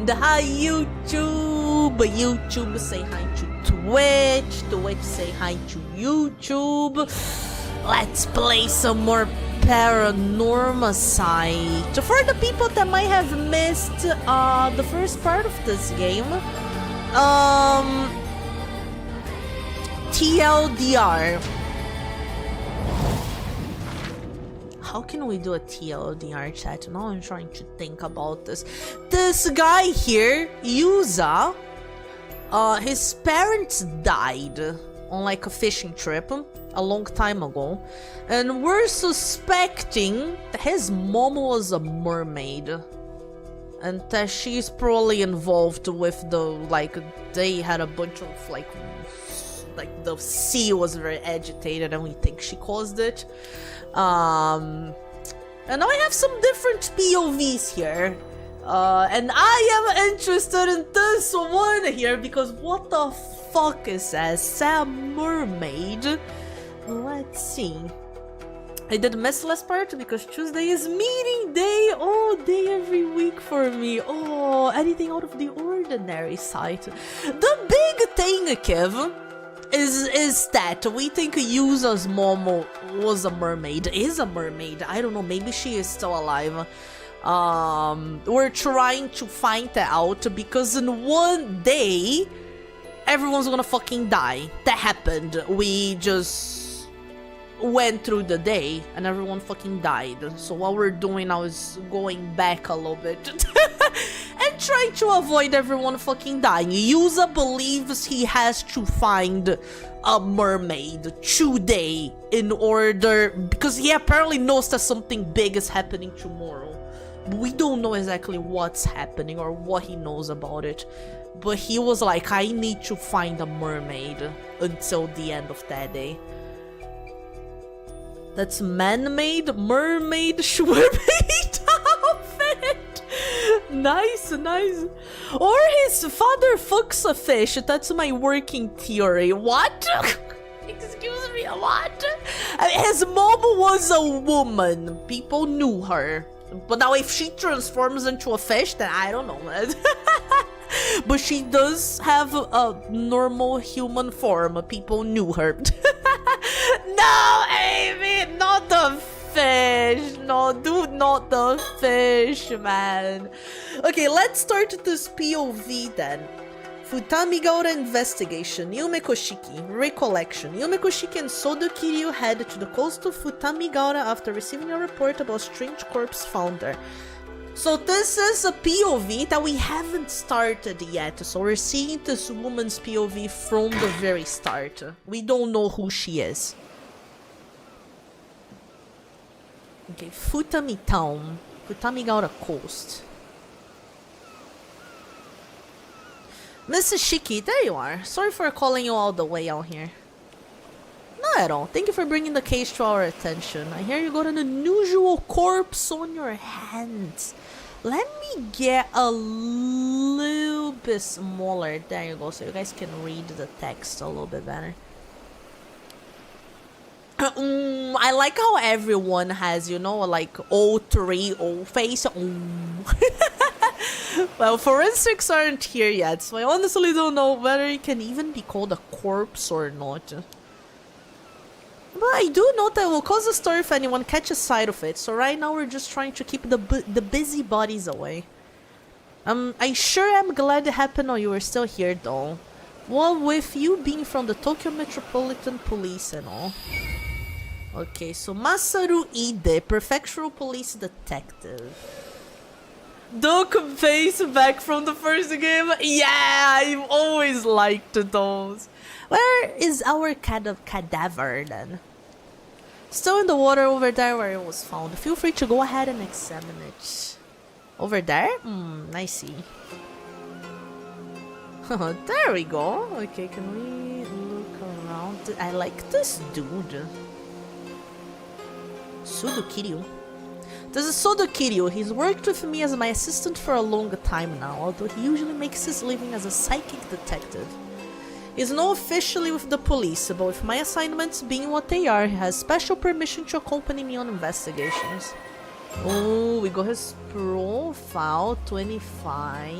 And hi YouTube! YouTube say hi to Twitch. Twitch say hi to YouTube. Let's play some more PARANORMASIGHT. For the people that might have missed the first part of this game, TLDR. How can we do a TLDR, chat? Now I'm trying to think about this. This guy here, Yuza, his parents died on like a fishing trip a long time ago, and we're suspecting that his mom was a mermaid, and that she's probably involved with the, like, they had a bunch of like the sea was very agitated and we think she caused it. And now I have some different POVs here, and I am interested in this one here because what the fuck is that? Sam Mermaid. Let's see. I did miss last part because Tuesday is meeting day all day every week for me. Oh, anything out of the ordinary site. The big thing, Kev, is that we think Yuza's mom was a mermaid, is a mermaid. I don't know, maybe she is still alive. We're trying to find that out because in one day everyone's gonna fucking die. That happened. We just went through the day and everyone fucking died. So what we're doing now is going back a little bit and trying to avoid everyone fucking dying. Yuza believes he has to find a mermaid today in order, because he apparently knows that something big is happening tomorrow. We don't know exactly what's happening or what he knows about it, but he was like, I need to find a mermaid until the end of that day. That's man-made, mermaid, mermaid outfit. Nice, nice. Or his father fucks a fish. That's my working theory. What? Excuse me, what? His mom was a woman. People knew her. But now if she transforms into a fish, then I don't know. But she does have a normal human form. People knew her. No, Amy, not the fish. No, dude, not the fish, man. Okay, let's start this POV then. Futamigaura investigation. Yume Koshiki. Recollection. Yume Koshiki and Sodo Kiryu headed to the coast of Futamigaura after receiving a report about strange corpse found there. So this is a POV that we haven't started yet, so we're seeing this woman's POV from the very start. We don't know who she is. Okay, Futami Town, Futamigaura Coast. Mrs. Shiki, there you are. Sorry for calling you all the way out here. Not at all. Thank you for bringing the case to our attention. I hear you got an unusual corpse on your hands. Let me get a little bit smaller. There you go, so you guys can read the text a little bit better. I like how everyone has, you know, like O3, O face. Well, forensics aren't here yet, so I honestly don't know whether it can even be called a corpse or not. But I do know that it will cause a story if anyone catches sight of it, so right now we're just trying to keep the busybodies away. I sure am glad it happened while you were still here though. Well, with you being from the Tokyo Metropolitan Police and all. Okay, so Masaru Ide, Prefectural Police Detective. Duck face back from the first game? Yeah, I've always liked those. Where is our cadaver then? Still in the water over there where it was found. Feel free to go ahead and examine it. Over there? I see. There we go. Okay, can we look around? I like this dude. Sudo Kiryu. This is Sodo Kiryu. He's worked with me as my assistant for a long time now, although he usually makes his living as a psychic detective. He's not officially with the police, but with my assignments being what they are, he has special permission to accompany me on investigations. Oh, we got his profile, 25.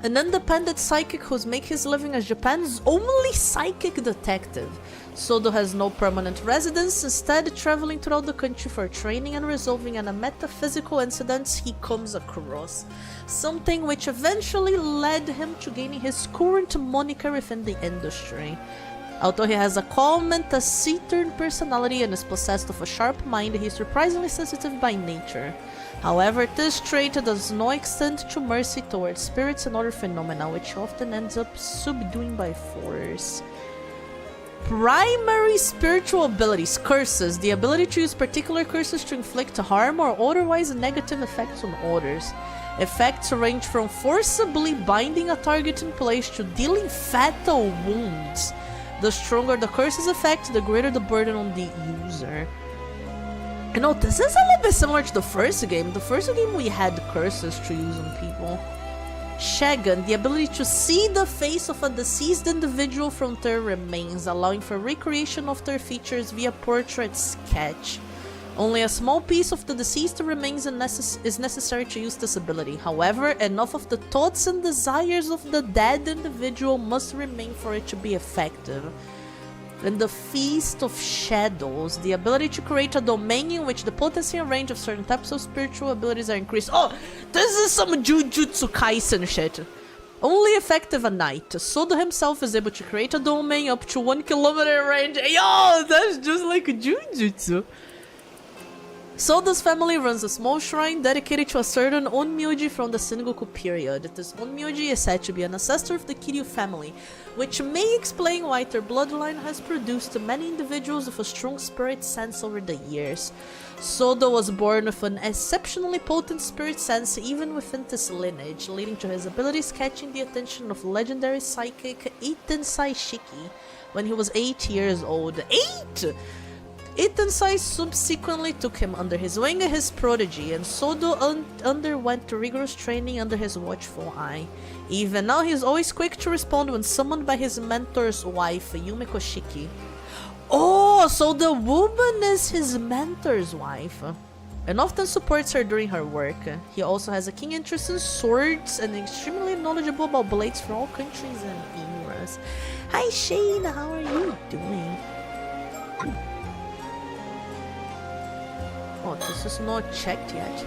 An independent psychic who's make his living as Japan's only psychic detective. Sodo has no permanent residence, instead traveling throughout the country for training and resolving any metaphysical incidents he comes across. Something which eventually led him to gaining his current moniker within the industry. Although he has a calm and taciturn personality and is possessed of a sharp mind, he is surprisingly sensitive by nature. However, this trait does not extend to mercy towards spirits and other phenomena, which he often ends up subduing by force. Primary spiritual abilities. Curses. The ability to use particular curses to inflict harm or otherwise negative effects on others. Effects range from forcibly binding a target in place to dealing fatal wounds. The stronger the curse's effect, the greater the burden on the user. You know, this is a little bit similar to the first game. The first game we had curses to use on people. Shagun, the ability to see the face of a deceased individual from their remains, allowing for recreation of their features via portrait sketch. Only a small piece of the deceased remains is necessary to use this ability. However, enough of the thoughts and desires of the dead individual must remain for it to be effective. In the Feast of Shadows, the ability to create a domain in which the potency and range of certain types of spiritual abilities are increased. Oh, this is some Jujutsu Kaisen shit. Only effective at night. Soda himself is able to create a domain up to 1 kilometer range. Yo, that's just like Jujutsu. Soda's family runs a small shrine dedicated to a certain Onmyoji from the Sengoku period. This Onmyoji is said to be an ancestor of the Kiryu family, which may explain why their bloodline has produced many individuals with a strong spirit sense over the years. Soda was born with an exceptionally potent spirit sense even within this lineage, leading to his abilities catching the attention of legendary psychic Itensai Shiki when he was 8 years old. 8! Itensai subsequently took him under his wing as his prodigy, and Sodo underwent rigorous training under his watchful eye. Even now, he is always quick to respond when summoned by his mentor's wife, Yumiko Shiki. Oh, so the woman is his mentor's wife, and often supports her during her work. He also has a keen interest in swords and extremely knowledgeable about blades from all countries and eras. Hi Shane, how are you doing? Oh, this is not checked yet.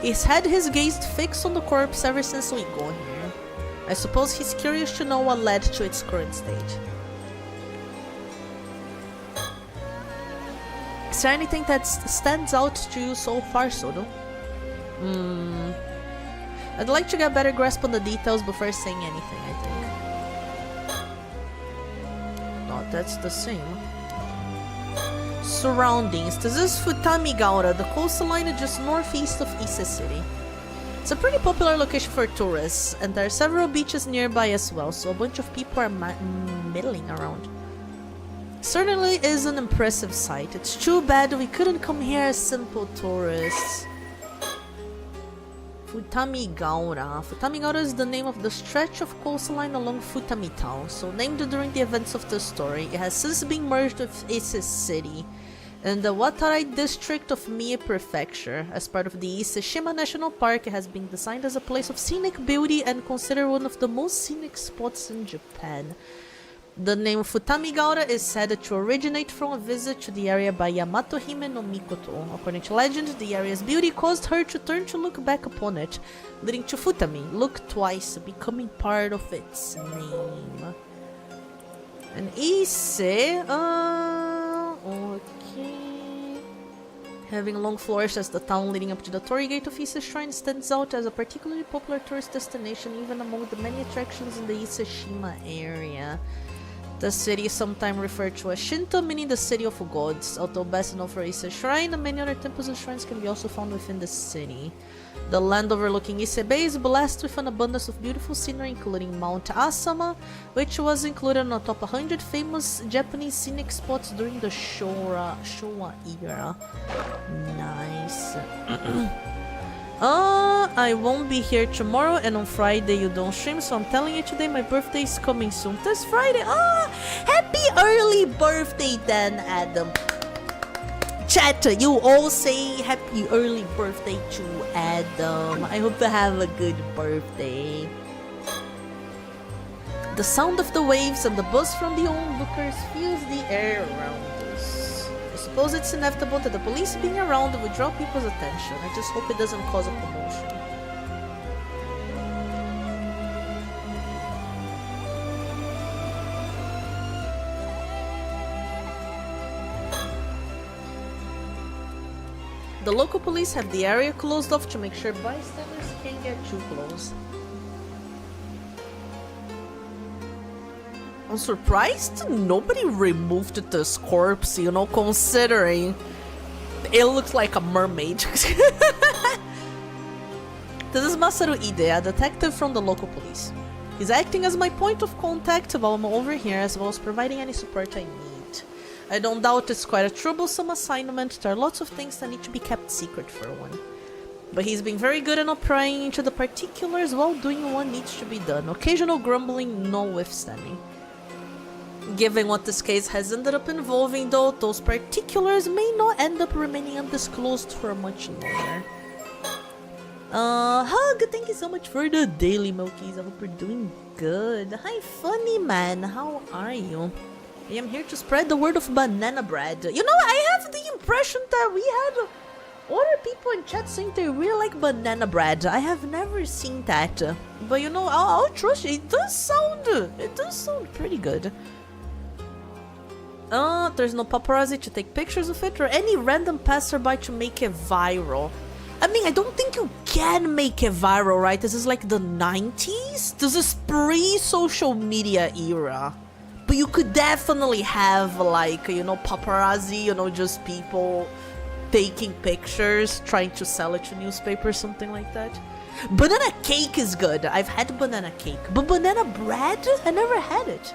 He's had his gaze fixed on the corpse ever since we got here. I suppose he's curious to know what led to its current state. Is there anything that stands out to you so far, Sodo? I'd like to get a better grasp on the details before saying anything, I think. No, that's the same. Surroundings. This is Futamigaura, the coastline just northeast of Ise City. It's a pretty popular location for tourists, and there are several beaches nearby as well, so a bunch of people are milling around. Certainly is an impressive sight. It's too bad we couldn't come here as simple tourists. Futamigaura. Futamigaura is the name of the stretch of coastline along Futami Town, so named during the events of the story. It has since been merged with Ise City in the Watarai district of Mie Prefecture. As part of the Ise-shima National Park, it has been designed as a place of scenic beauty and considered one of the most scenic spots in Japan. The name Futamigaura is said to originate from a visit to the area by Yamato Hime no Mikoto. According to legend, the area's beauty caused her to turn to look back upon it, leading to Futami, look twice, becoming part of its name. And Ise, okay. Having long flourished as the town leading up to the Torii Gate of Ise Shrine stands out as a particularly popular tourist destination even among the many attractions in the Ise-shima area. The city is sometimes referred to as Shinto, meaning the city of gods. Although best known for Ise Shrine, many other temples and shrines can be also found within the city. The land overlooking Ise Bay is blessed with an abundance of beautiful scenery, including Mount Asama, which was included on the top 100 famous Japanese scenic spots during the Showa era. Nice. I won't be here tomorrow, and on Friday you don't stream, so I'm telling you today my birthday is coming soon. This Friday! Happy early birthday then, Adam! chat, you all say happy early birthday to Adam. I hope you have a good birthday. The sound of the waves and the buzz from the onlookers fills the air around us. I suppose it's inevitable that the police being around would draw people's attention. I just hope it doesn't cause a commotion. The local police have the area closed off to make sure bystanders can't get too close. I'm surprised nobody removed this corpse, you know, considering it looks like a mermaid. This is Masaru Ide, a detective from the local police. He's acting as my point of contact while I'm over here, as well as providing any support I need. I don't doubt it's quite a troublesome assignment. There are lots of things that need to be kept secret for one. But he's been very good at not prying into the particulars while doing what needs to be done. Occasional grumbling notwithstanding. Given what this case has ended up involving though, those particulars may not end up remaining undisclosed for much longer. Hug, thank you so much for the daily Milkies. I hope you're doing good. Hi funny man, how are you? I am here to spread the word of banana bread. You know, I have the impression that we had other people in chat saying they really like banana bread. I have never seen that. But you know, I'll trust you. It does sound pretty good. There's no paparazzi to take pictures of it or any random passerby to make it viral. I mean, I don't think you can make it viral, right? This is like the 90s? This is pre-social media era. But you could definitely have like, you know, paparazzi, you know, just people taking pictures, trying to sell it to newspapers, something like that. Banana cake is good. I've had banana cake. But banana bread? I never had it.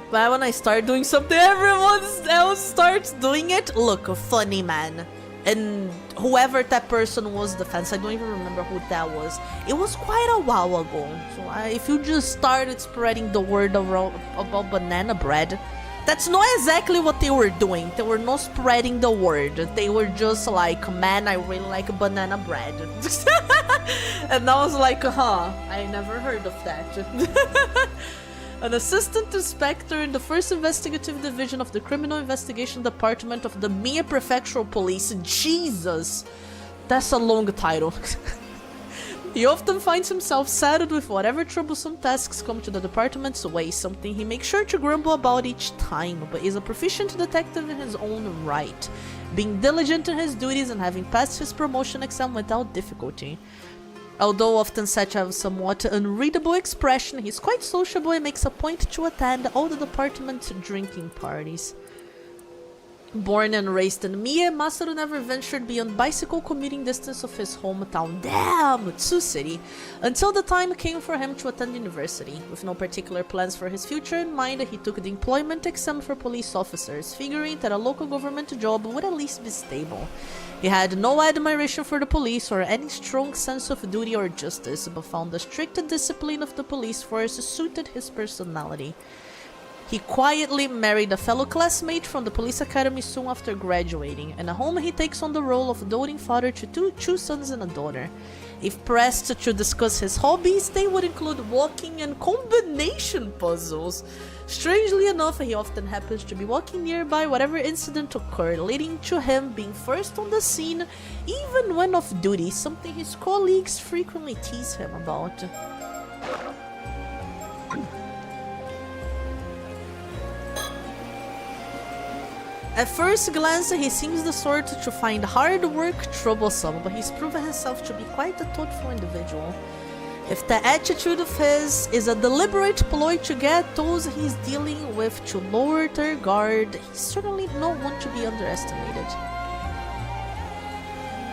But when I start doing something, everyone else starts doing it. Look, a funny man. And whoever that person was, the fans, I don't even remember who that was. It was quite a while ago. So if you just started spreading the word around about banana bread, that's not exactly what they were doing. They were not spreading the word. They were just like, man, I really like banana bread. And I was like, huh, I never heard of that. An assistant inspector in the 1st Investigative Division of the Criminal Investigation Department of the Mie Prefectural Police. Jesus! That's a long title. He often finds himself saddled with whatever troublesome tasks come to the department's way, something he makes sure to grumble about each time, but is a proficient detective in his own right, being diligent in his duties and having passed his promotion exam without difficulty. Although often such a somewhat unreadable expression, he's quite sociable and makes a point to attend all the department's drinking parties. Born and raised in Mie, Masaru never ventured beyond bicycle commuting distance of his hometown, damn, Tsu City, until the time came for him to attend university. With no particular plans for his future in mind, he took the employment exam for police officers, figuring that a local government job would at least be stable. He had no admiration for the police or any strong sense of duty or justice, but found the strict discipline of the police force suited his personality. He quietly married a fellow classmate from the police academy soon after graduating, and at home he takes on the role of doting father to two sons and a daughter. If pressed to discuss his hobbies, they would include walking and combination puzzles. Strangely enough, he often happens to be walking nearby whatever incident occurred, leading to him being first on the scene even when off duty, something his colleagues frequently tease him about. At first glance, he seems the sort to find hard work troublesome, but he's proven himself to be quite a thoughtful individual. If the attitude of his is a deliberate ploy to get those he's dealing with to lower their guard, he's certainly not one to be underestimated.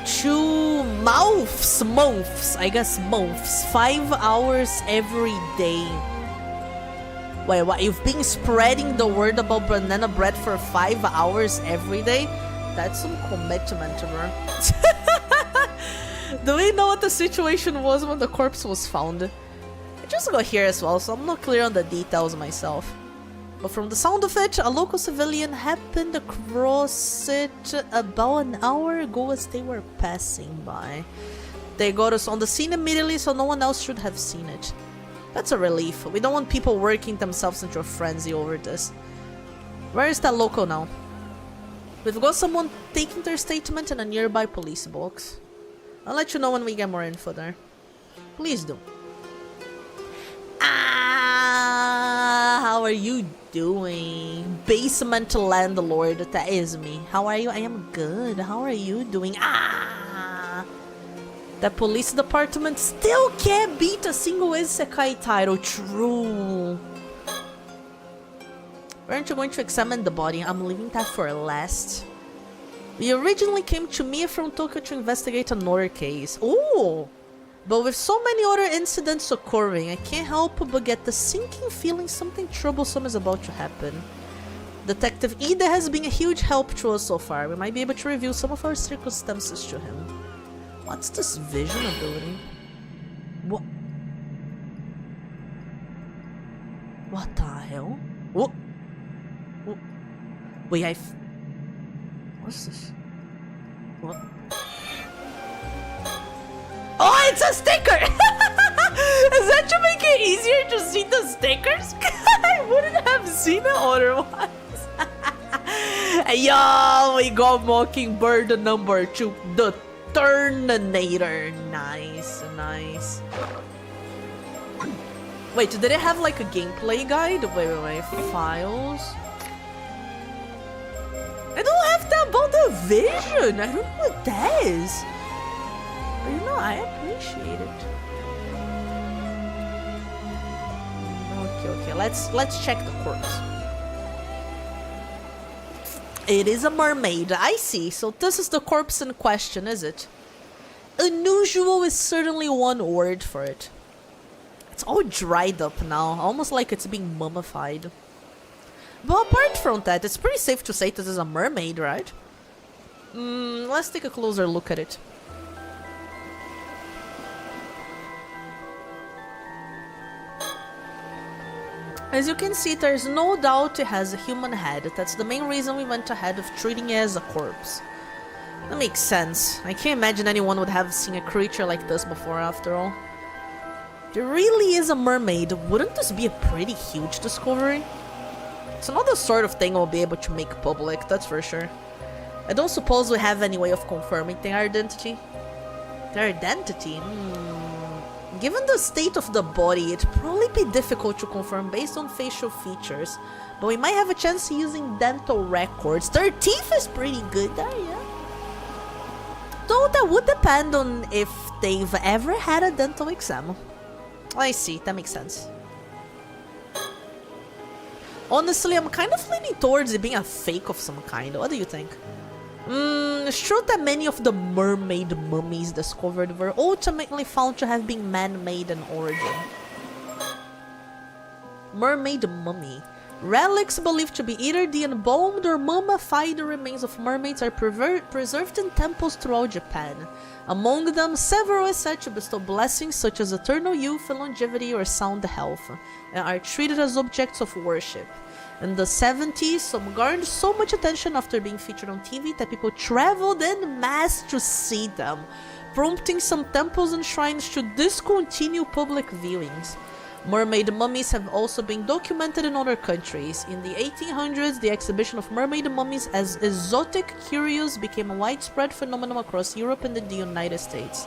2 months, I guess months, 5 hours every day. Wait, what? You've been spreading the word about banana bread for 5 hours every day? That's some commitment, bro. Do we know what the situation was when the corpse was found? I just got here as well, so I'm not clear on the details myself. But from the sound of it, a local civilian happened across it about an hour ago as they were passing by. They got us on the scene immediately, so no one else should have seen it. That's a relief. We don't want people working themselves into a frenzy over this. Where is that local now? We've got someone taking their statement in a nearby police box. I'll let you know when we get more info there. Please do. How are you doing? Basement landlord, that is me. How are you? I am good. How are you doing? The police department still can't beat a single isekai title. True. Aren't you going to examine the body? I'm leaving that for last. We originally came to Mia from Tokyo to investigate another case. Oh! But with so many other incidents occurring, I can't help but get the sinking feeling something troublesome is about to happen. Detective Ida has been a huge help to us so far. We might be able to reveal some of our circumstances to him. What's this vision ability? What? What the hell? What? Wait, what's this? What? Oh, it's a sticker! Is that to make it easier to see the stickers? I wouldn't have seen it otherwise. Yo, we got Mockingbird number 2, the Turninator. Nice, nice. Wait, did it have like a gameplay guide? Wait, files. I don't have that about the vision. I don't know what that is. But you know, I appreciate it. Okay, let's check the corpse. It is a mermaid. I see. So this is the corpse in question, is it? Unusual is certainly one word for it. It's all dried up now, almost like it's being mummified. But apart from that, it's pretty safe to say this is a mermaid, right? Let's take a closer look at it. As you can see, there's no doubt it has a human head. That's the main reason we went ahead of treating it as a corpse. That makes sense. I can't imagine anyone would have seen a creature like this before, after all. If it really is a mermaid, wouldn't this be a pretty huge discovery? It's not the sort of thing we'll be able to make public, that's for sure. I don't suppose we have any way of confirming their identity. Their identity? Given the state of the body, it'd probably be difficult to confirm based on facial features. But we might have a chance using dental records. Their teeth is pretty good there, yeah. Though that would depend on if they've ever had a dental exam. I see, that makes sense. Honestly, I'm kind of leaning towards it being a fake of some kind. What do you think? It's true that many of the mermaid mummies discovered were ultimately found to have been man-made in origin. Mermaid mummy. Relics believed to be either the embalmed or mummified remains of mermaids are preserved in temples throughout Japan. Among them, several are said to bestow blessings such as eternal youth, longevity, or sound health, and are treated as objects of worship. In the 70s, some garnered so much attention after being featured on TV that people traveled en masse to see them, prompting some temples and shrines to discontinue public viewings. Mermaid mummies have also been documented in other countries. In the 1800s, the exhibition of mermaid mummies as exotic curios became a widespread phenomenon across Europe and in the United States.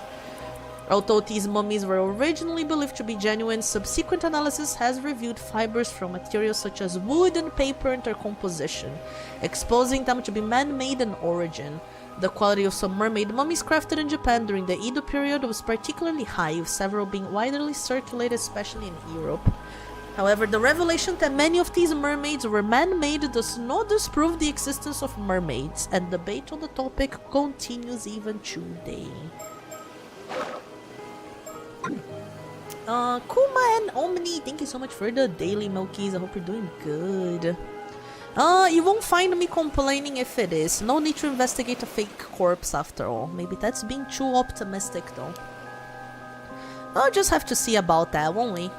Although these mummies were originally believed to be genuine, subsequent analysis has revealed fibers from materials such as wood and paper in their composition, exposing them to be man-made in origin. The quality of some mermaid mummies crafted in Japan during the Edo period was particularly high, with several being widely circulated, especially in Europe. However, the revelation that many of these mermaids were man-made does not disprove the existence of mermaids, and debate on the topic continues even today. Kuma and Omni, thank you so much for the daily Milkies. I hope you're doing good. You won't find me complaining if it is. No need to investigate a fake corpse after all. Maybe that's being too optimistic though. I'll just have to see about that, won't we?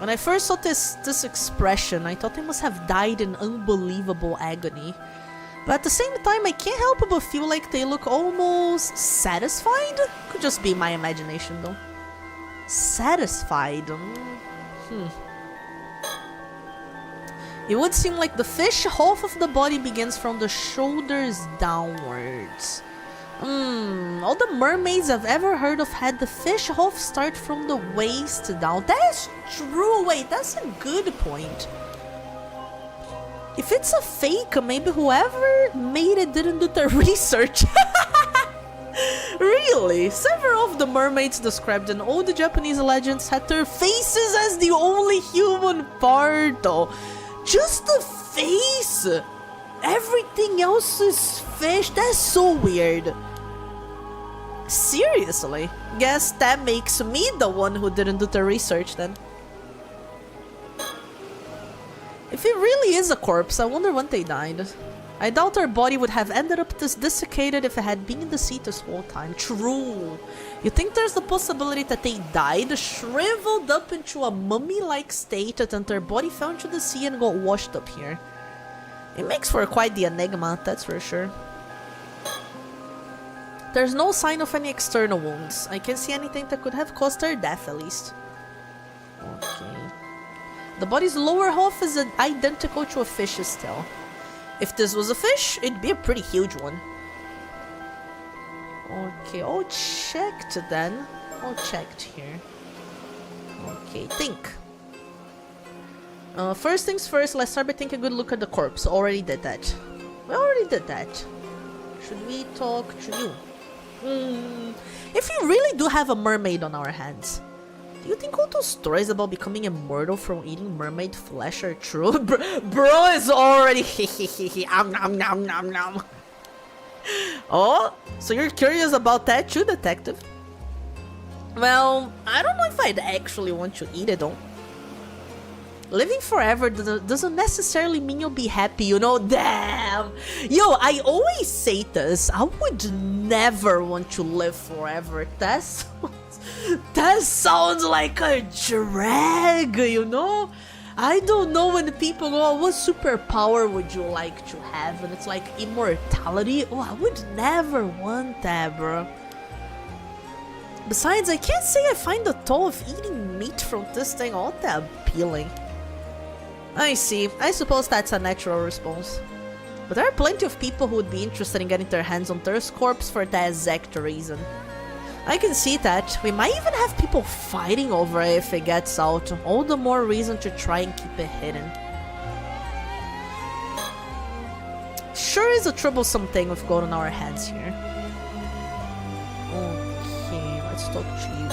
When I first saw this expression, I thought they must have died in unbelievable agony. But at the same time, I can't help but feel like they look almost satisfied? Could just be my imagination though. Satisfied? It would seem like the fish, half of the body begins from the shoulders downwards. All the mermaids I've ever heard of had the fish half start from the waist down. That's true. Wait, that's a good point. If it's a fake, maybe whoever made it didn't do the research. Really? Several of the mermaids described in old Japanese legends had their faces as the only human part, though. Just the face! Everything else is fish. That's so weird. Seriously? Guess that makes me the one who didn't do the research then. If it really is a corpse, I wonder when they died. I doubt our body would have ended up this desiccated if it had been in the sea this whole time. True. You think there's the possibility that they died, shriveled up into a mummy-like state, and then their body fell into the sea and got washed up here? It makes for quite the enigma, that's for sure. There's no sign of any external wounds. I can't see anything that could have caused their death, at least. Okay. The body's lower half is identical to a fish's tail. If this was a fish, it'd be a pretty huge one. Okay, all checked then. All checked here. Okay, think. First things first, let's start by taking a good look at the corpse. Already did that. We already did that. Should we talk to you? If we really do have a mermaid on our hands, do you think all those stories about becoming immortal from eating mermaid flesh are true? Bro is already nom. Oh, so you're curious about that too, detective? Well, I don't know if I'd actually want to eat it though. Living forever doesn't necessarily mean you'll be happy, you know? Damn! Yo, I always say this. I would never want to live forever. That sounds like a drag, you know? I don't know when people go, oh, what superpower would you like to have? And it's like immortality. Oh, I would never want that, bro. Besides, I can't say I find the thought of eating meat from this thing all that appealing. I see. I suppose that's a natural response. But there are plenty of people who would be interested in getting their hands on Thirst's corpse for that exact reason. I can see that. We might even have people fighting over it if it gets out. All the more reason to try and keep it hidden. Sure is a troublesome thing with gold on our hands here. Okay, let's talk to you.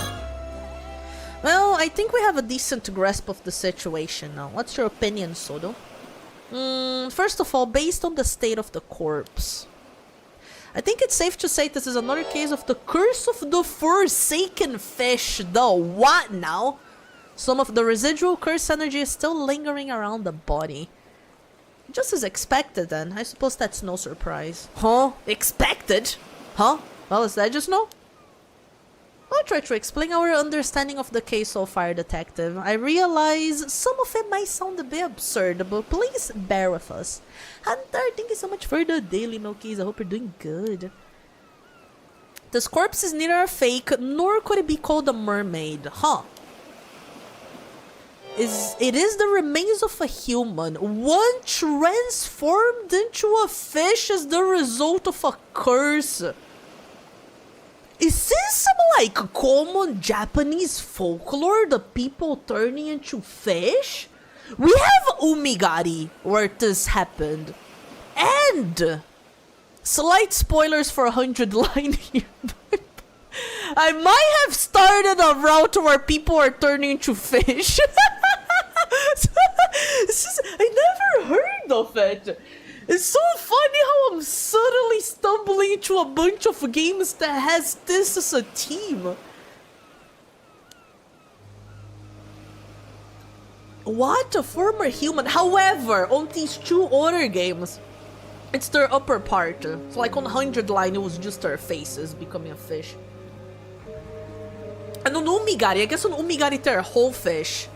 Well, I think we have a decent grasp of the situation now. What's your opinion, Sodo? First of all, based on the state of the corpse, I think it's safe to say this is another case of the curse of the forsaken fish. The what now? Some of the residual curse energy is still lingering around the body. Just as expected then. I suppose that's no surprise. Huh? Expected? Huh? Well, is that just no? I'll try to explain our understanding of the case so far, detective. I realize some of it might sound a bit absurd, but please bear with us. Hunter, thank you so much for the daily Milkies. I hope you're doing good. This corpse is neither a fake, nor could it be called a mermaid. Huh. It is the remains of a human. One transformed into a fish as the result of a curse. Is this some like common Japanese folklore, the people turning into fish? We have Umigari where this happened. And slight spoilers for 100 line here. I might have started a route where people are turning into fish. I never heard of it. It's so funny how I'm suddenly stumbling into a bunch of games that has this as a theme. What? A former human. However, on these two other games, it's their upper part. So like on 100 line, it was just their faces becoming a fish. And on Umigari, I guess on Umigari they're whole fish.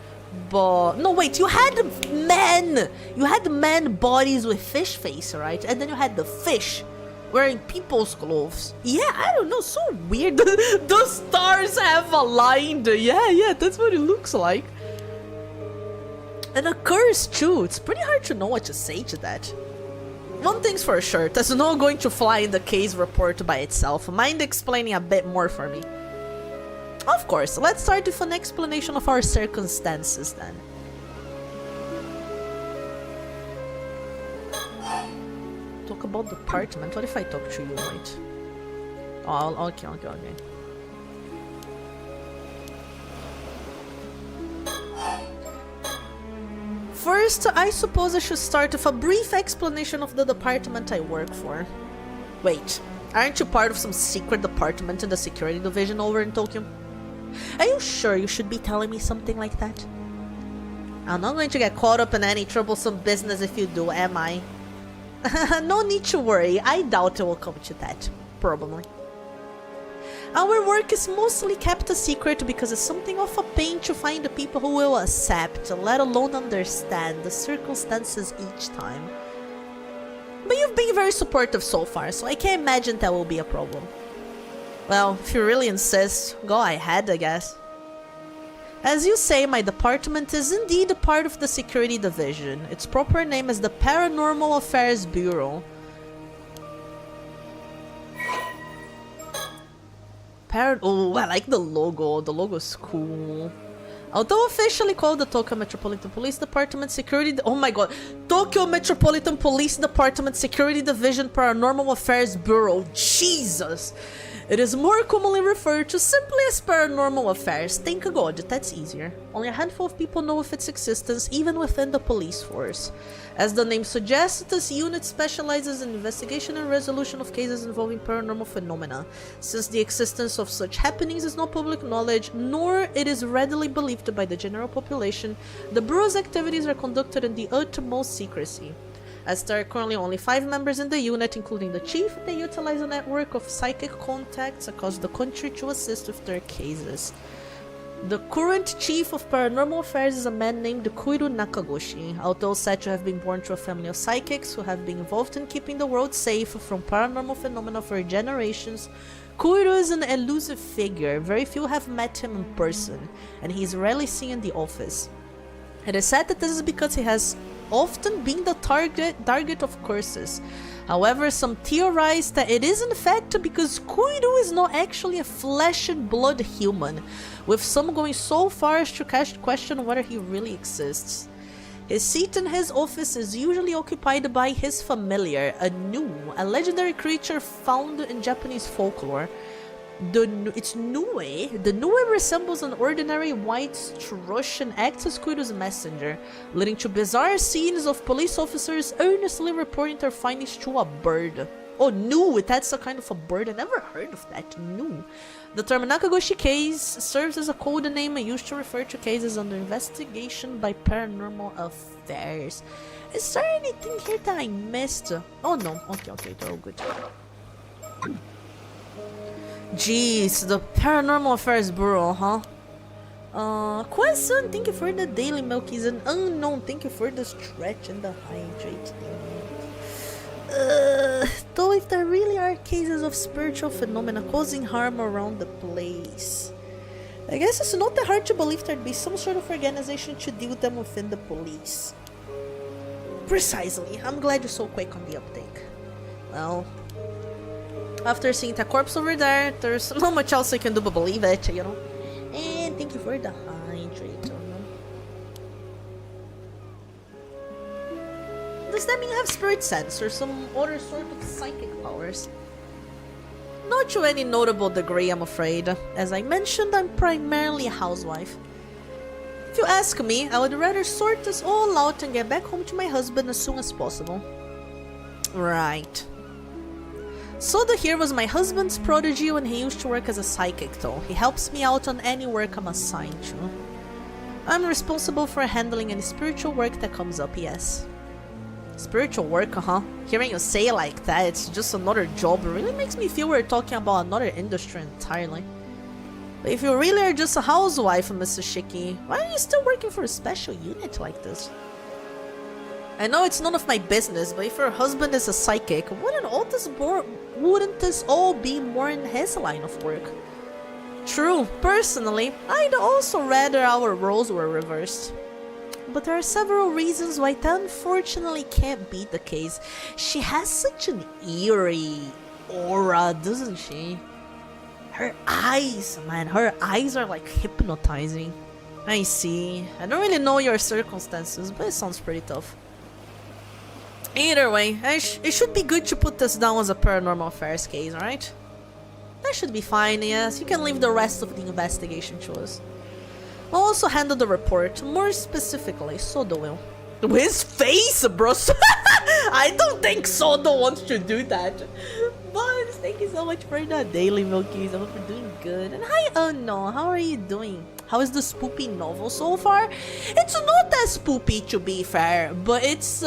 But no, wait, you had men! You had men bodies with fish face, right? And then you had the fish wearing people's clothes. Yeah, I don't know, so weird. The stars have aligned. Yeah, that's what it looks like. And a curse too. It's pretty hard to know what to say to that. One thing's for sure, there's no going to fly in the case report by itself. Mind explaining a bit more for me? Of course, let's start with an explanation of our circumstances then. Talk about the apartment. What if I talk to you, wait? Oh, okay. First, I suppose I should start with a brief explanation of the department I work for. Wait, aren't you part of some secret department in the security division over in Tokyo? Are you sure you should be telling me something like that? I'm not going to get caught up in any troublesome business if you do, am I? No need to worry, I doubt it will come to that. Probably. Our work is mostly kept a secret because it's something of a pain to find the people who will accept, let alone understand, the circumstances each time. But you've been very supportive so far, so I can't imagine that will be a problem. Well, if you really insist, go ahead, I guess. As you say, my department is indeed a part of the security division. Its proper name is the Paranormal Affairs Bureau. Oh, I like the logo. The logo's cool. Although officially called the Tokyo Metropolitan Police Department Security... Oh my god. Tokyo Metropolitan Police Department Security Division Paranormal Affairs Bureau. Jesus! It is more commonly referred to simply as Paranormal Affairs. Thank God, that's easier. Only a handful of people know of its existence, even within the police force. As the name suggests, this unit specializes in investigation and resolution of cases involving paranormal phenomena. Since the existence of such happenings is not public knowledge, nor it is readily believed by the general population, the Bureau's activities are conducted in the utmost secrecy. As there are currently only 5 members in the unit, including the chief, they utilize a network of psychic contacts across the country to assist with their cases. The current chief of paranormal affairs is a man named Koiru Nakagoshi. Although said to have been born to a family of psychics who have been involved in keeping the world safe from paranormal phenomena for generations, Koiru is an elusive figure. Very few have met him in person, and he is rarely seen in the office. It is said that this is because he has often been the target of curses. However, some theorize that it is in fact because Koiru is not actually a flesh and blood human, with some going so far as to question whether he really exists. His seat in his office is usually occupied by his familiar, a Nu, a legendary creature found in Japanese folklore. It's Nue. The Nue resembles an ordinary white thrush and acts as Koiru's messenger, leading to bizarre scenes of police officers earnestly reporting their findings to a bird. Oh, Nu! That's a kind of a bird. I never heard of that. Nu. The term Nakagoshi case serves as a code name used to refer to cases under investigation by paranormal affairs. Is there anything here that I missed? Oh no. Okay, they're all good. Jeez, the Paranormal Affairs Bureau, huh? Question, thank you for the daily milk. Is an unknown. Thank you for the stretch and the hydrate. Though if there really are cases of spiritual phenomena causing harm around the place, I guess it's not that hard to believe there'd be some sort of organization to deal with them within the police. Precisely. I'm glad you're so quick on the uptake. Well, after seeing the corpse over there, there's not much else I can do but believe it, you know. And thank you for the hydrate. Does that mean you have spirit sense or some other sort of psychic powers? Not to any notable degree, I'm afraid. As I mentioned, I'm primarily a housewife. If you ask me, I would rather sort this all out and get back home to my husband as soon as possible. Right. Soda here was my husband's prodigy when he used to work as a psychic though. He helps me out on any work I'm assigned to. I'm responsible for handling any spiritual work that comes up, yes. Spiritual work, huh? Hearing you say it like that, it's just another job. It really makes me feel we're talking about another industry entirely. But if you really are just a housewife, Mrs. Shiki, why are you still working for a special unit like this? I know it's none of my business, but if your husband is a psychic, wouldn't this all be more in his line of work? True, personally, I'd also rather our roles were reversed. But there are several reasons why that unfortunately can't be the case. She has such an eerie aura, doesn't she? Her eyes, man, her eyes are like hypnotizing. I see. I don't really know your circumstances, but it sounds pretty tough. Either way, it should be good to put this down as a paranormal affairs case, right? That should be fine, yes. You can leave the rest of the investigation to us. I'll also handle the report, more specifically, Sodo will. With his face, bro! I don't think Sodo wants to do that. But thank you so much for the daily Milkies. I hope you're doing good. And hi, Unknown. How are you doing? How is the spoopy novel so far? It's not that spoopy, to be fair, but it's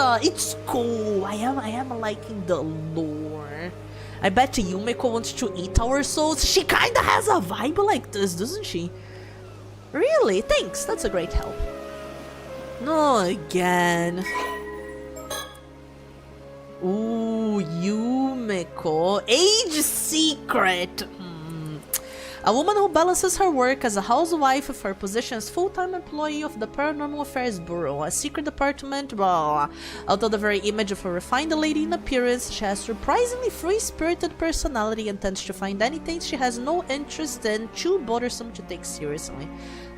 cool. I am liking the lore. I bet Yumiko wants to eat our souls. She kinda has a vibe like this, doesn't she? Really? Thanks. That's a great help. No, again. Ooh, Yumiko. Age secret. A woman who balances her work as a housewife with her position as full-time employee of the Paranormal Affairs Bureau, a secret department, blah. Although the very image of a refined lady in appearance, she has surprisingly free-spirited personality and tends to find anything she has no interest in too bothersome to take seriously.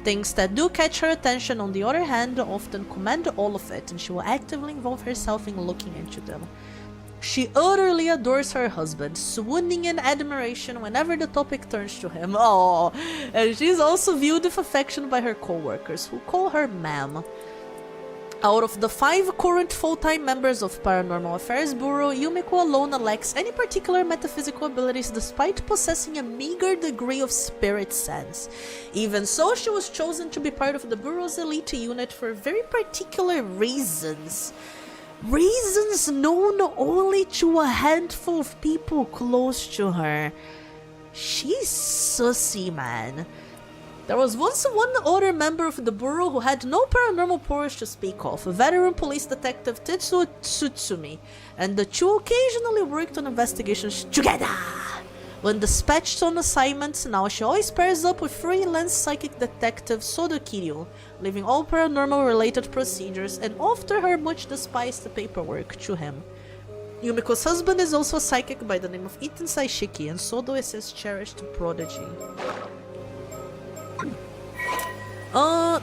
Things that do catch her attention, on the other hand, often command all of it, and she will actively involve herself in looking into them. She utterly adores her husband, swooning in admiration whenever the topic turns to him. Oh, and she's also viewed with affection by her co-workers, who call her ma'am. Out of the 5 current full-time members of Paranormal Affairs Bureau, Yumiko alone lacks any particular metaphysical abilities despite possessing a meager degree of spirit sense. Even so, she was chosen to be part of the Bureau's elite unit for very particular reasons. Reasons known only to a handful of people close to her. She's sussy, man. There was once one other member of the Bureau who had no paranormal powers to speak of, a veteran police detective Tetsuo Tsutsumi, and the two occasionally worked on investigations together. When dispatched on assignments, now she always pairs up with freelance psychic detective Sodo Kiryu, leaving all paranormal-related procedures and after her much-despised paperwork to him. Yumiko's husband is also a psychic by the name of Iten Saishiki, and Sodo is his cherished prodigy.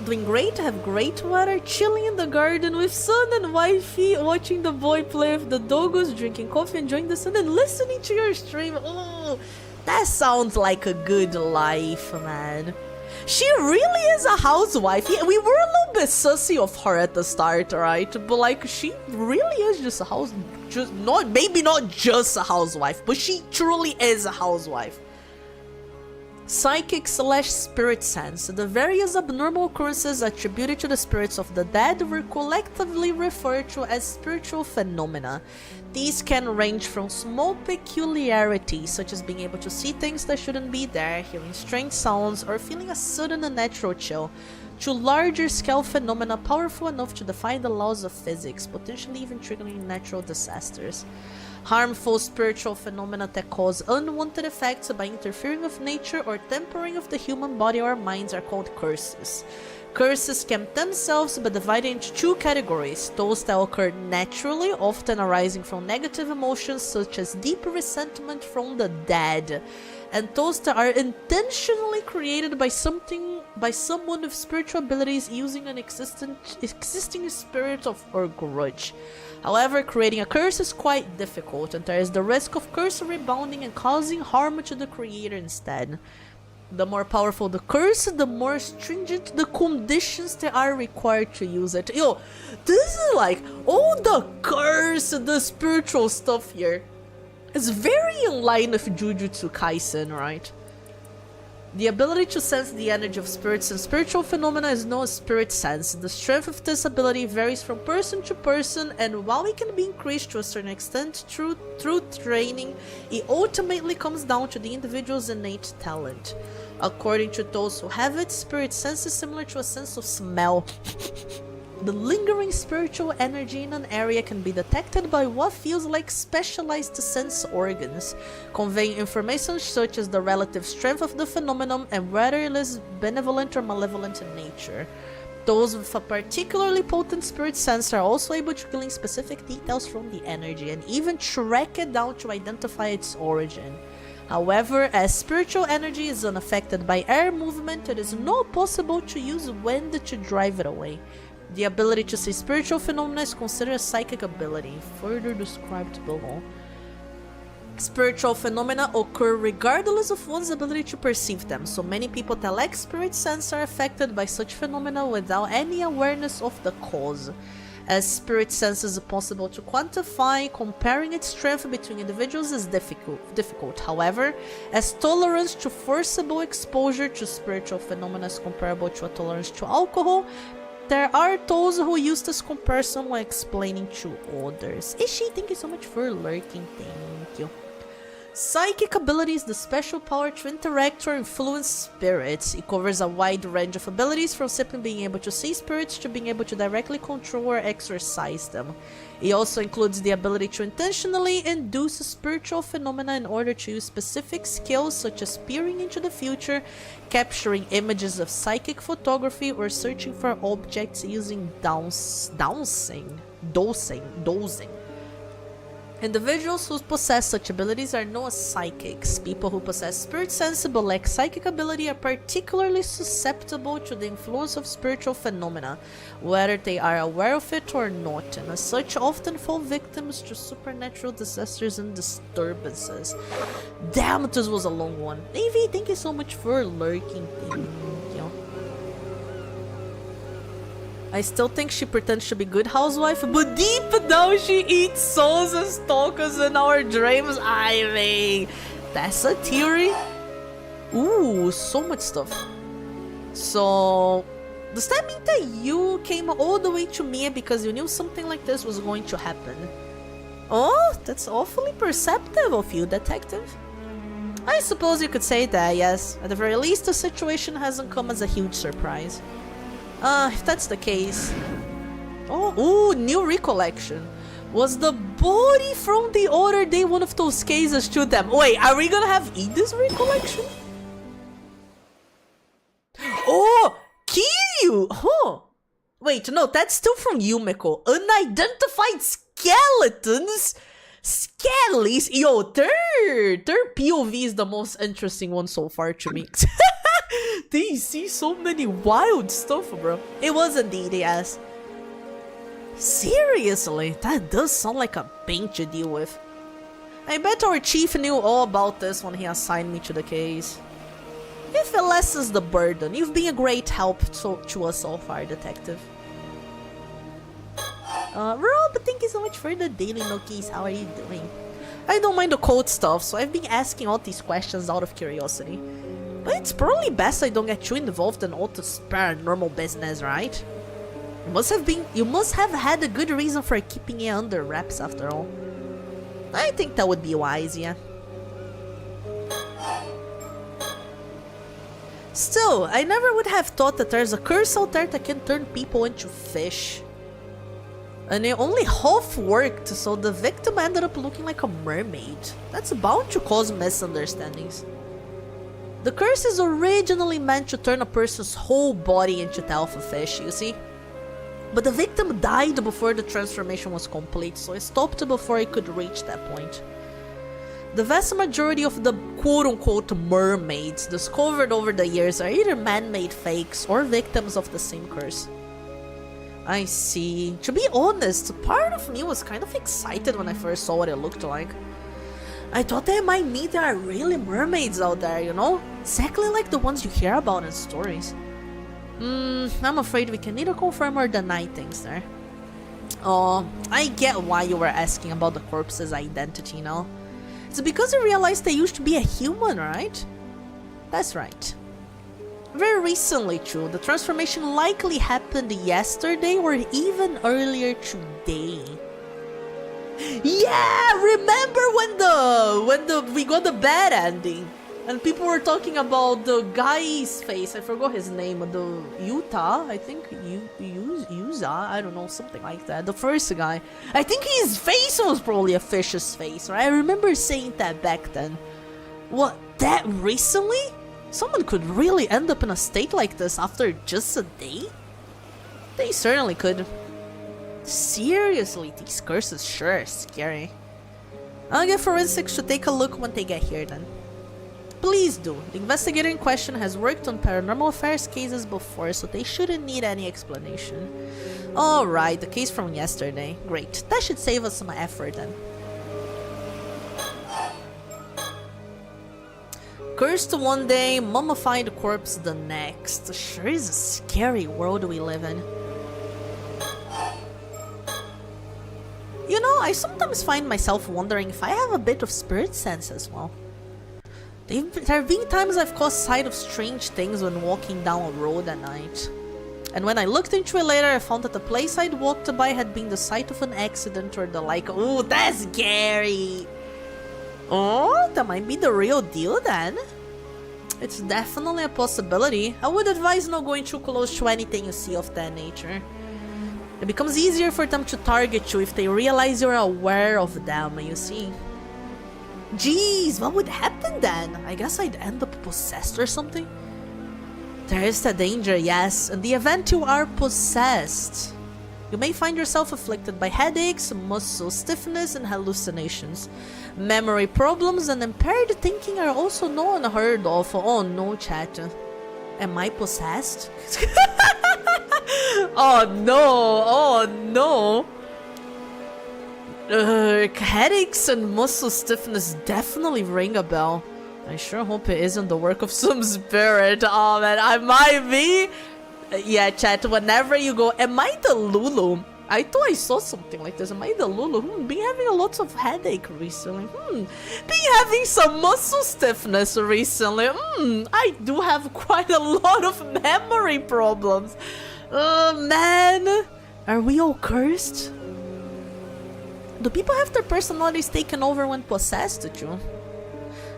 Doing great, have great weather, chilling in the garden with son and wifey, watching the boy play with the doggos, drinking coffee, enjoying the sun, and listening to your stream. Oh, that sounds like a good life, man. She really is a housewife. Yeah, we were a little bit sussy of her at the start, right? But like, she really is just a maybe not just a housewife, but she truly is a housewife. Psychic/spirit sense. The various abnormal occurrences attributed to the spirits of the dead were collectively referred to as spiritual phenomena. These can range from small peculiarities, such as being able to see things that shouldn't be there, hearing strange sounds, or feeling a sudden unnatural chill, to larger scale phenomena powerful enough to defy the laws of physics, potentially even triggering natural disasters. Harmful spiritual phenomena that cause unwanted effects by interfering with nature or tampering with the human body or minds are called curses. Curses can themselves be divided into 2 categories: those that occur naturally, often arising from negative emotions such as deep resentment from the dead, and those that are intentionally created by someone with spiritual abilities using an existing spirit or grudge. However, creating a curse is quite difficult, and there is the risk of curse rebounding and causing harm to the creator instead. The more powerful the curse, the more stringent the conditions that are required to use it. Yo, this is like, all the curse, the spiritual stuff here is very in line with Jujutsu Kaisen, right? The ability to sense the energy of spirits and spiritual phenomena is known as spirit sense. The strength of this ability varies from person to person, and while it can be increased to a certain extent through training, it ultimately comes down to the individual's innate talent. According to those who have it, spirit sense is similar to a sense of smell. The lingering spiritual energy in an area can be detected by what feels like specialized sense organs, conveying information such as the relative strength of the phenomenon and whether it is benevolent or malevolent in nature. Those with a particularly potent spirit sense are also able to glean specific details from the energy and even track it down to identify its origin. However, as spiritual energy is unaffected by air movement, it is not possible to use wind to drive it away. The ability to see spiritual phenomena is considered a psychic ability, further described below. Spiritual phenomena occur regardless of one's ability to perceive them, so many people that lack spirit sense are affected by such phenomena without any awareness of the cause. As spirit sense is possible to quantify, comparing its strength between individuals is difficult. However, as tolerance to forcible exposure to spiritual phenomena is comparable to a tolerance to alcohol, there are those who use this comparison when explaining to others. Ishi, thank you so much for lurking. Thank you. Psychic ability is the special power to interact or influence spirits. It covers a wide range of abilities, from simply being able to see spirits to being able to directly control or exorcise them. It also includes the ability to intentionally induce spiritual phenomena in order to use specific skills such as peering into the future, capturing images of psychic photography, or searching for objects using dowsing. Individuals who possess such abilities are known as psychics. People who possess spirit sense but lack psychic ability are particularly susceptible to the influence of spiritual phenomena, whether they are aware of it or not, and as such often fall victims to supernatural disasters and disturbances. Damn, this was a long one. Navy, thank you so much for lurking. Thank you. I still think she pretends to be good housewife, but deep down she eats souls and stalkers in our dreams. I mean, that's a theory. Ooh, so much stuff. So, does that mean that you came all the way to Mia because you knew something like this was going to happen? Oh, that's awfully perceptive of you, detective. I suppose you could say that, yes. At the very least, the situation hasn't come as a huge surprise. If that's the case... Oh, ooh, new recollection. Was the body from the other day one of those cases to them? Wait, are we gonna have Edith's recollection? Oh, Kiryu! Huh. Wait, no, that's still from Yumeko. Unidentified skeletons? Skellies? Yo, their POV is the most interesting one so far to me. They see so many wild stuff, bro. It was indeed, yes. Seriously, that does sound like a pain to deal with. I bet our chief knew all about this when he assigned me to the case. If it lessens the burden, you've been a great help to us so far, detective. Rob, thank you so much for the daily nookies. How are you doing? I don't mind the cold stuff, so I've been asking all these questions out of curiosity. But it's probably best I don't get too involved in all this paranormal business, right? You must have had a good reason for keeping it under wraps after all. I think that would be wise, yeah. Still, I never would have thought that there's a curse out there that can turn people into fish. And it only half worked, so the victim ended up looking like a mermaid. That's bound to cause misunderstandings. The curse is originally meant to turn a person's whole body into alpha fish, you see? But the victim died before the transformation was complete, so it stopped before it could reach that point. The vast majority of the quote-unquote mermaids discovered over the years are either man-made fakes or victims of the same curse. I see. To be honest, part of me was kind of excited when I first saw what it looked like. I thought that it might mean there are really mermaids out there, you know? Exactly like the ones you hear about in stories. I'm afraid we can neither confirm or deny things there. Oh, I get why you were asking about the corpse's identity now. It's because you realized they used to be a human, right? That's right. Very recently too. The transformation likely happened yesterday or even earlier today. Yeah, remember when we got the bad ending and people were talking about the guy's face. I forgot his name. The Utah, I think Yuza, I don't know, something like that. The first guy. I think his face was probably a fish's face, right? I remember saying that back then. What, that recently? Someone could really end up in a state like this after just a day? They certainly could. Seriously, these curses sure are scary. I'll get forensics to take a look when they get here then. Please do. The investigator in question has worked on paranormal affairs cases before, so they shouldn't need any explanation. Alright, the case from yesterday. Great. That should save us some effort then. Cursed one day, mummified corpse the next. Sure is a scary world we live in. You know, I sometimes find myself wondering if I have a bit of spirit sense as well. There have been times I've caught sight of strange things when walking down a road at night. And when I looked into it later, I found that the place I'd walked by had been the site of an accident or the like. Ooh, that's scary! Oh, that might be the real deal then. It's definitely a possibility. I would advise not going too close to anything you see of that nature. It becomes easier for them to target you if they realize you're aware of them, you see. Jeez, what would happen then? I guess I'd end up possessed or something? There is the danger, yes. In the event you are possessed, you may find yourself afflicted by headaches, muscle stiffness, and hallucinations. Memory problems and impaired thinking are also not unheard of. Oh no, chat. Am I possessed? Oh no, oh no. Headaches and muscle stiffness definitely ring a bell. I sure hope it isn't the work of some spirit. Oh man, I might be. Yeah, chat, whenever you go, am I the Lulu? I thought I saw something like this. Am I the Lulu? Been having a lot of headache recently. Been having some muscle stiffness recently. I do have quite a lot of memory problems. Oh man, are we all cursed? Do people have their personalities taken over when possessed too?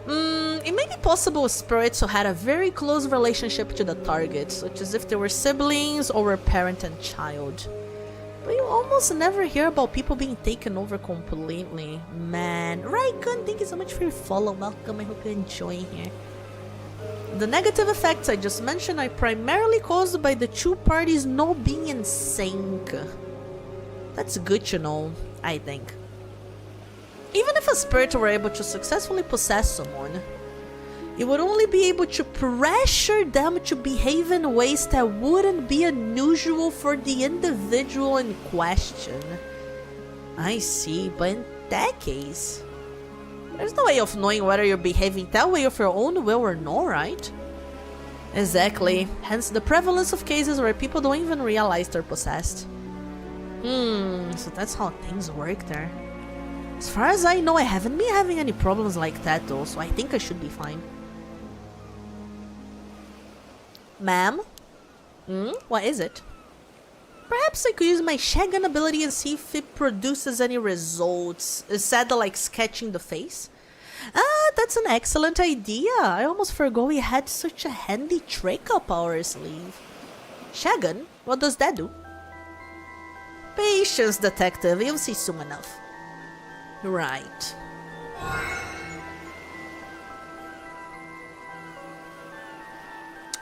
It may be possible spirits who had a very close relationship to the target, such as if they were siblings or were parent and child. But you almost never hear about people being taken over completely. Man, Raikun, thank you so much for your follow. Welcome, I hope you're enjoying here. The negative effects I just mentioned are primarily caused by the two parties not being in sync. That's good to know, I think. Even if a spirit were able to successfully possess someone, it would only be able to pressure them to behave in ways that wouldn't be unusual for the individual in question. I see, but in that case, there's no way of knowing whether you're behaving that way of your own will or not, right? Exactly, hence the prevalence of cases where people don't even realize they're possessed. So that's how things work there. As far as I know, I haven't been having any problems like that though, so I think I should be fine. Ma'am? What is it? Perhaps I could use my Shagun ability and see if it produces any results. Is that like sketching the face? Ah, that's an excellent idea. I almost forgot we had such a handy trick up our sleeve. Shagun? What does that do? Patience, detective. You'll see soon enough. Right.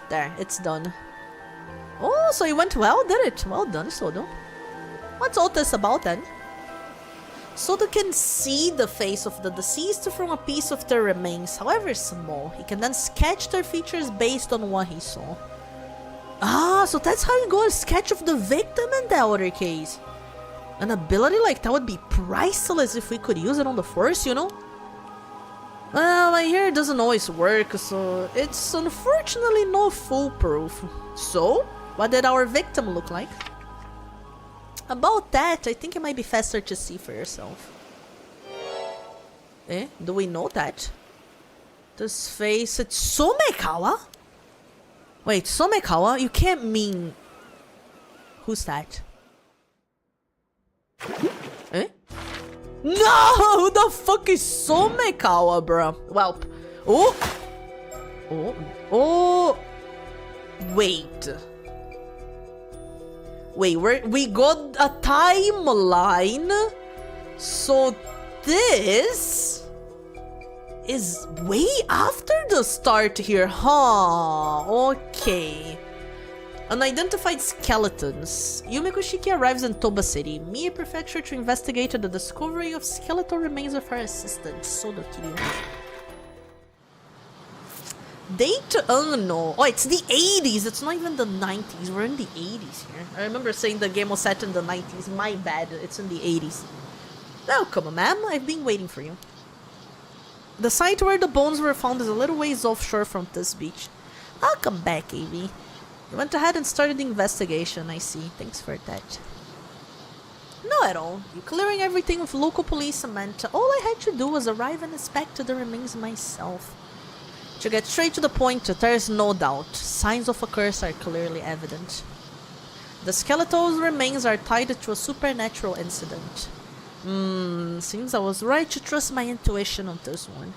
There, it's done. Oh, so it went well, did it? Well done, Sodo. What's all this about then? Sodo can see the face of the deceased from a piece of their remains, however small. He can then sketch their features based on what he saw. Ah, so that's how you got a sketch of the victim in the other case. An ability like that would be priceless if we could use it on the force, you know? Well, my hair doesn't always work, so it's unfortunately not foolproof. So, what did our victim look like? About that, I think it might be faster to see for yourself. Eh? Do we know that? This face, it's Somekawa? Wait, Somekawa? You can't mean... Who's that? Eh? No! Who the fuck is Somekawa, bro? Well... Oh! Oh! Oh! Wait. Wait, we got a timeline? So this... is way after the start here, huh? Okay. Unidentified skeletons. Yumiko Shiki arrives in Toba City, Mie Prefecture, to investigate the discovery of skeletal remains of her assistant, Sodo Kiryu. Date unknown. Oh, it's the 80s. It's not even the 90s. We're in the 80s here. I remember saying the game was set in the 90s. My bad. It's in the 80s. Welcome, ma'am. I've been waiting for you. The site where the bones were found is a little ways offshore from this beach. I'll come back, Avi. You went ahead and started the investigation, I see. Thanks for that. No at all. You clearing everything with local police meant all I had to do was arrive and inspect the remains myself. To get straight to the point, there is no doubt. Signs of a curse are clearly evident. The skeletal remains are tied to a supernatural incident. Seems I was right to trust my intuition on this one.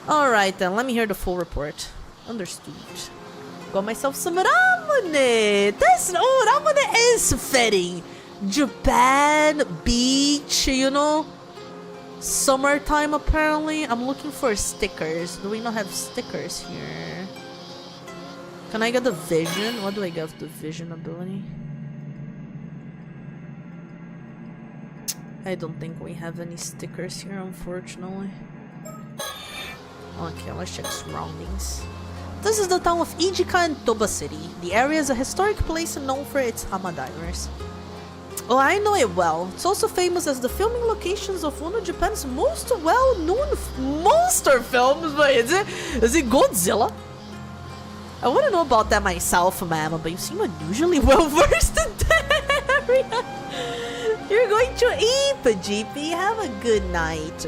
Alright then, let me hear the full report. Understood. Got myself some ramune! Ramune is fitting! Japan, beach, you know? Summertime apparently. I'm looking for stickers. Do we not have stickers here? Can I get the vision? What do I get with the vision ability? I don't think we have any stickers here, unfortunately. Okay, let's check surroundings. This is the town of Ijika in Toba City. The area is a historic place known for its hama divers. Oh, I know it well. It's also famous as the filming locations of one of Japan's most well-known monster films. But is it Godzilla? I wouldn't know about that myself, ma'am, but you seem unusually well-versed in that area. You're going to eat, GP. Have a good night.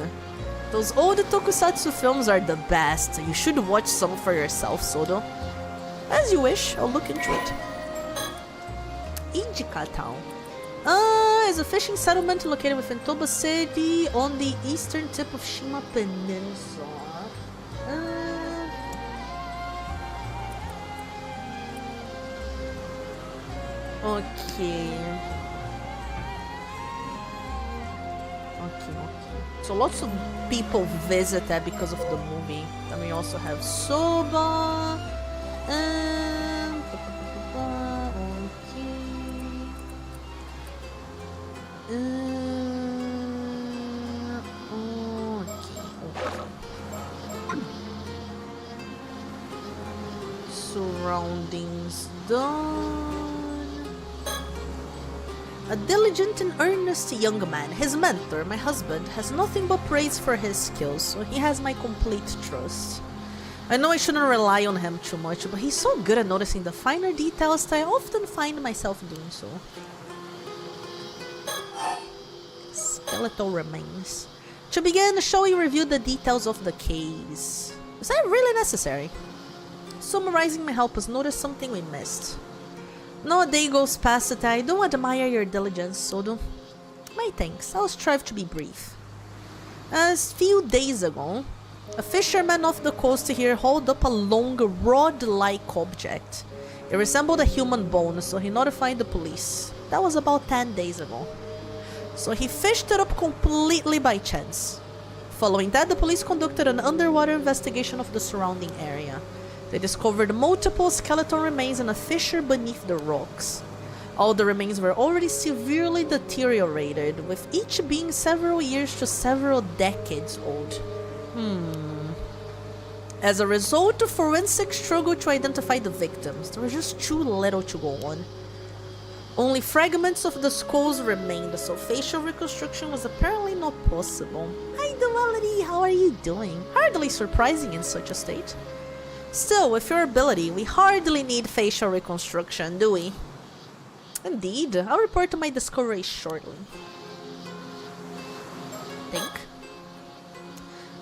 Those old tokusatsu films are the best. You should watch some for yourself, Sodo. As you wish, I'll look into it. Ijika Town. Is a fishing settlement located within Toba City on the eastern tip of Shima Peninsula. Okay. So lots of people visit that because of the movie. Then we also have Soba. Surroundings done. A diligent and earnest young man, his mentor, my husband, has nothing but praise for his skills, so he has my complete trust. I know I shouldn't rely on him too much, but he's so good at noticing the finer details that I often find myself doing so. Skeletal remains. To begin, shall we review the details of the case? Is that really necessary? Summarizing my help has noticed something we missed. No a day goes past that I don't admire your diligence, Sodo. My thanks, I'll strive to be brief. A few days ago, a fisherman off the coast here hauled up a long, rod-like object. It resembled a human bone, so he notified the police. That was about 10 days ago. So he fished it up completely by chance. Following that, the police conducted an underwater investigation of the surrounding area. They discovered multiple skeletal remains in a fissure beneath the rocks. All the remains were already severely deteriorated, with each being several years to several decades old. As a result, forensics struggled to identify the victims. There was just too little to go on. Only fragments of the skulls remained, so facial reconstruction was apparently not possible. Hi Duality, how are you doing? Hardly surprising in such a state. Still, with your ability, we hardly need facial reconstruction, do we? Indeed, I'll report to my discovery shortly. Think.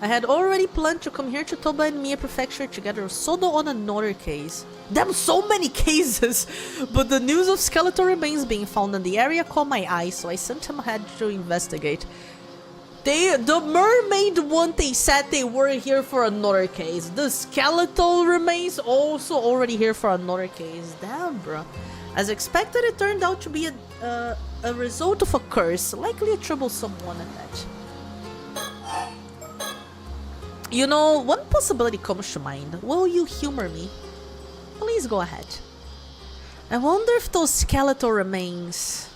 I had already planned to come here to Toba and Mia Prefecture together with Sodo on another case. Damn, so many cases! But the news of skeletal remains being found in the area caught my eye, so I sent him ahead to investigate. The mermaid one, they said they were here for another case. The skeletal remains also already here for another case. Damn, bro. As expected, it turned out to be a result of a curse, likely a troublesome one at that. You know, one possibility comes to mind. Will you humor me? Please go ahead. I wonder if those skeletal remains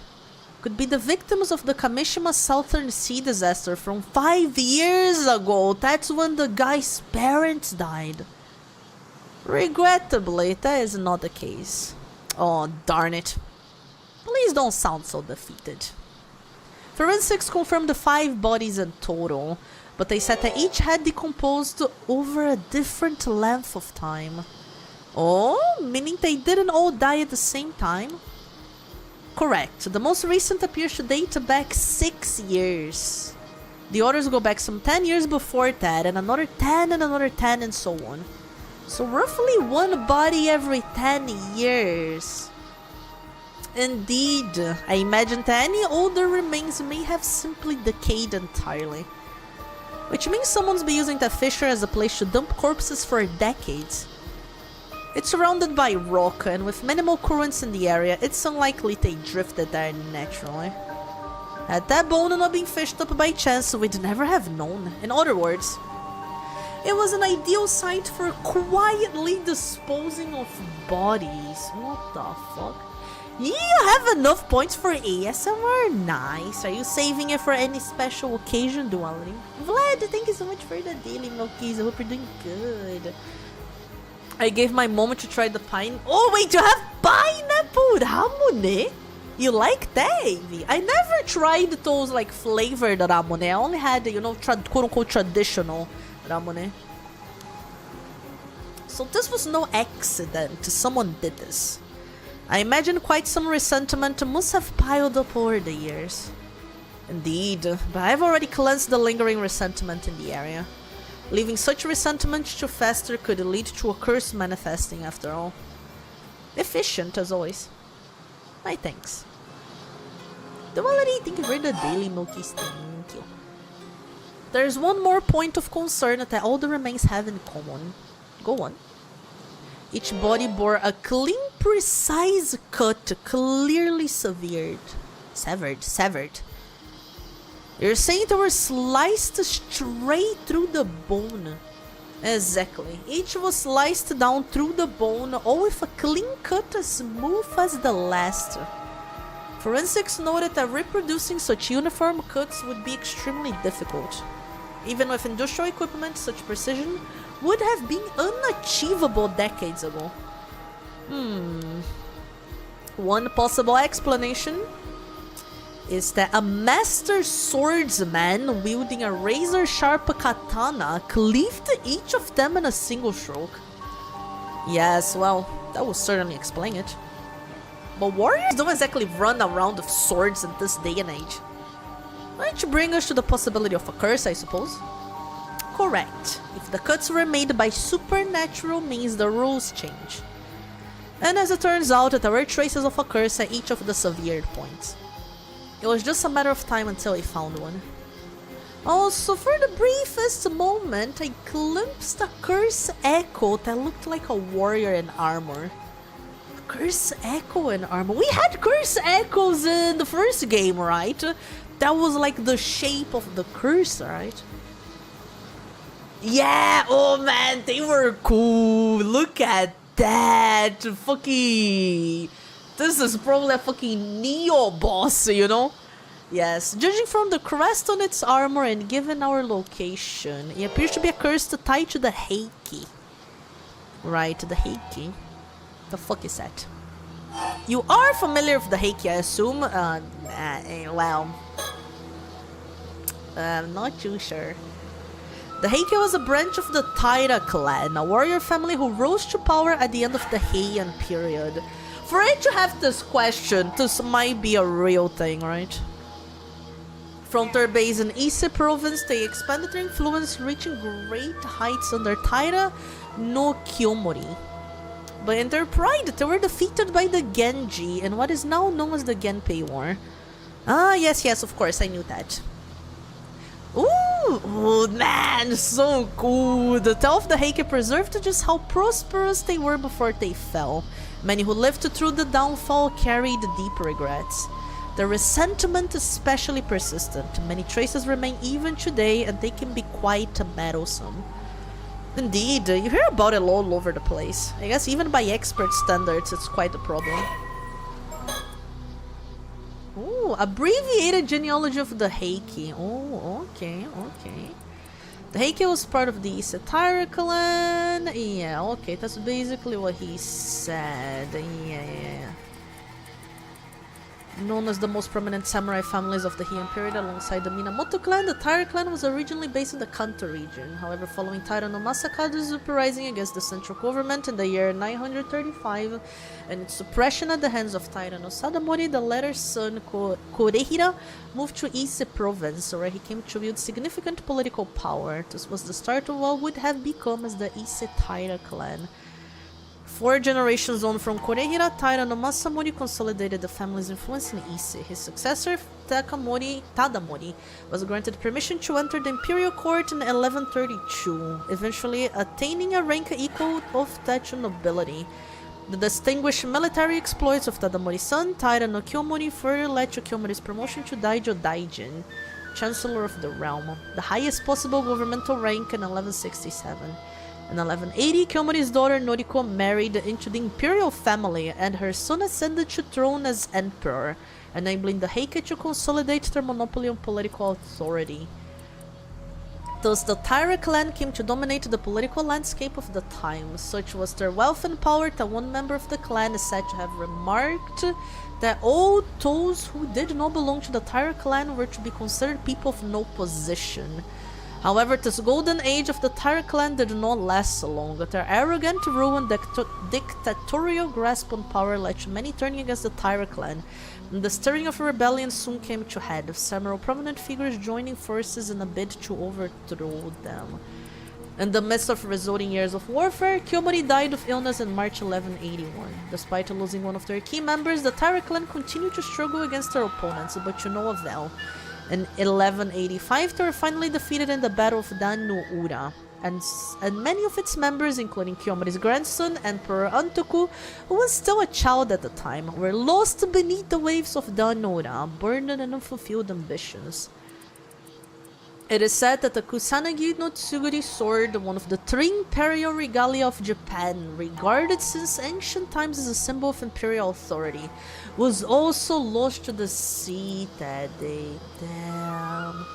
could be the victims of the Kamishima Southern Sea disaster from 5 years ago. That's when the guy's parents died. Regrettably, that is not the case. Oh, darn it. Please don't sound so defeated. Forensics confirmed the 5 bodies in total, but they said that each had decomposed over a different length of time. Oh, meaning they didn't all die at the same time? Correct. The most recent appears to date back 6 years. The others go back some 10 years before that, and another 10 and another 10 and so on. So roughly one body every 10 years. Indeed, I imagine that any older remains may have simply decayed entirely. Which means someone's been using that fissure as a place to dump corpses for decades. It's surrounded by rock, and with minimal currents in the area, it's unlikely they drifted there naturally. Had that bone not been fished up by chance, we'd never have known. In other words, it was an ideal site for quietly disposing of bodies. What the fuck? You have enough points for ASMR? Nice. Are you saving it for any special occasion, Duality? Vlad, thank you so much for the daily Milkies. I hope you're doing good. I gave my moment to try the pine. Oh wait, you have pineapple ramune? You like that, Avi? I never tried those like flavored ramune. I only had, you know, quote-unquote traditional ramune. So this was no accident. Someone did this. I imagine quite some resentment must have piled up over the years. Indeed, but I've already cleansed the lingering resentment in the area. Leaving such resentment to fester could lead to a curse manifesting after all. Efficient as always. My thanks. Duality, thank you for the daily Milkies. Thank you. There's one more point of concern that all the remains have in common. Go on. Each body bore a clean, precise cut, clearly severed. You're saying they were sliced straight through the bone. Exactly. Each was sliced down through the bone, all with a clean cut as smooth as the last. Forensics noted that reproducing such uniform cuts would be extremely difficult. Even with industrial equipment, such precision would have been unachievable decades ago. One possible explanation is that a master swordsman wielding a razor-sharp katana cleaved each of them in a single stroke. Yes, well, that would certainly explain it. But warriors don't exactly run around with swords in this day and age. Which brings us to the possibility of a curse, I suppose. Correct. If the cuts were made by supernatural means, the rules change. And as it turns out, there were traces of a curse at each of the severed points. It was just a matter of time until I found one. Also, for the briefest moment, I glimpsed a curse echo that looked like a warrior in armor. Curse echo in armor? We had curse echoes in the first game, right? That was like the shape of the curse, right? Yeah, oh man, they were cool. Look at that. Fucking... This is probably a fucking Neo boss, you know? Yes, judging from the crest on its armor and given our location, it appears to be a curse tied to the Heiki. Right, the Heiki. The fuck is that? You are familiar with the Heiki, I assume? Well... I'm not too sure. The Heiki was a branch of the Taira clan, a warrior family who rose to power at the end of the Heian period. For it to have this question, this might be a real thing, right? From their base in Ise province, they expanded their influence, reaching great heights under Taira no Kiyomori. But in their pride, they were defeated by the Genji in what is now known as the Genpei War. Ah, yes, of course, I knew that. Ooh, man, so cool. The tale of the Heike preserved just how prosperous they were before they fell. Many who lived through the downfall carried deep regrets. The resentment is especially persistent. Many traces remain even today, and they can be quite meddlesome. Indeed, you hear about it all over the place. I guess even by expert standards, it's quite a problem. Ooh, abbreviated genealogy of the Heike. Oh, okay. The Heike was part of the Satire clan. Yeah, okay, that's basically what he said. Yeah. Known as the most prominent samurai families of the Heian period alongside the Minamoto clan, the Taira clan was originally based in the Kanto region. However, following Taira no Masakazu's uprising against the central government in the year 935 and its suppression at the hands of Taira no Sadamori, the latter's son Korehira moved to Ise province, where he came to wield significant political power. This was the start of what would have become as the Ise Taira clan. 4 generations on from Korehira, Taira no Masamori consolidated the family's influence in Ise. His successor, Tadamori, was granted permission to enter the imperial court in 1132, eventually attaining a rank equal of that to nobility. The distinguished military exploits of Tadamori's son, Taira no Kiyomori, further led to Kiyomori's promotion to Daijo Daijin, Chancellor of the Realm, the highest possible governmental rank in 1167. In 1180, Kiyomori's daughter Noriko married into the imperial family, and her son ascended to throne as emperor, enabling the Heike to consolidate their monopoly on political authority. Thus, the Taira clan came to dominate the political landscape of the time. Such was their wealth and power that one member of the clan is said to have remarked that all those who did not belong to the Taira clan were to be considered people of no position. However, this golden age of the Taira clan did not last so long. Their arrogant rule and dictatorial grasp on power led to many turning against the Taira clan, and the stirring of a rebellion soon came to head, several prominent figures joining forces in a bid to overthrow them. In the midst of resulting years of warfare, Kiyomori died of illness in March 1181. Despite losing one of their key members, the Taira clan continued to struggle against their opponents, but to no avail. In 1185, they were finally defeated in the Battle of Dan no Ura, and many of its members, including Kiyomori's grandson, Emperor Antoku, who was still a child at the time, were lost beneath the waves of Dan no Ura, burdened and unfulfilled ambitions. It is said that the Kusanagi no Tsuguri sword, one of the 3 imperial regalia of Japan, regarded since ancient times as a symbol of imperial authority, was also lost to the sea that day. Damn.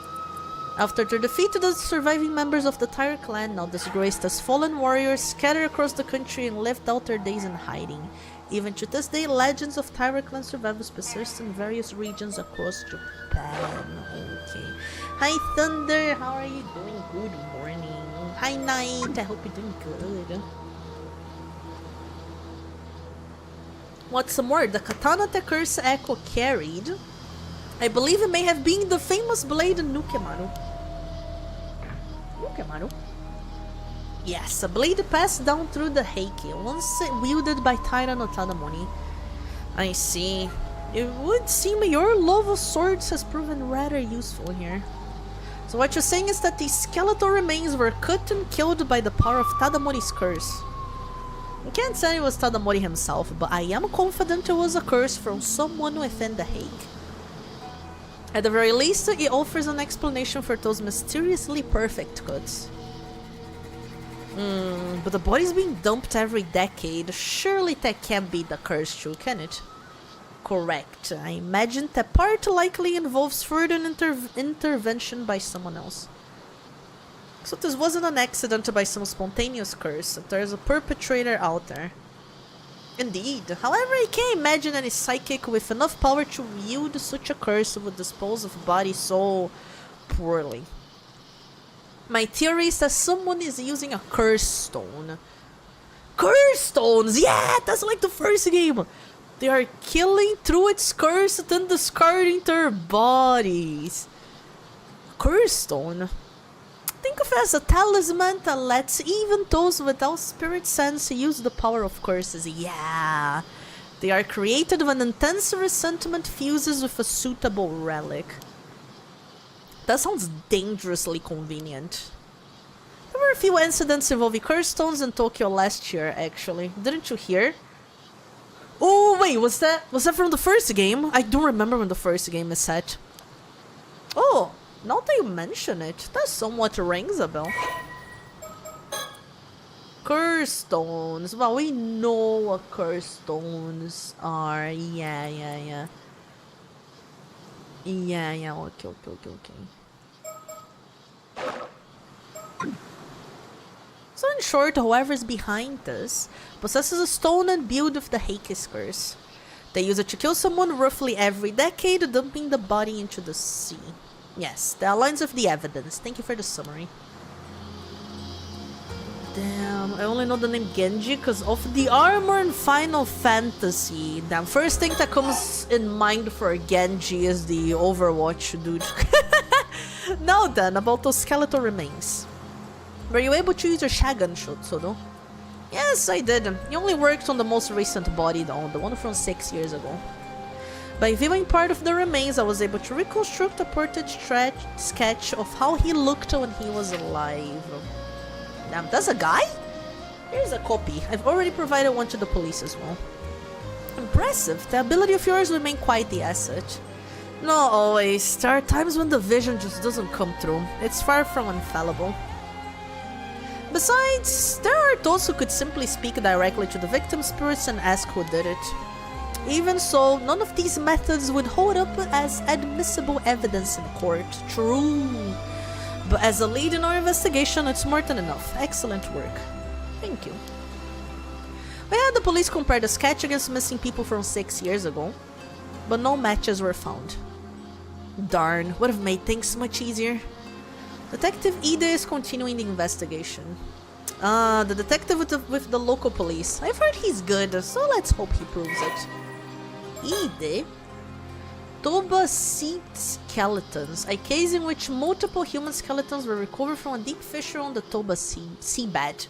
After their defeat, the surviving members of the Taira clan, now disgraced as fallen warriors, scattered across the country and lived out their days in hiding. Even to this day, legends of Taira clan survivors persist in various regions across Japan. Okay. Hi Thunder, how are you doing? Good morning. Hi Night, I hope you're doing good. What's more, the katana the curse Echo carried, I believe it may have been the famous blade Nukemaru. Nukemaru? Yes, a blade passed down through the Heike, once wielded by Taira no Tadamori. I see. It would seem your love of swords has proven rather useful here. So what you're saying is that the skeletal remains were cut and killed by the power of Tadamori's curse. I can't say it was Tadamori himself, but I am confident it was a curse from someone within the Heike. At the very least, it offers an explanation for those mysteriously perfect cuts. But the body's being dumped every decade. Surely that can't be the curse true, can it? Correct. I imagine that part likely involves further intervention by someone else. So this wasn't an accident by some spontaneous curse. There's a perpetrator out there. Indeed. However, I can't imagine any psychic with enough power to wield such a curse would dispose of bodies so poorly. My theory is that someone is using a curse stone. Curse stones! Yeah! That's like the first game! They are killing through its curse, then discarding their bodies. curse stone. Think of it as a talisman that lets even those without spirit sense use the power of curses. Yeah. They are created when intense resentment fuses with a suitable relic. That sounds dangerously convenient. There were a few incidents involving curse stones in Tokyo last year, actually. Didn't you hear? Oh, wait, was that from the first game? I don't remember when the first game is set. Oh, now that you mention it, that somewhat rings a bell. Curse stones. Well, we know what curse stones are. Yeah. Okay. So in short, whoever is behind this possesses a stone imbued with the Heikis curse. They use it to kill someone roughly every decade, dumping the body into the sea. Yes, that aligns with the evidence. Thank you for the summary. Damn, I only know the name Genji because of the armor in Final Fantasy. Damn, first thing that comes in mind for Genji is the Overwatch dude. Now then, about those skeletal remains. Were you able to use your Shagun shot, Sodo? Yes, I did. He only worked on the most recent body though, the one from 6 years ago. By viewing part of the remains, I was able to reconstruct a portrait sketch of how he looked when he was alive. Damn, that's a guy? Here's a copy. I've already provided one to the police as well. Impressive. The ability of yours remain quite the asset. Not always. There are times when the vision just doesn't come through. It's far from infallible. Besides, there are those who could simply speak directly to the victim spirits and ask who did it. Even so, none of these methods would hold up as admissible evidence in court. True. But as a lead in our investigation, it's more than enough. Excellent work. Thank you. We had the police compare the sketch against missing people from 6 years ago, but no matches were found. Darn, would have made things much easier. Detective Ide is continuing the investigation. The detective with the local police. I've heard he's good, so let's hope he proves it. Ide? Toba sea skeletons, a case in which multiple human skeletons were recovered from a deep fissure on the Toba seabed.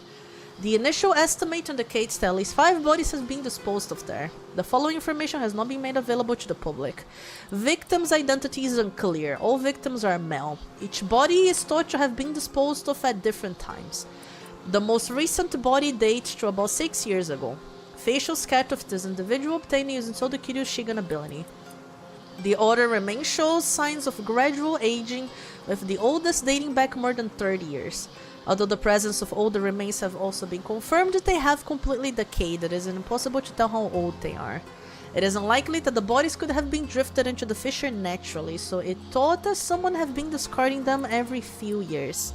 The initial estimate indicates that at least 5 bodies have been disposed of there. The following information has not been made available to the public. Victims' identity is unclear. All victims are male. Each body is thought to have been disposed of at different times. The most recent body dates to about 6 years ago. Facial sketch of this individual obtained using Sodokiryu Shigan ability. The order remains shows signs of gradual aging, with the oldest dating back more than 30 years. Although the presence of older remains have also been confirmed, they have completely decayed. It is impossible to tell how old they are. It is unlikely that the bodies could have been drifted into the fissure naturally, so it thought that someone have been discarding them every few years.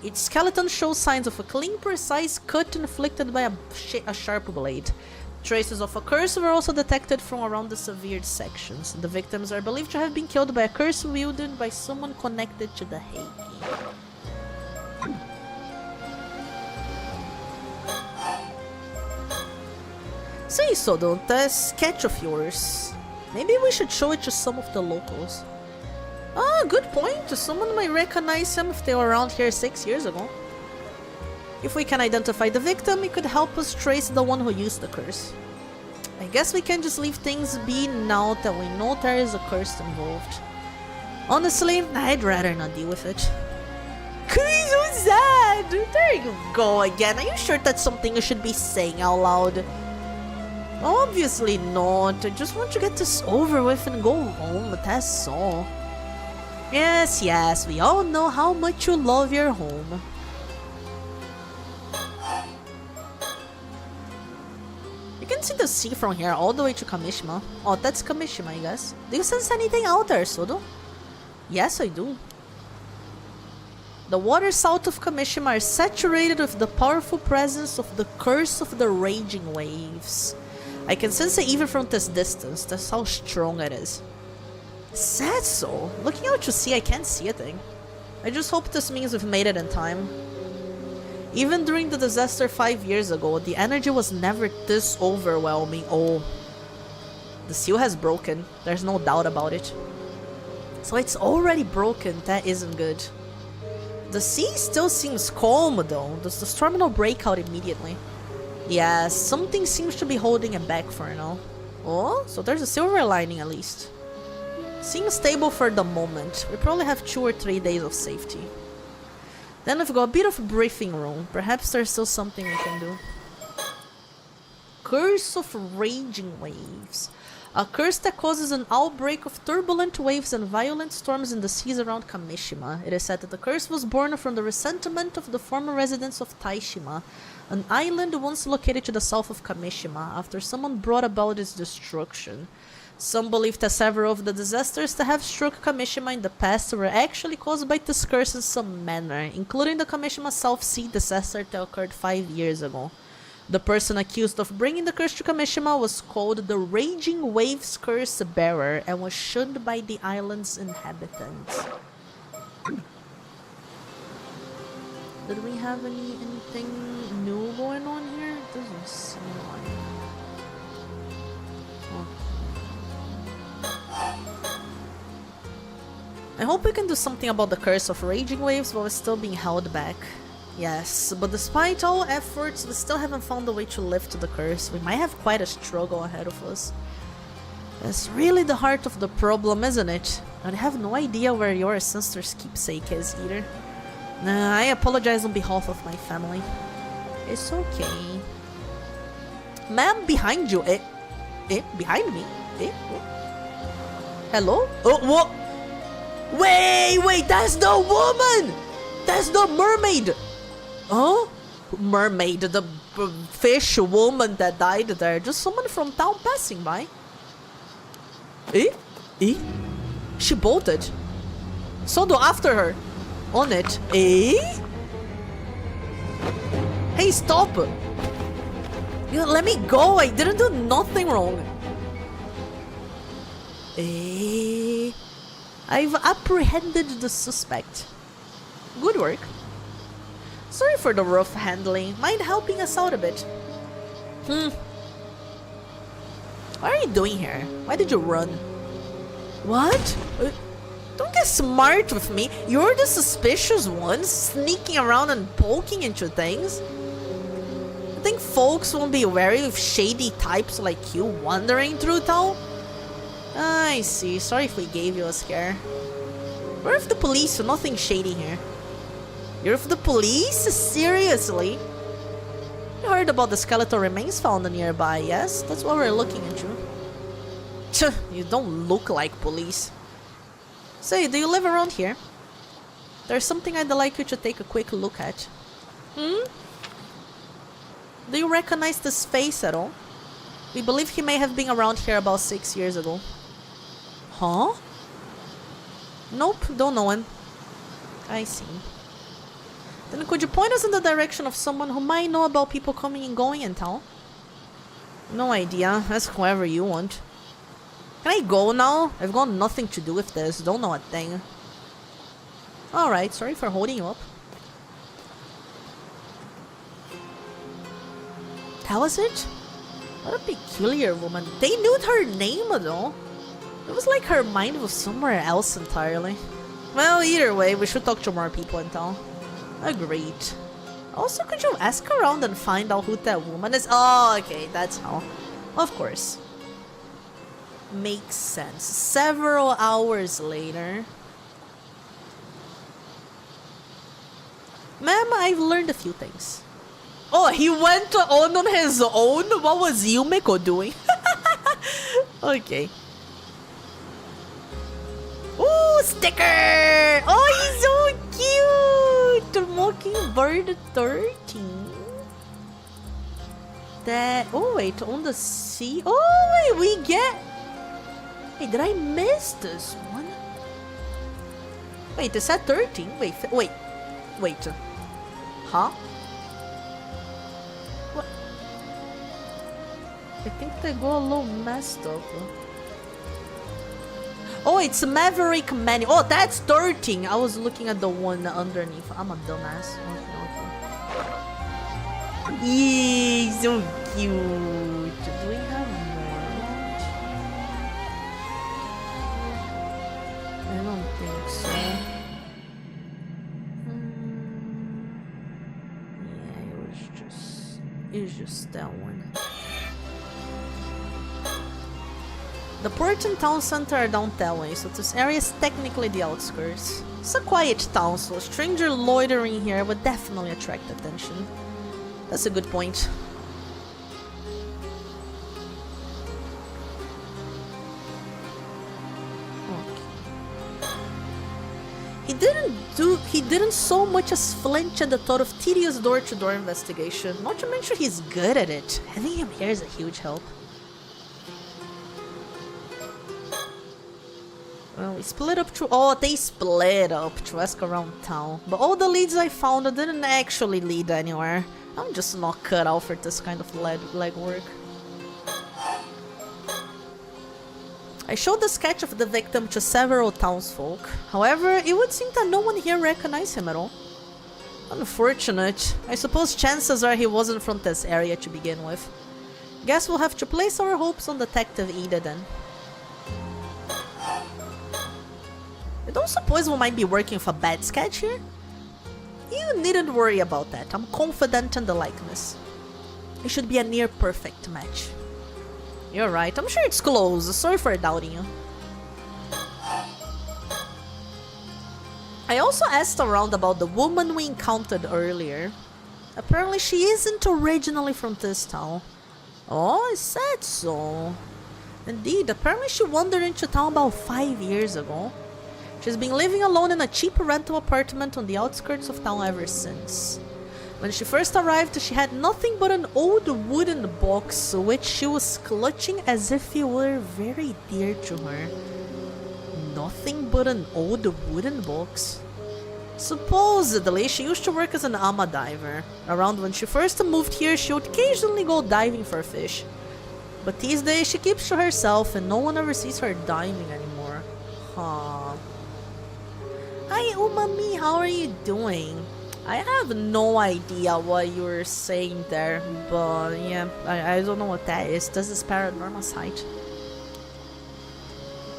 Each skeleton shows signs of a clean, precise cut inflicted by a sharp blade. Traces of a curse were also detected from around the severed sections. The victims are believed to have been killed by a curse wielded by someone connected to the Heiki. Say so, don't that sketch of yours. Maybe we should show it to some of the locals. Ah, good point. Someone might recognize him if they were around here 6 years ago. If we can identify the victim, it could help us trace the one who used the curse. I guess we can just leave things be now that we know there is a curse involved. Honestly, I'd rather not deal with it. He's so sad! There you go again. Are you sure that's something you should be saying out loud? Obviously not. I just want to get this over with and go home, but that's all. Yes, we all know how much you love your home. You can see the sea from here all the way to Kamishima. Oh, that's Kamishima, I guess. Do you sense anything out there, Sodo? Yes, I do. The waters south of Kamishima are saturated with the powerful presence of the curse of the raging waves. I can sense it even from this distance. That's how strong it is. Sad so. Looking out to sea, I can't see a thing. I just hope this means we've made it in time. Even during the disaster 5 years ago, the energy was never this overwhelming. Oh. The seal has broken. There's no doubt about it. So it's already broken. That isn't good. The sea still seems calm though. Does the storm not break out immediately? Yeah, something seems to be holding it back for now. Oh, so there's a silver lining at least. Seems stable for the moment. We probably have 2 or 3 days of safety. Then we've got a bit of breathing room. Perhaps there's still something we can do. Curse of Raging Waves. A curse that causes an outbreak of turbulent waves and violent storms in the seas around Kamishima. It is said that the curse was born from the resentment of the former residents of Taishima, an island once located to the south of Kamishima, after someone brought about its destruction. Some believe that several of the disasters that have struck Kamishima in the past were actually caused by this curse in some manner, including the Kamishima South Sea disaster that occurred 5 years ago. The person accused of bringing the curse to Kamishima was called the Raging Waves Curse Bearer and was shunned by the island's inhabitants. Did we have anything new going on here? It doesn't seem like. I hope we can do something about the curse of Raging Waves while it's still being held back. Yes, but despite all efforts, we still haven't found a way to lift the curse. We might have quite a struggle ahead of us. That's really the heart of the problem, isn't it? And I have no idea where your sister's keepsake is either. Nah, I apologize on behalf of my family. It's okay. Ma'am, behind you. Behind me? Hello? Oh, what? Wait, that's the woman! That's the mermaid! Oh? Mermaid, the fish woman that died there. Just someone from town passing by. She bolted. Sondo after her. On it. Hey, stop! You let me go. I didn't do nothing wrong. I've apprehended the suspect. Good work. Sorry for the rough handling. Mind helping us out a bit? What are you doing here? Why did you run? What? Don't get smart with me. You're the suspicious one, sneaking around and poking into things. I think folks won't be wary of shady types like you wandering through town. I see. Sorry if we gave you a scare. We're with the police, so nothing shady here. You're with the police? Seriously? You heard about the skeletal remains found nearby, yes? That's what we're looking into. Tch, you don't look like police. Say, do you live around here? There's something I'd like you to take a quick look at. Do you recognize this face at all? We believe he may have been around here about 6 years ago. Huh? Nope, don't know him. I see. Then could you point us in the direction of someone who might know about people coming and going in town? No idea. Ask whoever you want. Can I go now? I've got nothing to do with this. Don't know a thing. Alright, sorry for holding you up. That was it? What a peculiar woman. They knew her name though. It was like her mind was somewhere else entirely. Well, either way, we should talk to more people in town. Agreed. Also, could you ask around and find out who that woman is? Oh, okay, that's how. Of course. Makes sense. Several hours later. Ma'am, I've learned a few things. Oh, he went on his own? What was Yumeko doing? Okay. Ooh, sticker! Oh, he's so cute! Mockingbird 13. That... Oh, wait, on the sea? Oh, wait, we get... Hey, did I miss this one? Wait, is that 13? Wait. Huh? What? I think they go a little messed up. Oh, it's Maverick Manu. Oh, that's 13. I was looking at the one underneath. I'm a dumbass. Okay. Yay, so cute. Do we have more? I don't is just that one. The port and town center are down that way, so this area is technically the outskirts. It's a quiet town, so a stranger loitering here would definitely attract attention. That's a good point. He didn't so much as flinch at the thought of tedious door-to-door investigation. Not to mention he's good at it. Having him here is a huge help. Well, we split up to— oh, they split up to ask around town. But all the leads I found didn't actually lead anywhere. I'm just not cut out for this kind of legwork. I showed the sketch of the victim to several townsfolk. However, it would seem that no one here recognized him at all. Unfortunate. I suppose chances are he wasn't from this area to begin with. Guess we'll have to place our hopes on Detective Ida then. I don't suppose we might be working with a bad sketch here? You needn't worry about that. I'm confident in the likeness. It should be a near perfect match. You're right, I'm sure it's close. Sorry for doubting you. I also asked around about the woman we encountered earlier. Apparently she isn't originally from this town. Oh, is that so? Indeed, apparently she wandered into town about 5 years ago. She's been living alone in a cheap rental apartment on the outskirts of town ever since. When she first arrived, she had nothing but an old wooden box, which she was clutching as if it were very dear to her. Nothing but an old wooden box? Supposedly, she used to work as an ama diver. Around when she first moved here, she would occasionally go diving for fish. But these days, she keeps to herself and no one ever sees her diving anymore. Huh. Hi, Umami, how are you doing? I have no idea what you were saying there, but yeah, I don't know what that is. This is PARANORMASIGHT.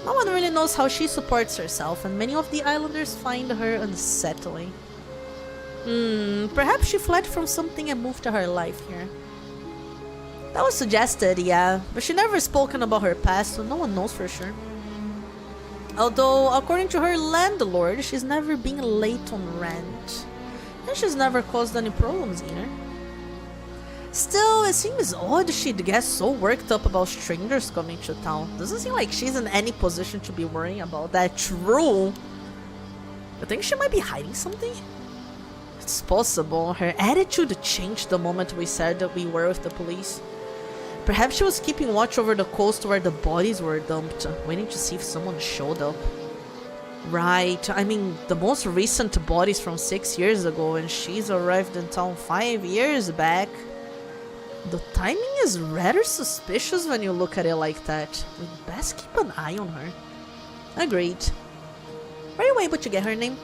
No one really knows how she supports herself, and many of the islanders find her unsettling. Perhaps she fled from something and moved to her life here. That was suggested, yeah, but she never spoken about her past, so no one knows for sure. Although, according to her landlord, she's never been late on rent. And she's never caused any problems either. Still, it seems odd she'd get so worked up about strangers coming to town. Doesn't seem like she's in any position to be worrying about that. True. I think she might be hiding something? It's possible. Her attitude changed the moment we said that we were with the police. Perhaps she was keeping watch over the coast where the bodies were dumped, waiting to see if someone showed up. Right, I mean, the most recent body's from 6 years ago and she's arrived in town 5 years back. The timing is rather suspicious when you look at it like that. We'd best keep an eye on her. Agreed. Were you able to get her name?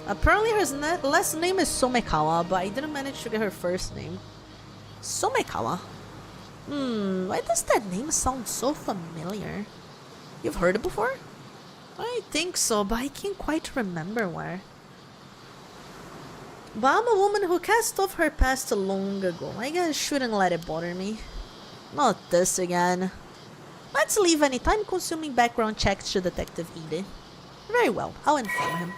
Apparently her last name is Somekawa, but I didn't manage to get her first name. Somekawa? Why does that name sound so familiar? You've heard it before? I think so, but I can't quite remember where. But I'm a woman who cast off her past long ago. I guess I shouldn't let it bother me. Not this again. Let's leave any time-consuming background checks to Detective Ida. Very well, I'll inform him.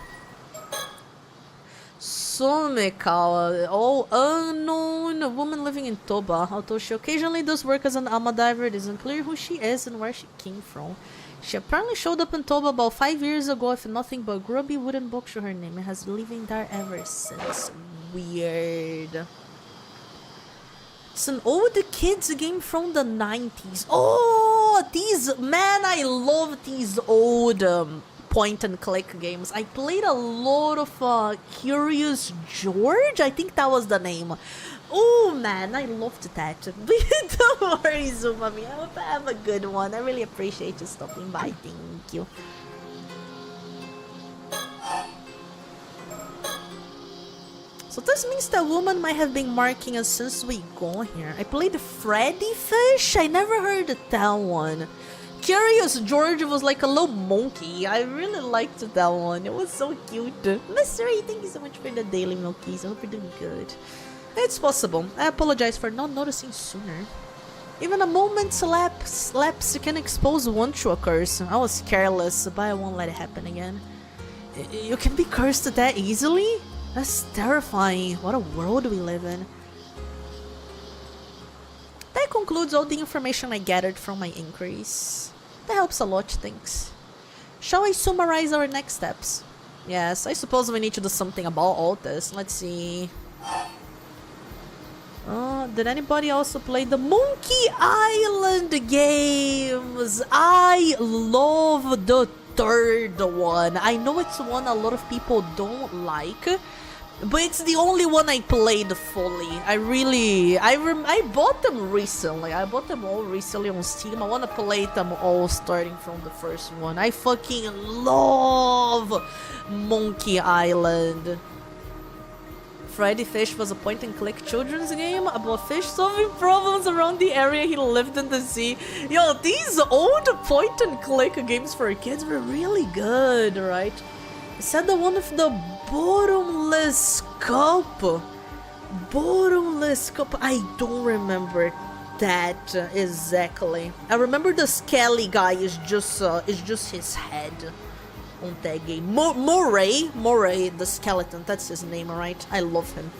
Somekawa, all unknown, a woman living in Toba. Although she occasionally does work as an ama diver, it isn't clear who she is and where she came from. She apparently showed up in Toba about 5 years ago with nothing but a grubby wooden box to her name and has been living there ever since. Weird. It's an old kids game from the 90s. Oh, man, I love these old point and click games. I played a lot of Curious George, I think that was the name. Oh man, I loved that. Don't worry, Zumami. I hope I have a good one. I really appreciate you stopping by. Thank you. So this means the woman might have been marking us since we got here. I played Freddy Fish? I never heard of that one. Curious George was like a little monkey. I really liked that one. It was so cute. Mystery, thank you so much for the daily Milkies. I hope you're doing good. It's possible. I apologize for not noticing sooner. Even a moment's lapse can expose one to a curse. I was careless, but I won't let it happen again. You can be cursed that easily? That's terrifying. What a world we live in. That concludes all the information I gathered from my inquiries. That helps a lot, thanks. Shall I summarize our next steps? Yes, I suppose we need to do something about all this. Let's see. Did anybody also play the Monkey Island games? I love the third one. I know it's one a lot of people don't like, but it's the only one I played fully. I bought them recently. I bought them all recently on Steam. I want to play them all starting from the first one. I fucking love Monkey Island. Freddy Fish was a point-and-click children's game about fish solving problems around the area he lived in the sea. Yo, these old point-and-click games for kids were really good, right? I said the one of the bottomless cup. Bottomless cup. I don't remember that exactly. I remember the skelly guy is just his head on that game. Moray, the skeleton, that's his name, right? I love him.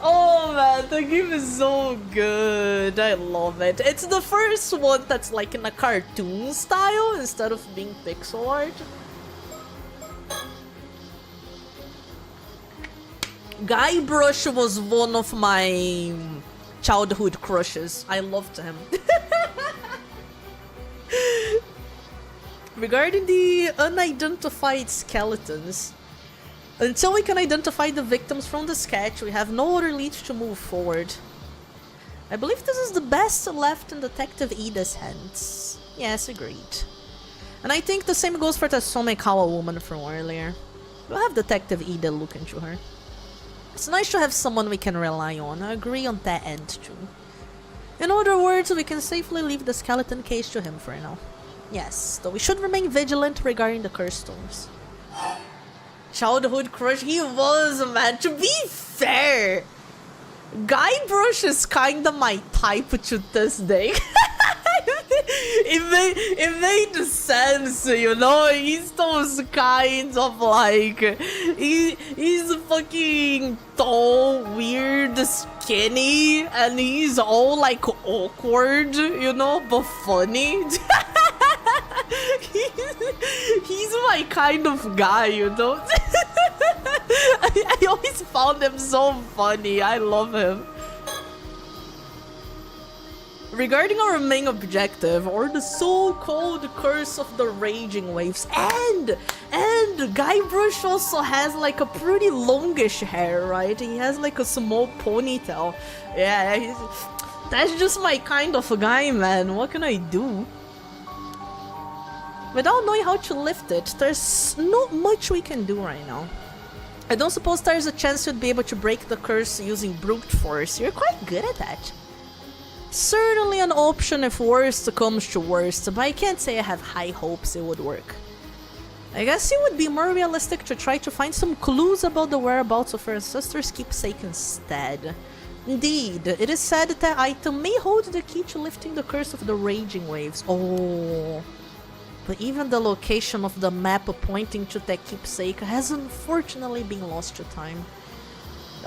Oh man, the game is so good. I love it. It's the first one that's like in a cartoon style instead of being pixel art. Guybrush was one of my childhood crushes. I loved him. Regarding the unidentified skeletons, until we can identify the victims from the sketch, we have no other leads to move forward. I believe this is the best left in Detective Ida's hands. Yes, agreed. And I think the same goes for the Somekawa woman from earlier. We'll have Detective Ida look into her. It's nice to have someone we can rely on. I agree on that end too. In other words, we can safely leave the skeleton case to him for now. Yes, though we should remain vigilant regarding the curse stones. Childhood crush, he was, man. To be fair, Guybrush is kinda my type to this day. It made sense, you know? He's those kinds of like... He's fucking tall, weird, skinny, and he's all like awkward, you know? But funny. He's my kind of guy, you know? I always found him so funny. I love him. Regarding our main objective, or the so-called curse of the raging waves, and Guybrush also has like a pretty longish hair, right? He has like a small ponytail. Yeah, that's just my kind of guy, man. What can I do? Without knowing how to lift it, there's not much we can do right now. I don't suppose there's a chance you'd be able to break the curse using brute force. You're quite good at that. Certainly an option if worst comes to worst, but I can't say I have high hopes it would work. I guess it would be more realistic to try to find some clues about the whereabouts of our ancestors' keepsake instead. Indeed, it is said that item may hold the key to lifting the curse of the raging waves. Oh... But even the location of the map pointing to that keepsake has unfortunately been lost to time.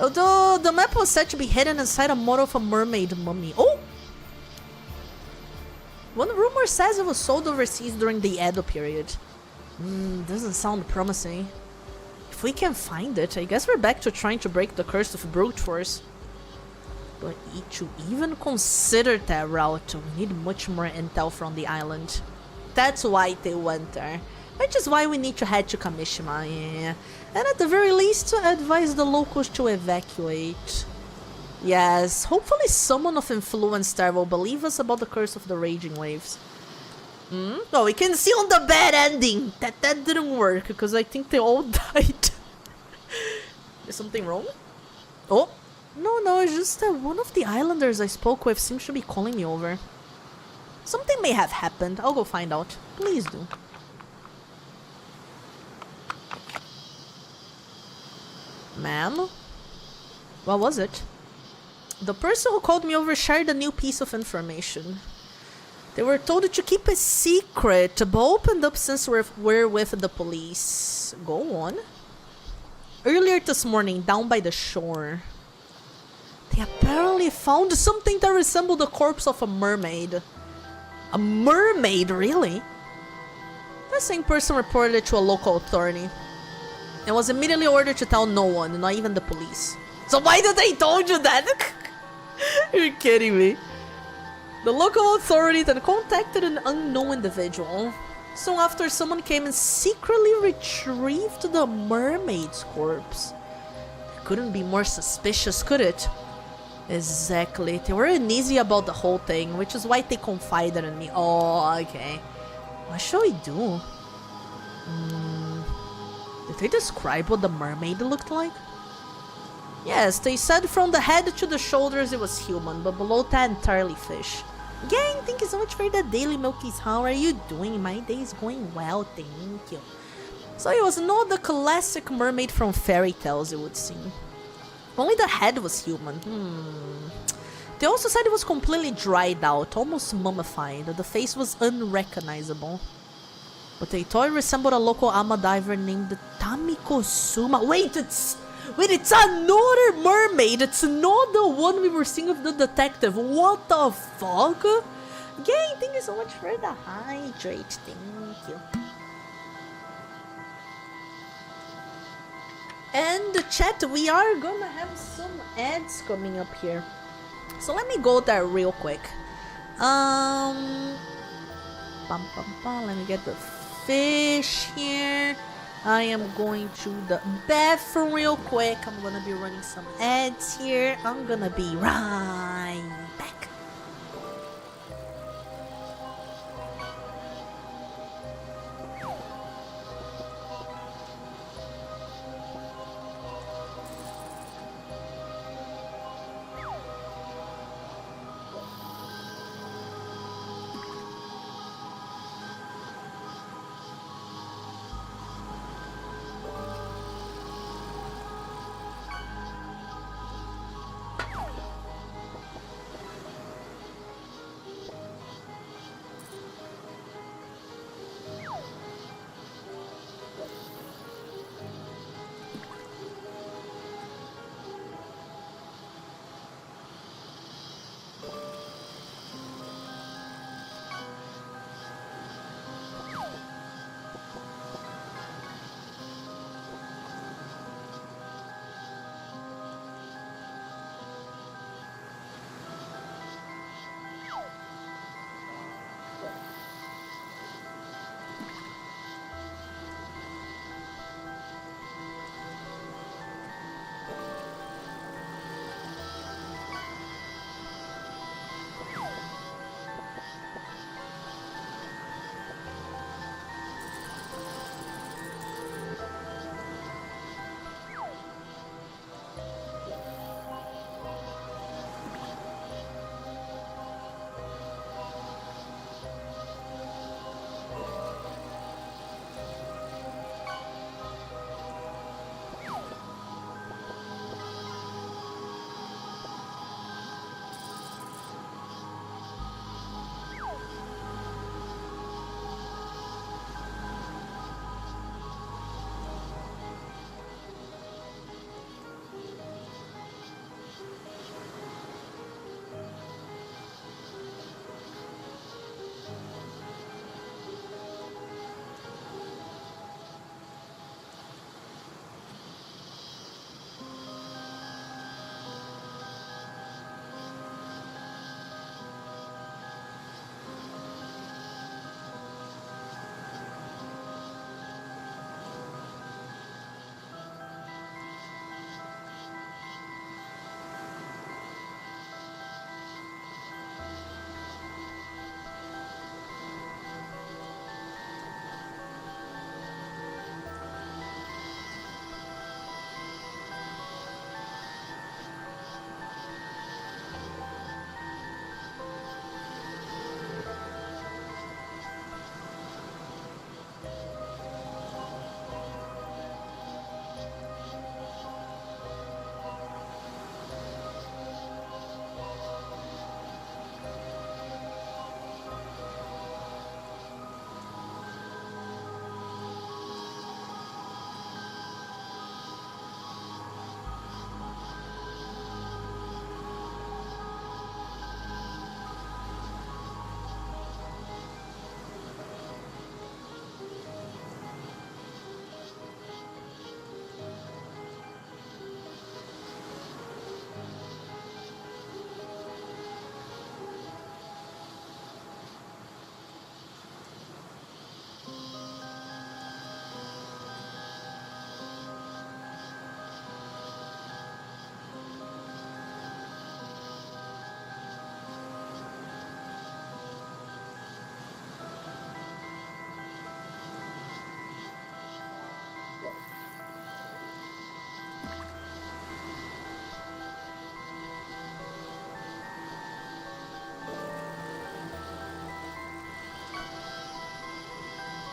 Although the map was said to be hidden inside a model of a mermaid mummy. Oh! One rumor says it was sold overseas during the Edo period. Doesn't sound promising. If we can find it, I guess we're back to trying to break the curse of brute force. But to even consider that route, we need much more intel from the island. That's why they went there. Which is why we need to head to Kamishima, yeah. And at the very least, advise the locals to evacuate. Yes, hopefully someone of influence there will believe us about the curse of the raging waves. Oh, we can see on the bad ending that didn't work, because I think they all died. Is something wrong? Oh, no, it's just that one of the islanders I spoke with seems to be calling me over. Something may have happened. I'll go find out. Please do. Ma'am? What was it? The person who called me over shared a new piece of information. They were told to keep a secret, but opened up since we're with the police. Go on. Earlier this morning, down by the shore, they apparently found something that resembled the corpse of a mermaid. A mermaid, really? The same person reported it to a local authority and was immediately ordered to tell no one, not even the police. So why did they told you that? You're kidding me. The local authority then contacted an unknown individual. Soon after, someone came and secretly retrieved the mermaid's corpse. It couldn't be more suspicious, could it? Exactly. They were uneasy about the whole thing, which is why they confided in me. Oh, okay. What shall we do? Did they describe what the mermaid looked like? Yes, they said from the head to the shoulders it was human, but below that entirely fish. Gang, thank you so much for the daily Milkies. How are you doing? My day is going well, thank you. So it was not the classic mermaid from fairy tales, it would seem. Only the head was human. They also said it was completely dried out, almost mummified. The face was unrecognizable. But they thought it resembled a local ama diver named Tamiko Suma. Wait, it's another mermaid. It's not the one we were seeing with the detective. What the fuck? Gang, thank you so much for the hydrate. Thank you. And the chat, we are gonna have some ads coming up here. So let me go there real quick. Let me get the fish here. I am going to the bathroom real quick. I'm gonna be running some ads here. I'm gonna be right back.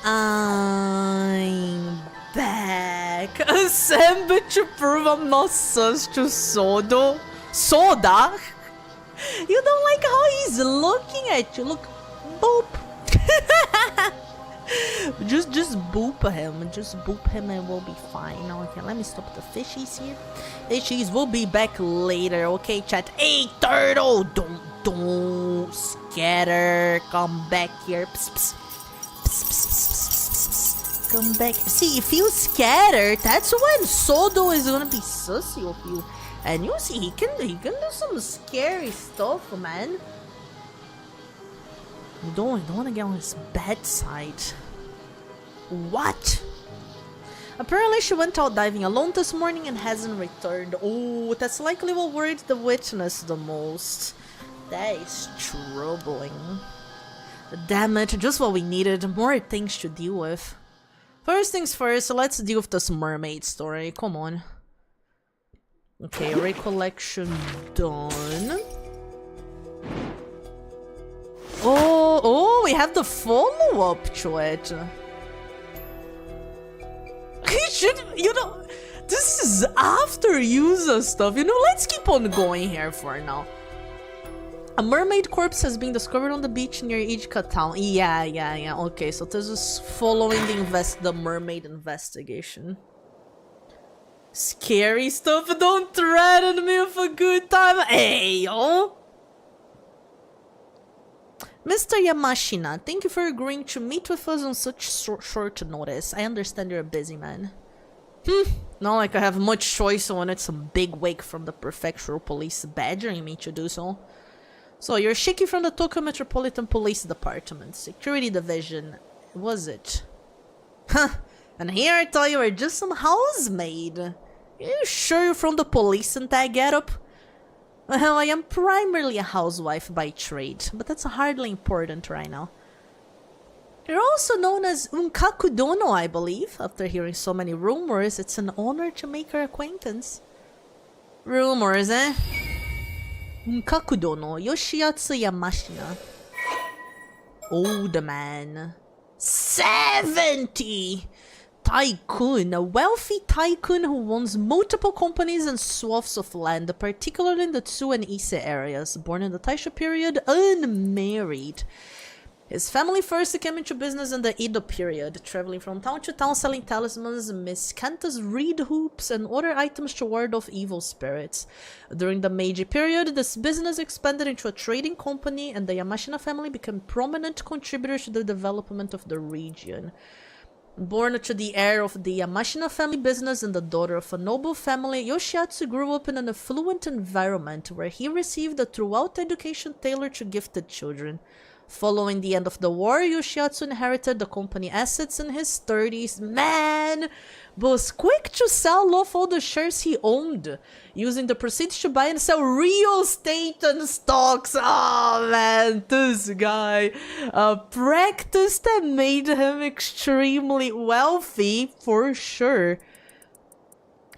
I'm back. Assemble to prove I'm not sus to Soda. Soda? You don't like how he's looking at you. Look, boop. just boop him. Just boop him and we'll be fine. Okay, let me stop the fishies here. Fishies, we'll be back later. Okay, chat. Hey, turtle, don't scatter. Come back here. Psst, psst. Come back. See, if you scatter, that's when Sodo is gonna be sussy of you. And you see, he can do some scary stuff, man. You don't wanna get on his bad side. What? Apparently she went out diving alone this morning and hasn't returned. Oh, that's likely what worried the witness the most. That is troubling. Damn it, just what we needed. More things to deal with. First things first, let's deal with this mermaid story. Come on. Okay, recollection done. Oh, we have the follow-up to it. This is after user stuff. Let's keep on going here for now. A mermaid corpse has been discovered on the beach near Ijka town. Yeah. Okay, so this is following the mermaid investigation. Scary stuff. Don't threaten me with a good time. Hey, yo. Mr. Yamashina, thank you for agreeing to meet with us on such short notice. I understand you're a busy man. Not like I have much choice when it's a big wake from the prefectural police badgering me to do so. So, you're Shiki from the Tokyo Metropolitan Police Department, Security Division, was it? Huh, and here I tell you we're just some housemaid. You sure you're from the police and that getup? Well, I am primarily a housewife by trade, but that's hardly important right now. You're also known as Unkaku Dono, I believe. After hearing so many rumors, it's an honor to make her acquaintance. Rumors, eh? Unkaku Dono, Yoshiatsu Yamashina. Old man. 70! Tycoon, a wealthy tycoon who owns multiple companies and swaths of land, particularly in the Tsu and Ise areas. Born in the Taisho period, unmarried. His family first came into business in the Edo period, traveling from town to town selling talismans, miscanthus reed hoops, and other items to ward off evil spirits. During the Meiji period, this business expanded into a trading company, and the Yamashina family became prominent contributors to the development of the region. Born to the heir of the Yamashina family business and the daughter of a noble family, Yoshiatsu grew up in an affluent environment where he received a throughout education tailored to gifted children. Following the end of the war, Yoshiatsu inherited the company assets in his 30s. Man was quick to sell off all the shares he owned, using the proceeds to buy and sell real estate and stocks. Oh man, this guy. A practice that made him extremely wealthy, for sure.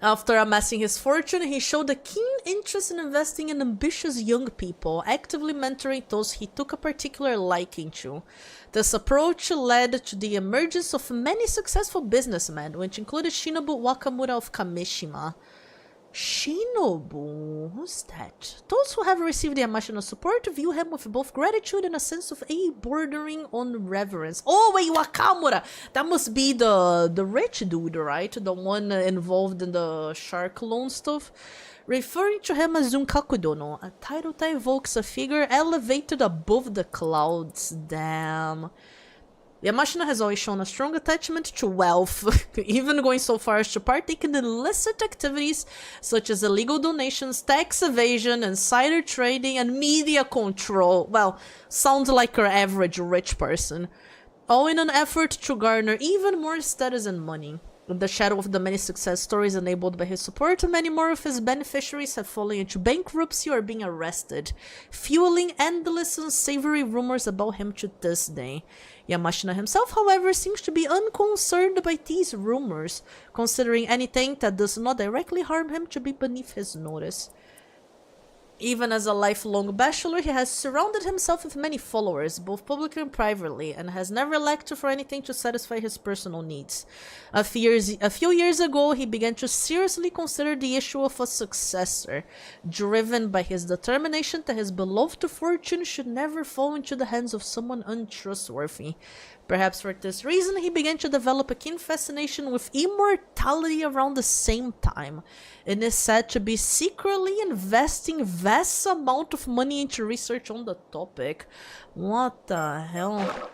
After amassing his fortune, he showed a keen interest in investing in ambitious young people, actively mentoring those he took a particular liking to. This approach led to the emergence of many successful businessmen, which included Shinobu Wakamura of Kamishima. Shinobu? Who's that? Those who have received the Yamashina support view him with both gratitude and a sense of bordering on reverence. Oh wait, Wakamura! That must be the rich dude, right? The one involved in the shark loan stuff. Referring to him as Zunkaku Dono, a title that evokes a figure elevated above the clouds. Damn. Yamashina has always shown a strong attachment to wealth, even going so far as to partake in illicit activities such as illegal donations, tax evasion, insider trading, and media control. Well, sounds like your average rich person. All in an effort to garner even more status and money. In the shadow of the many success stories enabled by his support, many more of his beneficiaries have fallen into bankruptcy or being arrested, fueling endless unsavory rumors about him to this day. Yamashina himself, however, seems to be unconcerned by these rumors, considering anything that does not directly harm him to be beneath his notice. Even as a lifelong bachelor, he has surrounded himself with many followers, both publicly and privately, and has never lacked for anything to satisfy his personal needs. A few years ago, he began to seriously consider the issue of a successor, driven by his determination that his beloved fortune should never fall into the hands of someone untrustworthy. Perhaps for this reason, he began to develop a keen fascination with immortality around the same time, and is said to be secretly investing vast amount of money into research on the topic. What the hell?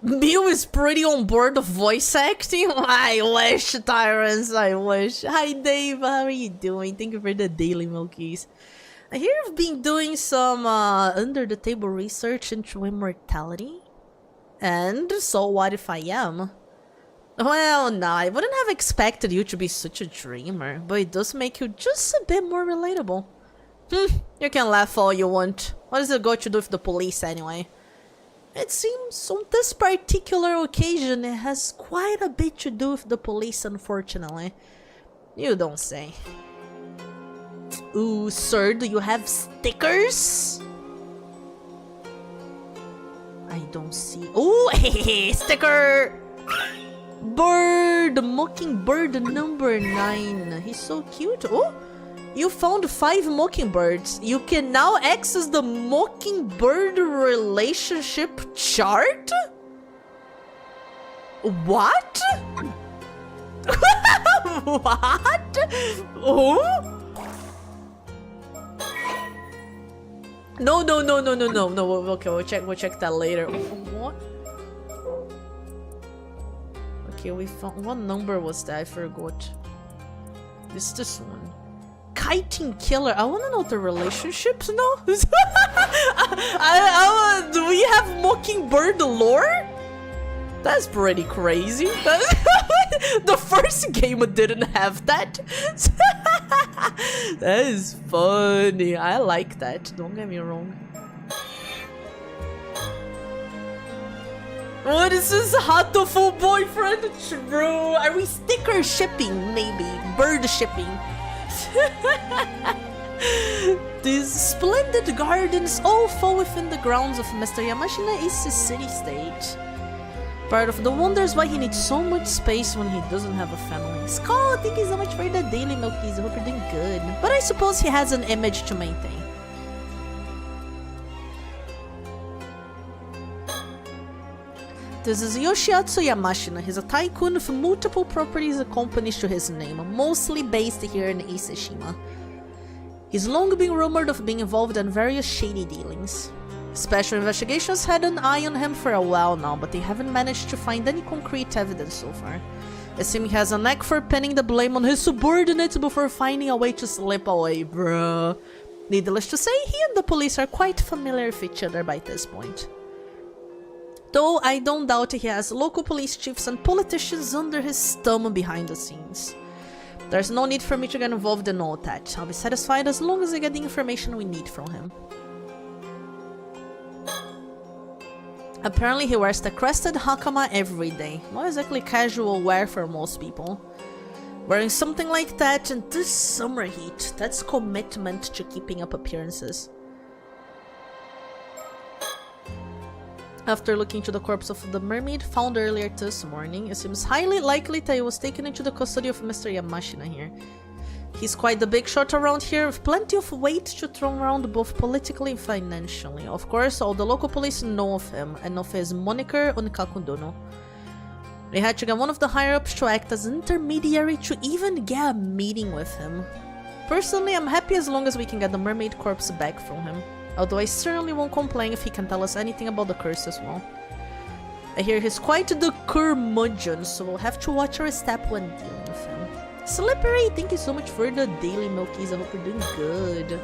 Mew is pretty on board of voice acting. I wish, Tyrants, I wish. Hi Dave, how are you doing? Thank you for the daily Milkies. I hear you've been doing some under-the-table research into immortality. And so what if I am? Well, no, I wouldn't have expected you to be such a dreamer, but it does make you just a bit more relatable. You can laugh all you want. What does it got to do with the police anyway? It seems on this particular occasion it has quite a bit to do with the police, unfortunately. You don't say. Ooh, sir, do you have stickers? I don't see. Ooh, sticker! Bird! Mockingbird number 9. He's so cute. Oh, you found 5 mockingbirds. You can now access the mockingbird relationship chart? What? What? Oh? No. Okay, we'll check that later. What? Okay, we found. What number was that? I forgot. This one. Kiting killer. I wanna know the relationships now. Do we have mockingbird lore? That's pretty crazy. The first game didn't have that. That is funny. I like that. Don't get me wrong. What is this hatoful boyfriend? Bro, are we sticker shipping? Maybe. Bird shipping. These splendid gardens all fall within the grounds of Mr. Yamashina East's city-state. Part of the wonders why he needs so much space when he doesn't have a family. Skull, thank you so much for the daily Milkies. I hope you're doing good. But I suppose he has an image to maintain. This is Yoshiatsu Yamashina. He's a tycoon with multiple properties and companies to his name, mostly based here in Iseshima. He's long been rumored of being involved in various shady dealings. Special investigations had an eye on him for a while now, but they haven't managed to find any concrete evidence so far. It seems he has a knack for pinning the blame on his subordinates before finding a way to slip away, bruh. Needless to say, he and the police are quite familiar with each other by this point. Though I don't doubt he has local police chiefs and politicians under his thumb behind the scenes. There's no need for me to get involved in all that. I'll be satisfied as long as I get the information we need from him. Apparently he wears the crested hakama every day. Not exactly casual wear for most people. Wearing something like that in this summer heat, that's commitment to keeping up appearances. After looking into the corpse of the mermaid found earlier this morning, it seems highly likely that he was taken into the custody of Mr. Yamashina here. He's quite the big shot around here, with plenty of weight to throw around both politically and financially. Of course, all the local police know of him, and of his moniker Onkakundono. They had to get one of the higher-ups to act as intermediary to even get a meeting with him. Personally, I'm happy as long as we can get the mermaid corpse back from him. Although I certainly won't complain if he can tell us anything about the curse as well. I hear he's quite the curmudgeon, so we'll have to watch our step when dealing with him. Slippery, thank you so much for the daily Milkies. I hope you're doing good.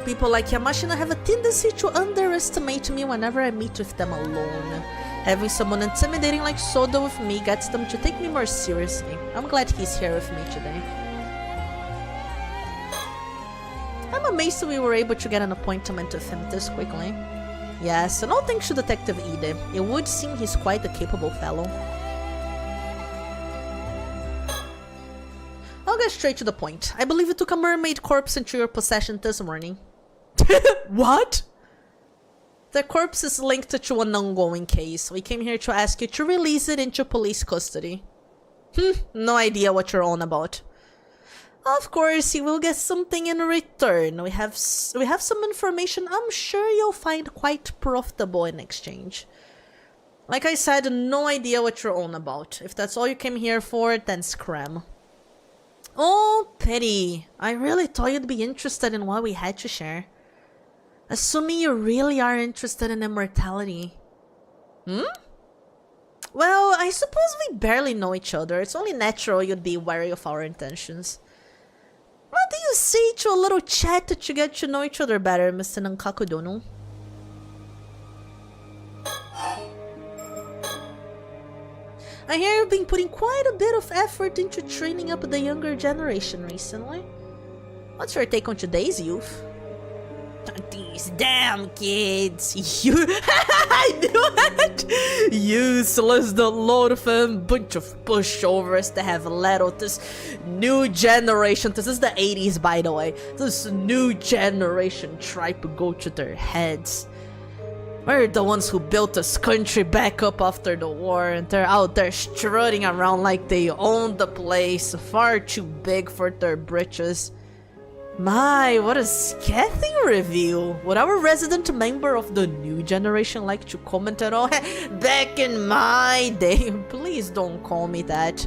People like Yamashina have a tendency to underestimate me whenever I meet with them alone. Having someone intimidating like Soda with me gets them to take me more seriously. I'm glad he's here with me today. I'm amazed we were able to get an appointment with him this quickly. Yes, and all thanks to Detective Ide. It would seem he's quite a capable fellow. I'll get straight to the point. I believe you took a mermaid corpse into your possession this morning. What? The corpse is linked to an ongoing case. We came here to ask you to release it into police custody. No idea what you're on about. Of course, you will get something in return. We have some information I'm sure you'll find quite profitable in exchange. Like I said, no idea what you're on about. If that's all you came here for, then scram. Oh, pity. I really thought you'd be interested in what we had to share. Assuming you really are interested in immortality. Well, I suppose we barely know each other. It's only natural you'd be wary of our intentions. What do you say to a little chat to get to know each other better, Mr. Nankakudono? I hear you've been putting quite a bit of effort into training up the younger generation recently. What's your take on today's youth? These damn kids! You I knew it! Useless, the load of them, bunch of pushovers that have led out this new generation. This is the 80s, by the way. This new generation tried to go to their heads. We're the ones who built this country back up after the war, and they're out there strutting around like they own the place, far too big for their britches. My, what a scathing review. Would our resident member of the new generation like to comment at all? Back in my day. Please don't call me that.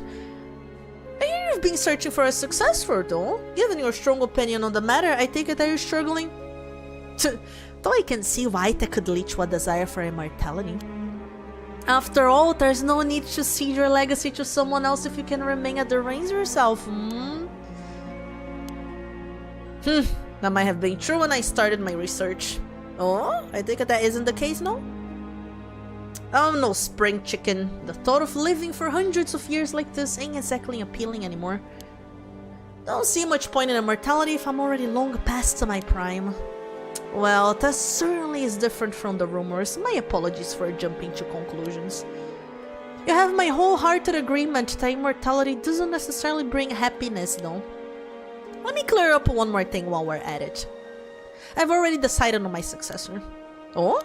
I hear you've been searching for a successor, though. Given your strong opinion on the matter, I take it that you're struggling. Though I can see why that could lead to a desire for immortality. After all, there's no need to cede your legacy to someone else if you can remain at the reins yourself, That might have been true when I started my research. Oh, I think that isn't the case, no? Oh no, spring chicken. The thought of living for hundreds of years like this ain't exactly appealing anymore. Don't see much point in immortality if I'm already long past my prime. Well, that certainly is different from the rumors. My apologies for jumping to conclusions. You have my wholehearted agreement that immortality doesn't necessarily bring happiness, though. Let me clear up one more thing while we're at it. I've already decided on my successor. Oh?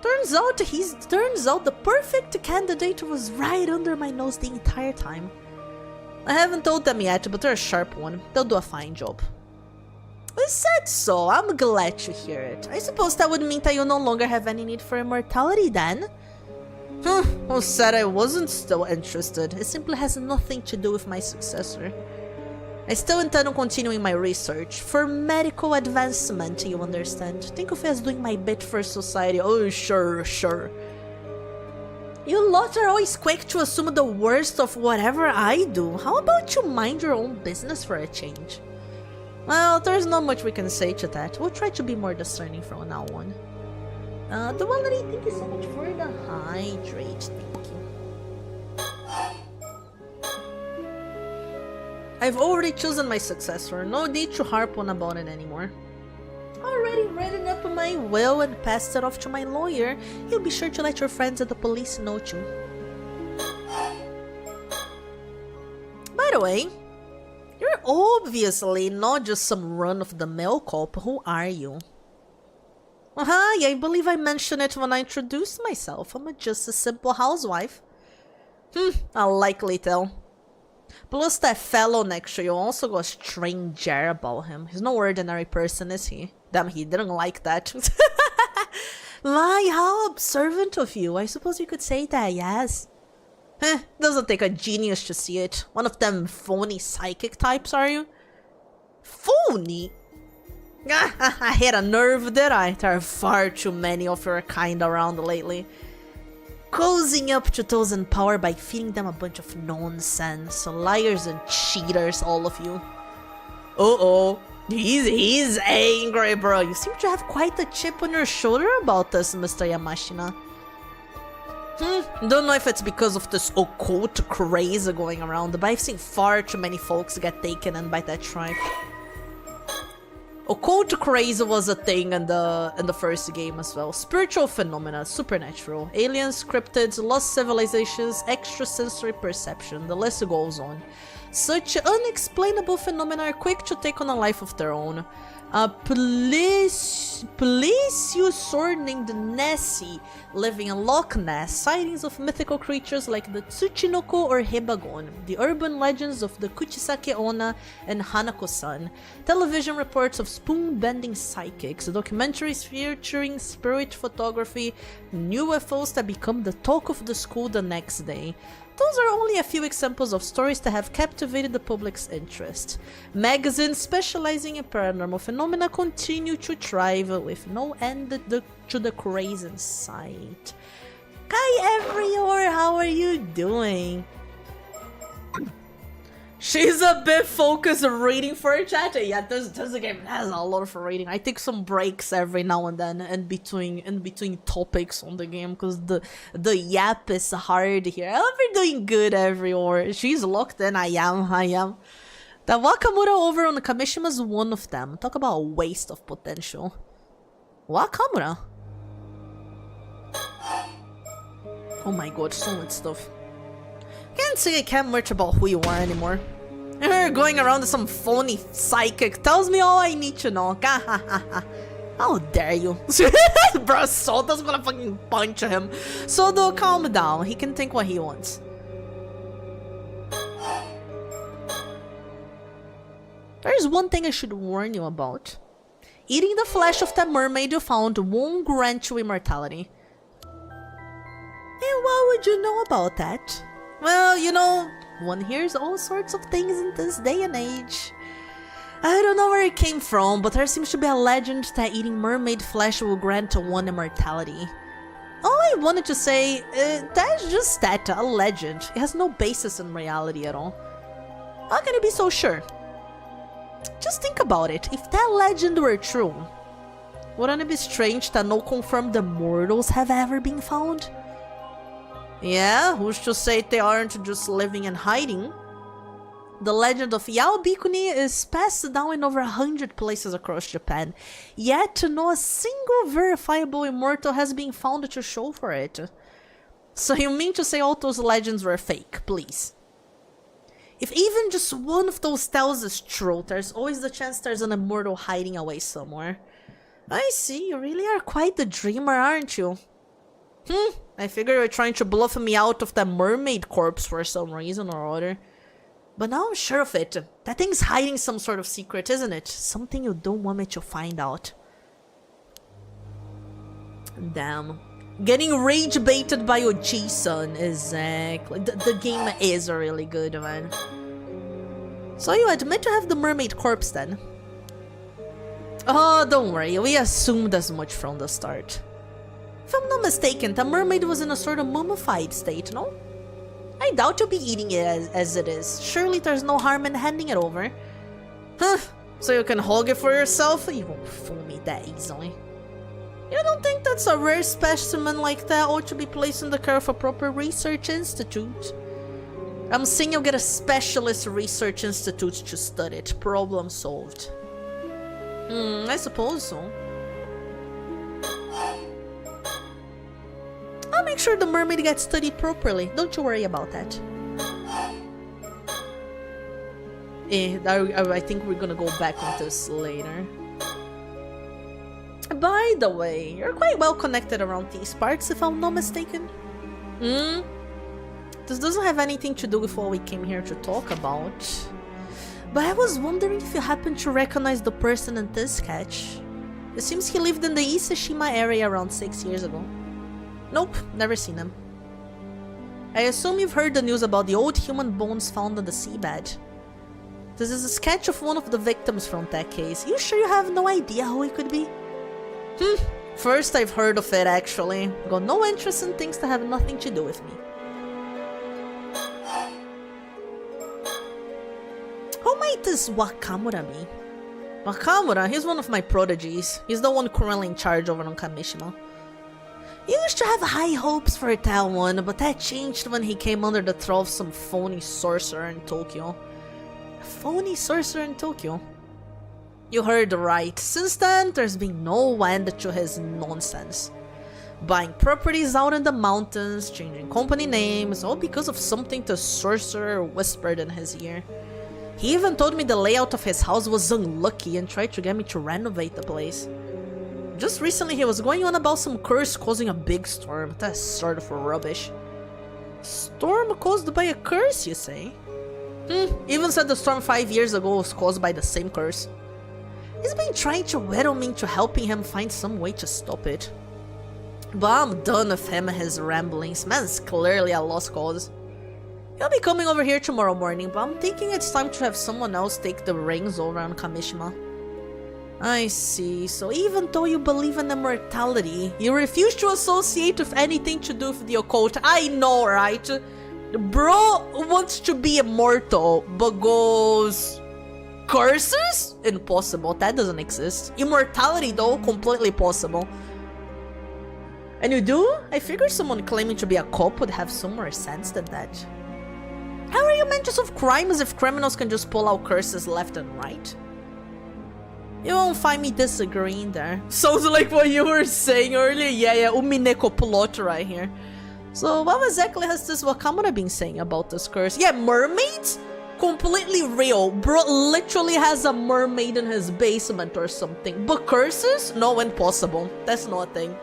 Turns out the perfect candidate was right under my nose the entire time. I haven't told them yet, but they're a sharp one. They'll do a fine job. I said so. I'm glad to hear it. I suppose that would mean that you no longer have any need for immortality then? Who said I wasn't still interested? It simply has nothing to do with my successor. I still intend on continuing my research. For medical advancement, you understand. Think of it as doing my bit for society. Oh, sure. You lot are always quick to assume the worst of whatever I do. How about you mind your own business for a change? Well, there's not much we can say to that. We'll try to be more discerning from now on. The Duality, thank you so much for the hydrate. Thank you. I've already chosen my successor. No need to harp on about it anymore. Already written up my will and passed it off to my lawyer. He'll be sure to let your friends at the police know too. By the way, you're obviously not just some run-of-the-mill cop. Who are you? Yeah, I believe I mentioned it when I introduced myself. I'm just a simple housewife. I'll likely tell. Plus that fellow next to you also got a strange air about him. He's no ordinary person, is he? Damn, he didn't like that. Lie, how observant of you. I suppose you could say that, yes. Doesn't take a genius to see it. One of them phony psychic types, are you? Phony? I hit a nerve, did I? There are far too many of your kind around lately. Cozying up to those in power by feeding them a bunch of nonsense. Liars and cheaters, all of you. Uh-oh. He's angry, bro. You seem to have quite a chip on your shoulder about this, Mr. Yamashina. Don't know if it's because of this occult craze going around, but I've seen far too many folks get taken in by that tribe. Occult craze was a thing in the first game as well. Spiritual phenomena, supernatural, aliens, cryptids, lost civilizations, extrasensory perception, the list goes on. Such unexplainable phenomena are quick to take on a life of their own. A plesiosaur named Nessie living in Loch Ness, sightings of mythical creatures like the Tsuchinoko or Hebagon, the urban legends of the Kuchisake Onna and Hanako-san, television reports of spoon-bending psychics, documentaries featuring spirit photography, new UFOs that become the talk of the school the next day. Those are only a few examples of stories that have captivated the public's interest. Magazines specializing in paranormal phenomena continue to thrive with no end to the craze inside. Hi everyone, how are you doing? She's a bit focused reading for a chat. Yeah, this game has a lot of reading. I take some breaks every now and then in between topics on the game because the yap is hard here. I hope you're doing good everyone. She's locked in. I am. The Wakamura over on the Kamishima is one of them. Talk about a waste of potential. Wakamura? Oh my god, so much stuff. Can't say I care much about who you are anymore. You're going around with some phony psychic. Tells me all I need to know. How dare you? Bro, Soda's gonna fucking punch him. Soda, calm down. He can think what he wants. There's one thing I should warn you about. Eating the flesh of that mermaid you found won't grant you immortality. And what would you know about that? Well, you know, one hears all sorts of things in this day and age. I don't know where it came from, but there seems to be a legend that eating mermaid flesh will grant one immortality. All I wanted to say, that's just that, a legend. It has no basis in reality at all. How can you be so sure? Just think about it. If that legend were true, wouldn't it be strange that no confirmed immortals have ever been found? Yeah, who's to say they aren't just living and hiding? The legend of Yaobikuni is passed down in over 100 places across Japan, yet no a single verifiable immortal has been found to show for it. So you mean to say all those legends were fake, please? If even just one of those tales is true, there's always the chance there's an immortal hiding away somewhere. I see, you really are quite the dreamer, aren't you? I figure you're trying to bluff me out of that mermaid corpse for some reason or other. But now I'm sure of it. That thing's hiding some sort of secret, isn't it? Something you don't want me to find out. Damn. Getting rage baited by Oji-san. Exactly. The game is really good, man. So you admit to have the mermaid corpse then? Oh, don't worry. We assumed as much from the start. If I'm not mistaken, the mermaid was in a sort of mummified state, no? I doubt you'll be eating it as it is. Surely there's no harm in handing it over. Huh, so you can hog it for yourself? You won't fool me that easily. You don't think that's a rare specimen like that ought to be placed in the care of a proper research institute? I'm saying you'll get a specialist research institute to study it. Problem solved. I suppose so. I'll make sure the mermaid gets studied properly. Don't you worry about that. I think we're gonna go back on this later. By the way, you're quite well connected around these parts, if I'm not mistaken. This doesn't have anything to do with what we came here to talk about. But I was wondering if you happen to recognize the person in this sketch. It seems he lived in the Iseshima area around 6 years ago. Nope, never seen him. I assume you've heard the news about the old human bones found on the seabed. This is a sketch of one of the victims from that case. You sure you have no idea who he could be? First I've heard of it actually. Got no interest in things that have nothing to do with me. Who might this Wakamura be? Wakamura, he's one of my prodigies. He's the one currently in charge over on Kamishima. You used to have high hopes for that one, but that changed when he came under the thrall of some phony sorcerer in Tokyo. A phony sorcerer in Tokyo? You heard right. Since then, there's been no end to his nonsense. buying properties out in the mountains, changing company names, all because of something the sorcerer whispered in his ear. He even told me the layout of his house was unlucky and tried to get me to renovate the place. Just recently he was going on about some curse causing a big storm. That's sort of rubbish. Storm caused by a curse, you say? Even said the storm 5 years ago was caused by the same curse. He's been trying to wheedle me into helping him find some way to stop it. But I'm done with him and his ramblings. Man's clearly a lost cause. He'll be coming over here tomorrow morning, but I'm thinking it's time to have someone else take the reins over on Kamishima. I see, so even though you believe in immortality, you refuse to associate with anything to do with the occult. I know, right? Bro wants to be immortal, but goes... curses? Impossible, that doesn't exist. Immortality though, completely possible. And you do? I figured someone claiming to be a cop would have some more sense than that. How are you meant to solve crimes if criminals can just pull out curses left and right? You won't find me disagreeing there. Sounds like what you were saying earlier. Yeah, Umineko plot right here. So what exactly has this Wakamura been saying about this curse? Yeah, mermaids? Completely real. Bro literally has a mermaid in his basement or something. But curses? No, impossible. That's not a thing.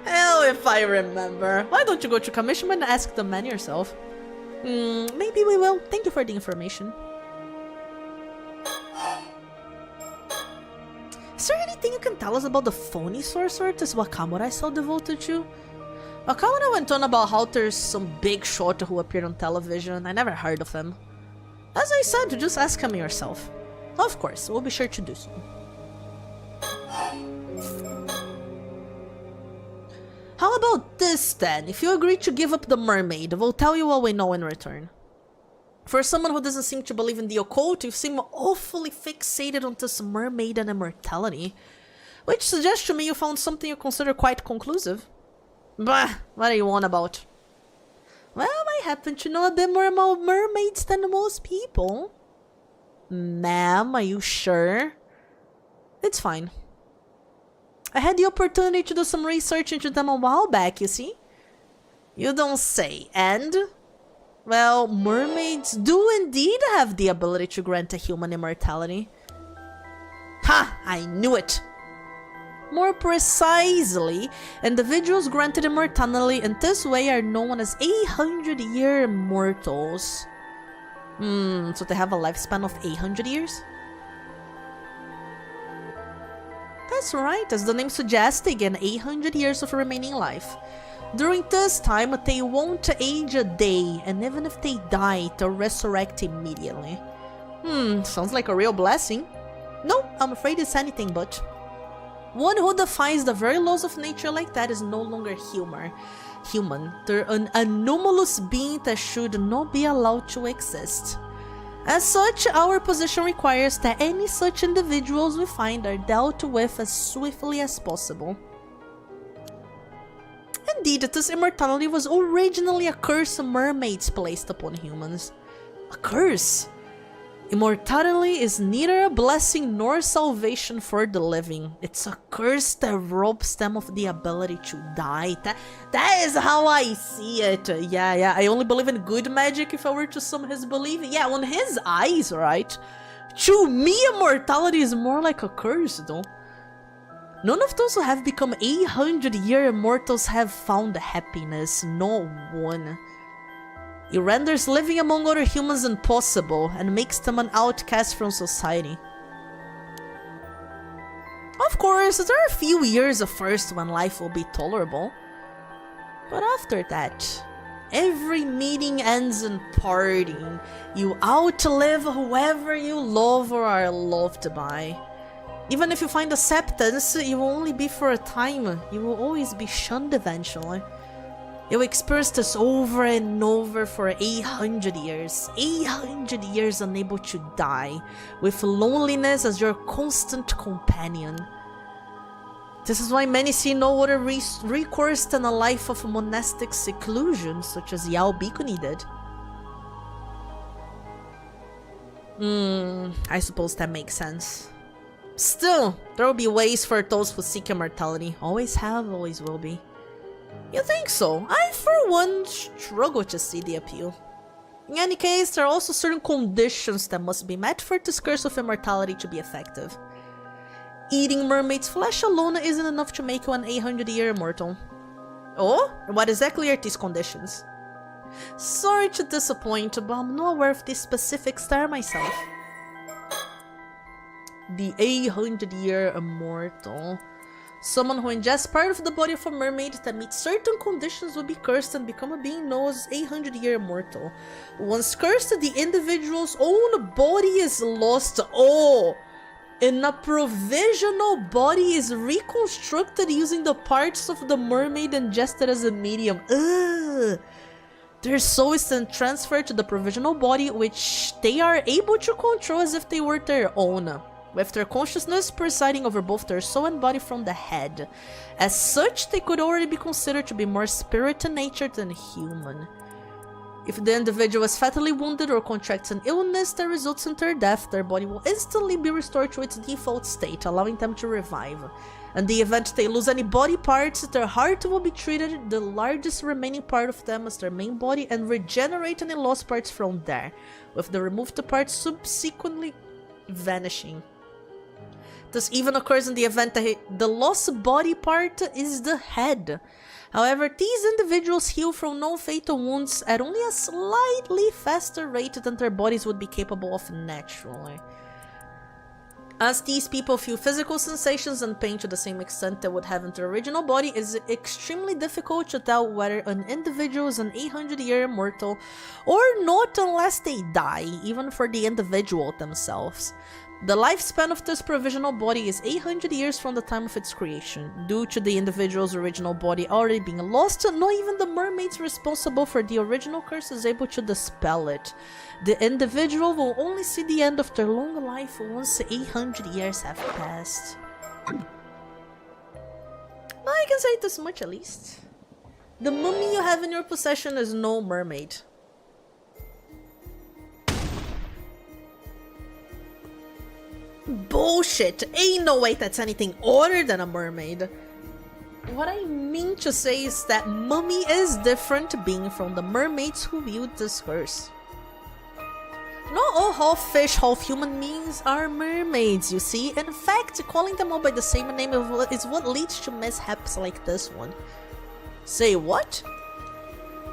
Hell if I remember. Why don't you go to Kamishima and ask the man yourself? Maybe we will. Thank you for the information. Is there anything you can tell us about the phony sorcerer this Wakamura is so devoted to? Wakamura went on about how there's some big shot who appeared on television. I never heard of him. As I said, just ask him yourself. Of course, we'll be sure to do so. How about this then? If you agree to give up the mermaid, we'll tell you what we know in return. For someone who doesn't seem to believe in the occult, you seem awfully fixated on this mermaid and immortality, which suggests to me you found something you consider quite conclusive. Bah, what are you on about? Well, I happen to know a bit more about mermaids than most people. Ma'am, are you sure? It's fine. I had the opportunity to do some research into them a while back, you see? You don't say, and? Well, mermaids do indeed have the ability to grant a human immortality. Ha! I knew it! More precisely, individuals granted immortality in this way are known as 800-year immortals. So they have a lifespan of 800 years? That's right, as the name suggests, they gain 800 years of remaining life. During this time, they won't age a day, and even if they die, they'll resurrect immediately. Sounds like a real blessing. No, I'm afraid it's anything but. One who defies the very laws of nature like that is no longer human. They're an anomalous being that should not be allowed to exist. As such, our position requires that any such individuals we find are dealt with as swiftly as possible. Indeed, this immortality was originally a curse mermaids placed upon humans. A curse? Immortality is neither a blessing nor salvation for the living. It's a curse that robs them of the ability to die. That is how I see it. Yeah, I only believe in good magic if I were to sum his belief. Yeah, on his eyes, right? To me, immortality is more like a curse, though. None of those who have become 800-year immortals have found happiness. No one. It renders living among other humans impossible and makes them an outcast from society. Of course, there are a few years at first when life will be tolerable. But after that, every meeting ends in partying. You outlive whoever you love or are loved by. Even if you find acceptance, it will only be for a time. You will always be shunned eventually. You experience this over and over for 800 years. 800 years unable to die, with loneliness as your constant companion. This is why many see no other recourse than a life of monastic seclusion, such as Yao Bikuni did. I suppose that makes sense. Still, there will be ways for those who seek immortality. Always have, always will be. You think so? I, for one, struggle to see the appeal. In any case, there are also certain conditions that must be met for this curse of immortality to be effective. Eating mermaid's flesh alone isn't enough to make you an 800-year immortal. Oh? What exactly are these conditions? Sorry to disappoint, but I'm not aware of these specifics there myself. The 800-year immortal. Someone who ingests part of the body of a mermaid that meets certain conditions will be cursed and become a being known as 800-year immortal. Once cursed, the individual's own body is lost. Oh! And a provisional body is reconstructed using the parts of the mermaid ingested as a medium. Ugh! Their soul is then transferred to the provisional body, which they are able to control as if they were their own, with their consciousness presiding over both their soul and body from the head. As such, they could already be considered to be more spirit in nature than human. If the individual is fatally wounded or contracts an illness that results in their death, their body will instantly be restored to its default state, allowing them to revive. In the event they lose any body parts, their heart will be treated the largest remaining part of them as their main body and regenerate any lost parts from there, with the removed parts subsequently vanishing. This even occurs in the event that the lost body part is the head. However, these individuals heal from non-fatal wounds at only a slightly faster rate than their bodies would be capable of naturally. As these people feel physical sensations and pain to the same extent they would have in their original body, it is extremely difficult to tell whether an individual is an 800-year immortal or not unless they die, even for the individual themselves. The lifespan of this provisional body is 800 years from the time of its creation. Due to the individual's original body already being lost, not even the mermaids responsible for the original curse is able to dispel it. The individual will only see the end of their long life once 800 years have passed. I can say this much at least. The mummy you have in your possession is no mermaid. Bullshit! Ain't no way that's anything other than a mermaid. What I mean to say is that mummy is different being from the mermaids who wield this curse. Not all half fish, half human beings are mermaids, you see. In fact, calling them all by the same name is what leads to mishaps like this one. Say what?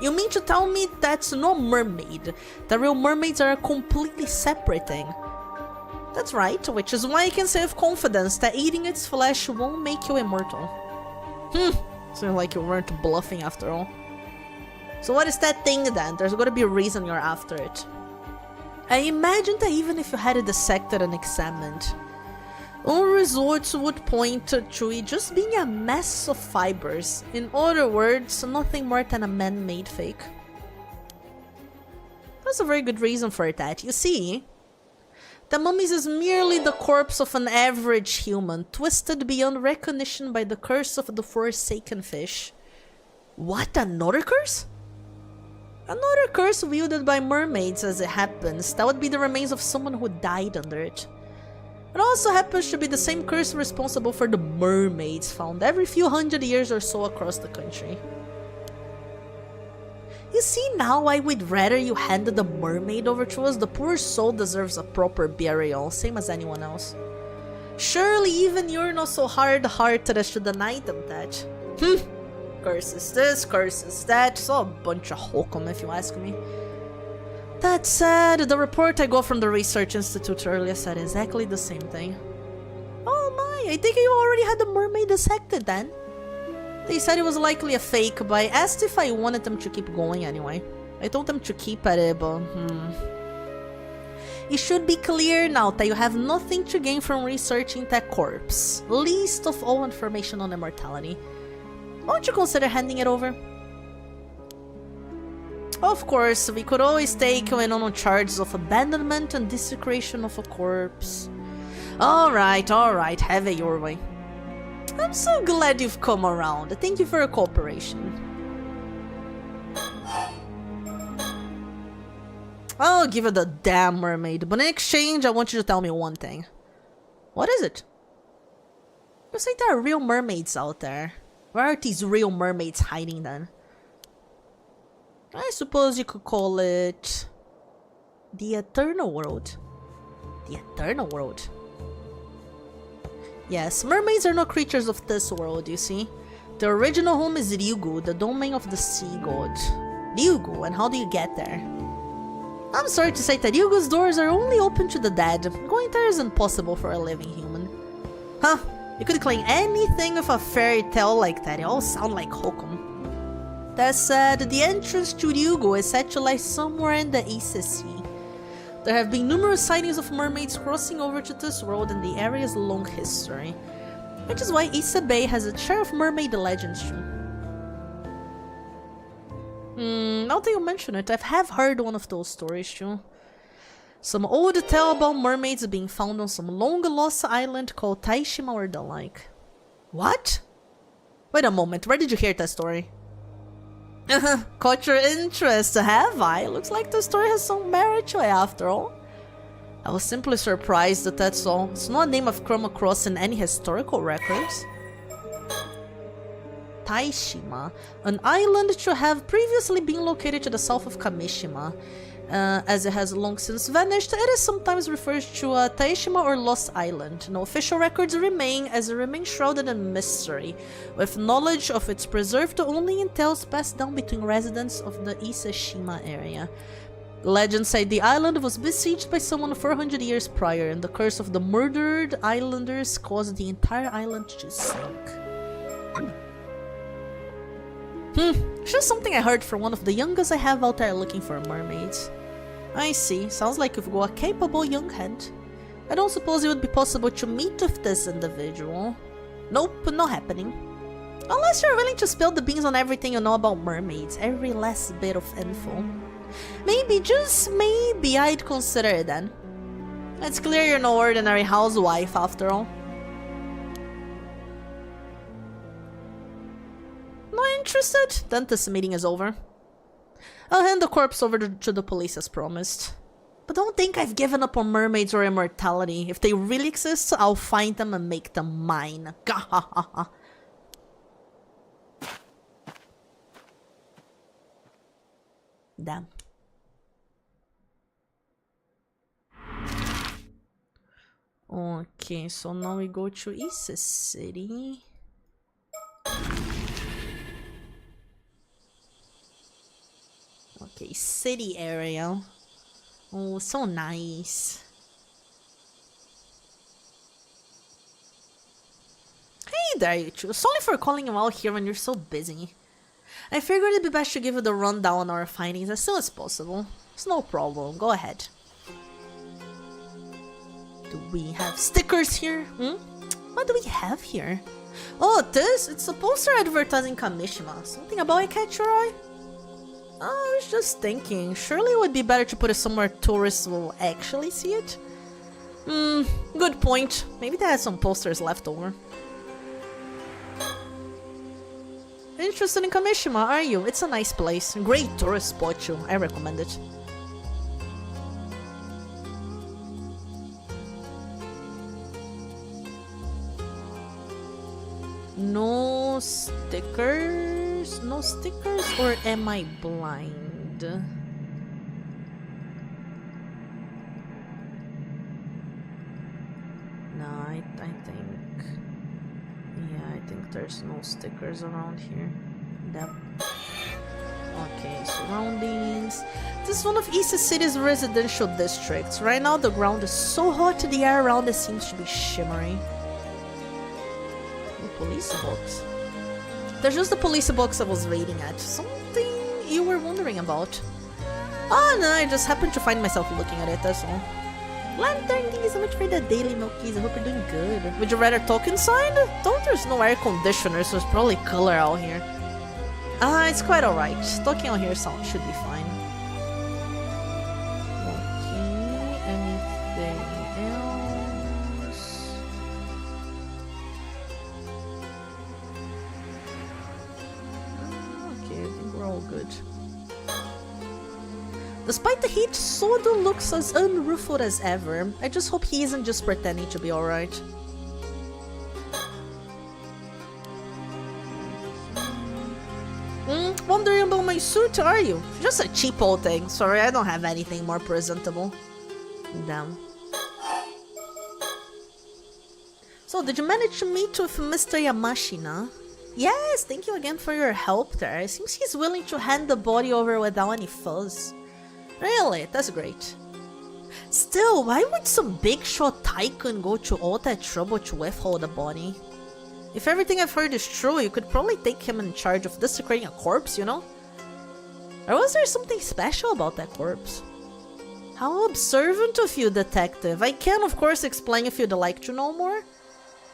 You mean to tell me that's no mermaid? The real mermaids are a completely separate thing. That's right, which is why I can say with confidence that eating its flesh won't make you immortal. Seems like you weren't bluffing after all. So what is that thing then? There's gotta be a reason you're after it. I imagine that even if you had it dissected and examined, all results would point to it just being a mess of fibers. In other words, nothing more than a man-made fake. There's a very good reason for that. You see, the mummy is merely the corpse of an average human, twisted beyond recognition by the curse of the forsaken fish. What, another curse? Another curse wielded by mermaids, as it happens. That would be the remains of someone who died under it. It also happens to be the same curse responsible for the mermaids found every few hundred years or so across the country. You see now why we'd rather you handed the mermaid over to us? The poor soul deserves a proper burial, same as anyone else. Surely even you're not so hard-hearted as to deny them that. Curses this, curses that, so a bunch of hokum if you ask me. That said, the report I got from the research institute earlier said exactly the same thing. Oh my, I think you already had the mermaid dissected then. They said it was likely a fake, but I asked if I wanted them to keep going anyway. I told them to keep at it, but It should be clear now that you have nothing to gain from researching that corpse, least of all information on immortality. Won't you consider handing it over? Of course, we could always take you in on charges of abandonment and desecration of a corpse. Alright, have it your way. I'm so glad you've come around. Thank you for your cooperation. I'll give you the damn mermaid, but in exchange, I want you to tell me one thing. What is it? You say there are real mermaids out there. Where are these real mermaids hiding then? I suppose you could call it the Eternal World. The Eternal World. Yes, mermaids are not creatures of this world, you see. The original home is Ryugu, the domain of the sea god. Ryugu, and how do you get there? I'm sorry to say that Ryugu's doors are only open to the dead. Going there is impossible for a living human. Huh, you could claim anything with a fairy tale like that, it all sounds like hokum. That said, the entrance to Ryugu is said to lie somewhere in the Ise Sea. There have been numerous sightings of mermaids crossing over to this world in the area's long history, which is why Ise Bay has a share of mermaid legends too. Now that you mention it, I have heard one of those stories too. Some old tale about mermaids being found on some long-lost island called Taishima or the like. What? Wait a moment, where did you hear that story? Caught your interest, have I? Looks like the story has some merit to it after all. I was simply surprised that that's all. It's not a name I've come across in any historical records. Taishima, an island to have previously been located to the south of Kamishima. As it has long since vanished, it is sometimes referred to Taishima or Lost Island. No official records remain, as it remains shrouded in mystery, with knowledge of its preserved only in tales passed down between residents of the Iseshima area. Legends say the island was besieged by someone 400 years prior, and the curse of the murdered islanders caused the entire island to sink. Just something I heard from one of the youngest I have out there looking for mermaids. I see, sounds like you've got a capable young head. I don't suppose it would be possible to meet with this individual. Nope, not happening. Unless you're willing to spill the beans on everything you know about mermaids, every last bit of info. Maybe, just maybe, I'd consider it then. It's clear you're no ordinary housewife after all. Not interested? Then this meeting is over. I'll hand the corpse over to the police as promised. But don't think I've given up on mermaids or immortality. If they really exist, I'll find them and make them mine. Gahahaha. Damn. Okay, so now we go to Ise City. Okay, city area. Oh, so nice. Hey there, you two. Sorry for calling you out here when you're so busy. I figured it'd be best to give you the rundown on our findings as soon as possible. It's no problem, go ahead. Do we have stickers here? What do we have here? Oh, this? It's a poster advertising Kamishima. Something about it catch your eye? I was just thinking, surely it would be better to put it somewhere tourists will actually see it? Good point. Maybe they had some posters left over. Interested in Kamishima, are you? It's a nice place. Great tourist spot too. I recommend it. No stickers? No stickers, or am I blind? No, I think... Yeah, I think there's no stickers around here. Yep. Okay, surroundings. This is one of Ise City's residential districts. Right now the ground is so hot, the air around it seems to be shimmering. Police box. There's just the police box I was waiting at. Something you were wondering about. Oh no, I just happened to find myself looking at it, that's all. Lantern, thank you so much for the daily Milkies. I hope you're doing good. Would you rather talk inside? Don't, there's no air conditioner, so it's probably cooler out here. It's quite alright. Talking out here should be fine. Okay, anything else? Okay, I think we're all good. Despite the heat, Sodo looks as unruffled as ever. I just hope he isn't just pretending to be alright. wondering about my suit, are you? Just a cheap old thing. Sorry, I don't have anything more presentable. Damn. So, did you manage to meet with Mr. Yamashina? Yes, thank you again for your help there. It seems he's willing to hand the body over without any fuss. Really? That's great. Still, why would some big shot tycoon go to all that trouble to withhold the body? If everything I've heard is true, you could probably take him in charge of desecrating a corpse, you know? Or was there something special about that corpse? How observant of you, detective. I can, of course, explain if you'd like to know more.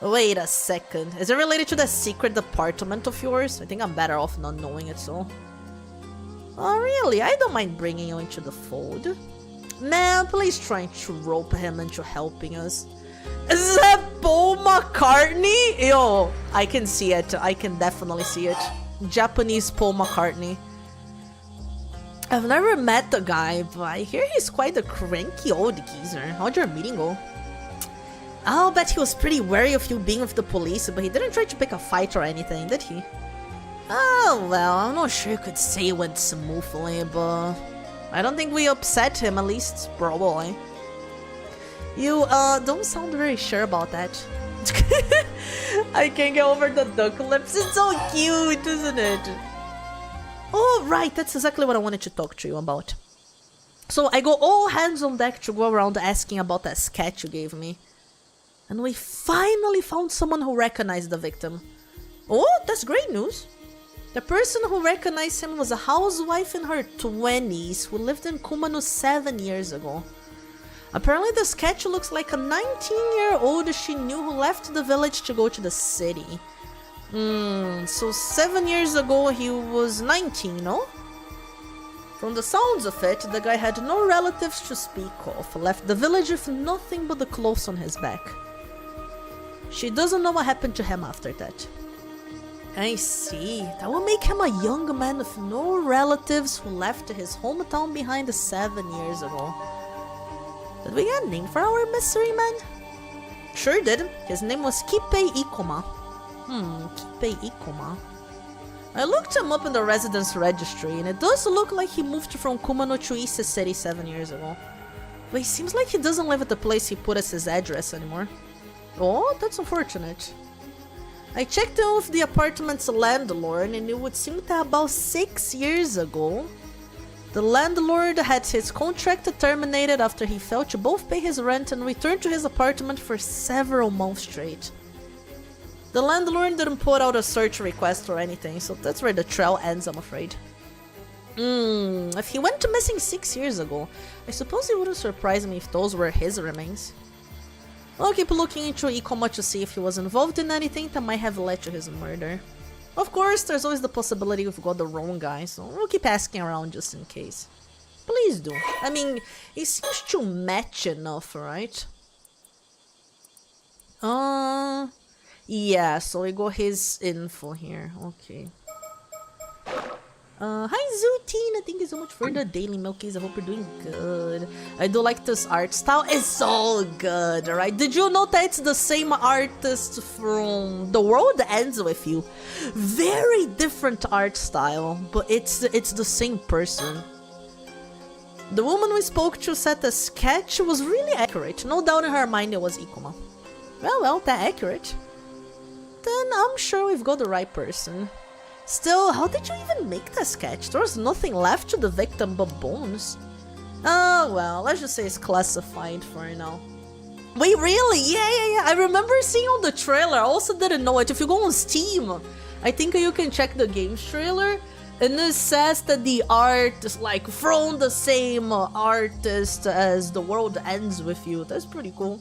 Wait a second. Is it related to that secret department of yours? I think I'm better off not knowing it, so... Oh, really? I don't mind bringing you into the fold. Man, please try to rope him into helping us. Is that Paul McCartney? Yo, I can see it. I can definitely see it. Japanese Paul McCartney. I've never met the guy, but I hear he's quite a cranky old geezer. How'd your meeting go? I'll bet he was pretty wary of you being with the police, but he didn't try to pick a fight or anything, did he? Oh, well, I'm not sure you could say it went smoothly, but... I don't think we upset him, at least, probably. You, don't sound very sure about that. I can't get over the duck lips. It's so cute, isn't it? Oh, right, that's exactly what I wanted to talk to you about. So, I go all hands on deck to go around asking about that sketch you gave me. And we finally found someone who recognized the victim. Oh, that's great news. The person who recognized him was a housewife in her 20s who lived in Kumano 7 years ago. Apparently the sketch looks like a 19-year-old she knew who left the village to go to the city. So 7 years ago he was 19, no? From the sounds of it, the guy had no relatives to speak of, left the village with nothing but the clothes on his back. She doesn't know what happened to him after that. I see. That will make him a young man with no relatives who left his hometown behind 7 years ago. Did we get a name for our mystery man? Sure did. His name was Kippei Ikoma. Kippei Ikoma. I looked him up in the residence registry, and it does look like he moved from Kumano to Ise City 7 years ago. But it seems like he doesn't live at the place he put as his address anymore. Oh, that's unfortunate. I checked in with the apartment's landlord, and it would seem that about 6 years ago, the landlord had his contract terminated after he failed to both pay his rent and return to his apartment for several months straight. The landlord didn't put out a search request or anything, so that's where the trail ends, I'm afraid. If he went missing 6 years ago, I suppose it wouldn't surprise me if those were his remains. I'll keep looking into Ikoma to see if he was involved in anything that might have led to his murder. Of course, there's always the possibility we've got the wrong guy, so we'll keep asking around just in case. Please do. I mean, it seems to match enough, right? Yeah, so we got his info here. Okay. Hi Zooteen, thank you so much for the daily Milkies. I hope you're doing good. I do like this art style. It's so good, right? Did you know that it's the same artist from The World Ends With You? Very different art style, but it's the same person. The woman we spoke to said the sketch was really accurate. No doubt in her mind it was Ikoma. Well, that accurate. Then I'm sure we've got the right person. Still, how did you even make that sketch? There was nothing left to the victim but bones. Oh, well, let's just say it's classified for now. Wait, really? Yeah. I remember seeing on the trailer. I also didn't know it. If you go on Steam, I think you can check the game's trailer. And it says that the art is like from the same artist as The World Ends With You. That's pretty cool.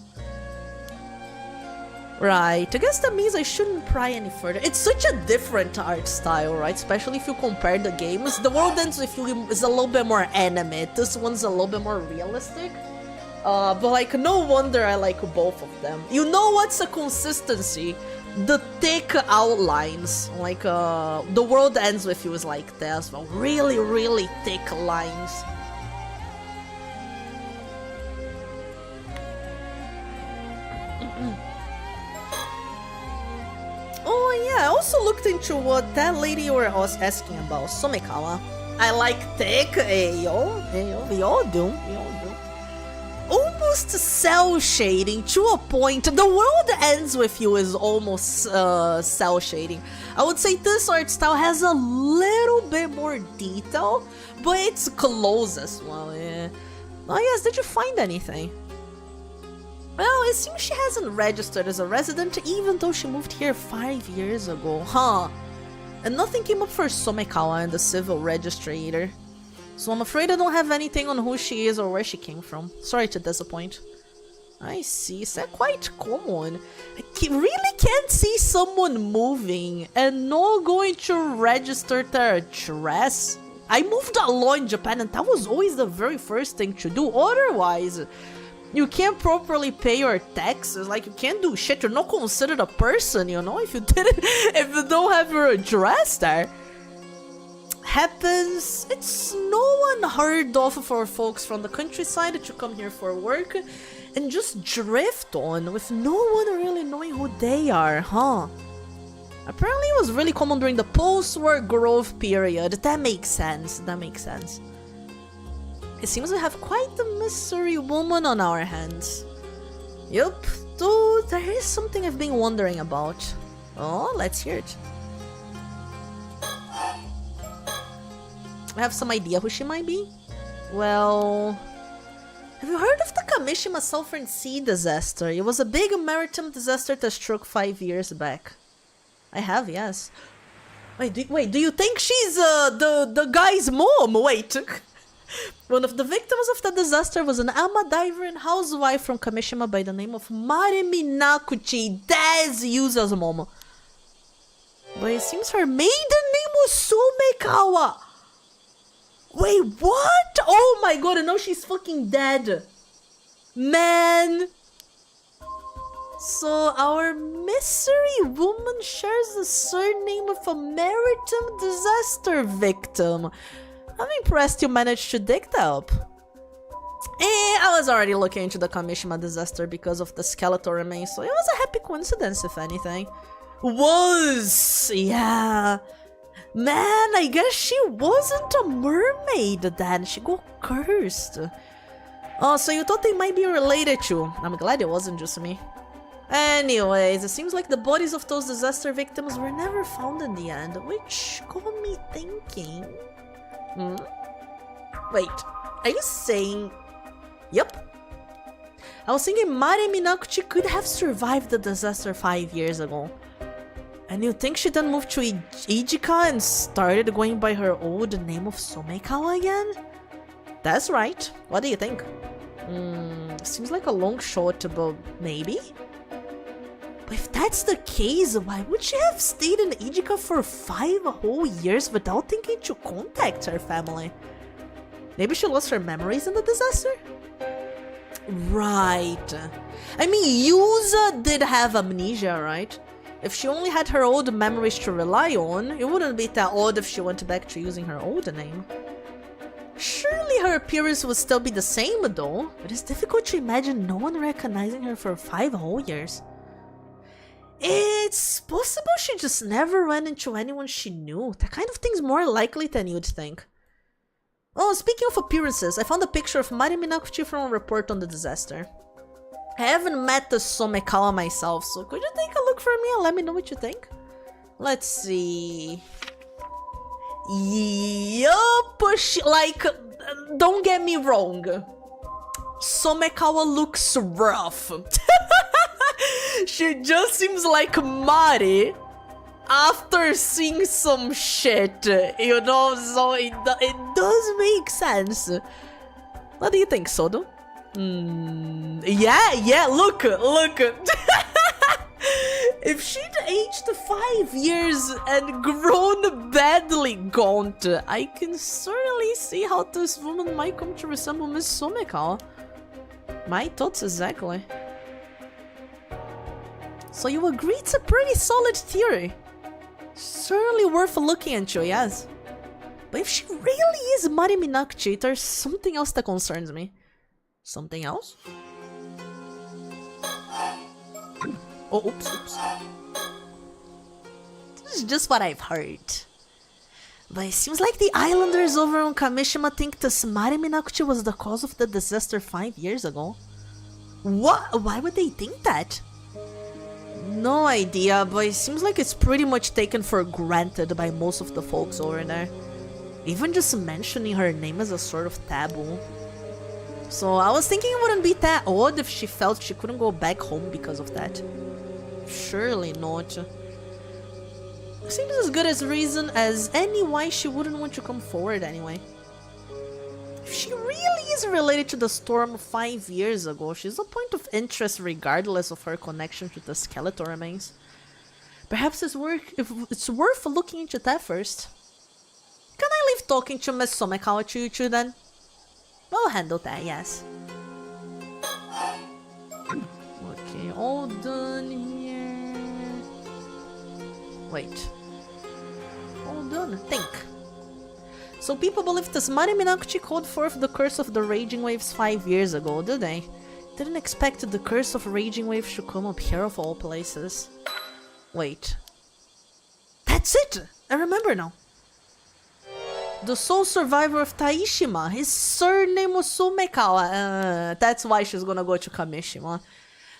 Right, I guess that means I shouldn't pry any further. It's such a different art style, right? Especially if you compare the games. The World Ends With You is a little bit more anime. This one's a little bit more realistic. But like, no wonder I like both of them. You know what's a consistency? The thick outlines. Like, The World Ends With You is like that as well. Really, really thick lines. Oh yeah, also looked into what that lady was asking about, Somekawa. I like thick, ayo, we all do. Almost cell shading to a point. The world ends with you is almost cell shading. I would say this art style has a little bit more detail, but it's close as well, yeah. Oh yes, did you find anything? Well, it seems she hasn't registered as a resident even though she moved here 5 years ago, huh? And nothing came up for Somekawa in the civil registry either. So I'm afraid I don't have anything on who she is or where she came from. Sorry to disappoint. I see, is that quite common? I really can't see someone moving and not going to register their address. I moved a lot in Japan and that was always the very first thing to do. Otherwise, you can't properly pay your taxes. Like, you can't do shit. You're not considered a person, you know, if you don't have your address there. Happens. It's no unheard of for folks from the countryside to come here for work and just drift on with no one really knowing who they are, huh? Apparently it was really common during the post-war growth period. That makes sense, that makes sense. It seems we have quite the mystery woman on our hands. Yup, though there is something I've been wondering about. Oh, let's hear it. I have some idea who she might be. Well, have you heard of the Kamishima Southern Sea disaster? It was a big maritime disaster that struck 5 years back. I have, yes. Wait, do you think she's the guy's mom? Wait. One of the victims of the disaster was an ama diver and housewife from Kamishima by the name of Mare Minakuchi. That's Yuza's mom. But it seems her maiden name was Somekawa. Wait, what? Oh my god, and now she's fucking dead. Man. So our mystery woman shares the surname of a maritime disaster victim. I'm impressed you managed to dig that up. I was already looking into the Kamishima disaster because of the skeletal remains, so it was a happy coincidence if anything. Was, yeah. Man, I guess she wasn't a mermaid then. She got cursed. Oh, so you thought they might be related to. I'm glad it wasn't just me. Anyways, it seems like the bodies of those disaster victims were never found in the end, which got me thinking. Wait, are you saying... Yep. I was thinking Mare Minakuchi could have survived the disaster 5 years ago. And you think she then moved to Ijika and started going by her old name of Somekawa again? That's right. What do you think? Seems like a long shot, but maybe? But if that's the case, why would she have stayed in Ijika for 5 whole years without thinking to contact her family? Maybe she lost her memories in the disaster? Right. I mean, Yuza did have amnesia, right? If she only had her old memories to rely on, it wouldn't be that odd if she went back to using her old name. Surely her appearance would still be the same though, but it's difficult to imagine no one recognizing her for 5 whole years. It's possible she just never ran into anyone she knew. That kind of thing's more likely than you'd think. Oh, speaking of appearances, I found a picture of Mare Minakuchi from a report on the disaster. I haven't met the Somekawa myself, so could you take a look for me and let me know what you think? Let's see... Yup, like, don't get me wrong. Somekawa looks rough. She just seems like Mari after seeing some shit, you know, so it does make sense. What do you think, Sodo? Yeah, look. If she'd aged 5 years and grown badly gaunt, I can certainly see how this woman might come to resemble Miss Somekawa. My thoughts exactly. So you agree it's a pretty solid theory. Certainly worth looking into, yes. But if she really is Mare Minakuchi, there's something else that concerns me. Something else? Oh, oops. This is just what I've heard. But it seems like the islanders over on Kamishima think the Sumari Minakuchi was the cause of the disaster 5 years ago. What? Why would they think that? No idea, but it seems like it's pretty much taken for granted by most of the folks over there. Even just mentioning her name is a sort of taboo. So I was thinking it wouldn't be that odd if she felt she couldn't go back home because of that. Surely not. Seems as good as reason as any why she wouldn't want to come forward anyway. If she really is related to the storm 5 years ago, she's a point of interest regardless of her connection to the skeletal remains. Perhaps it's worth looking into that first. Can I leave talking to Miss Somekawa to you two then? We'll handle that, yes. Okay, all done here. Wait. All done, think. So people believe the Sumari Minakuchi called forth the curse of the raging waves 5 years ago, did they? Didn't expect the curse of raging waves should come up here of all places. Wait. That's it! I remember now. The sole survivor of Taishima, his surname was Somekawa. That's why she's gonna go to Kamishima.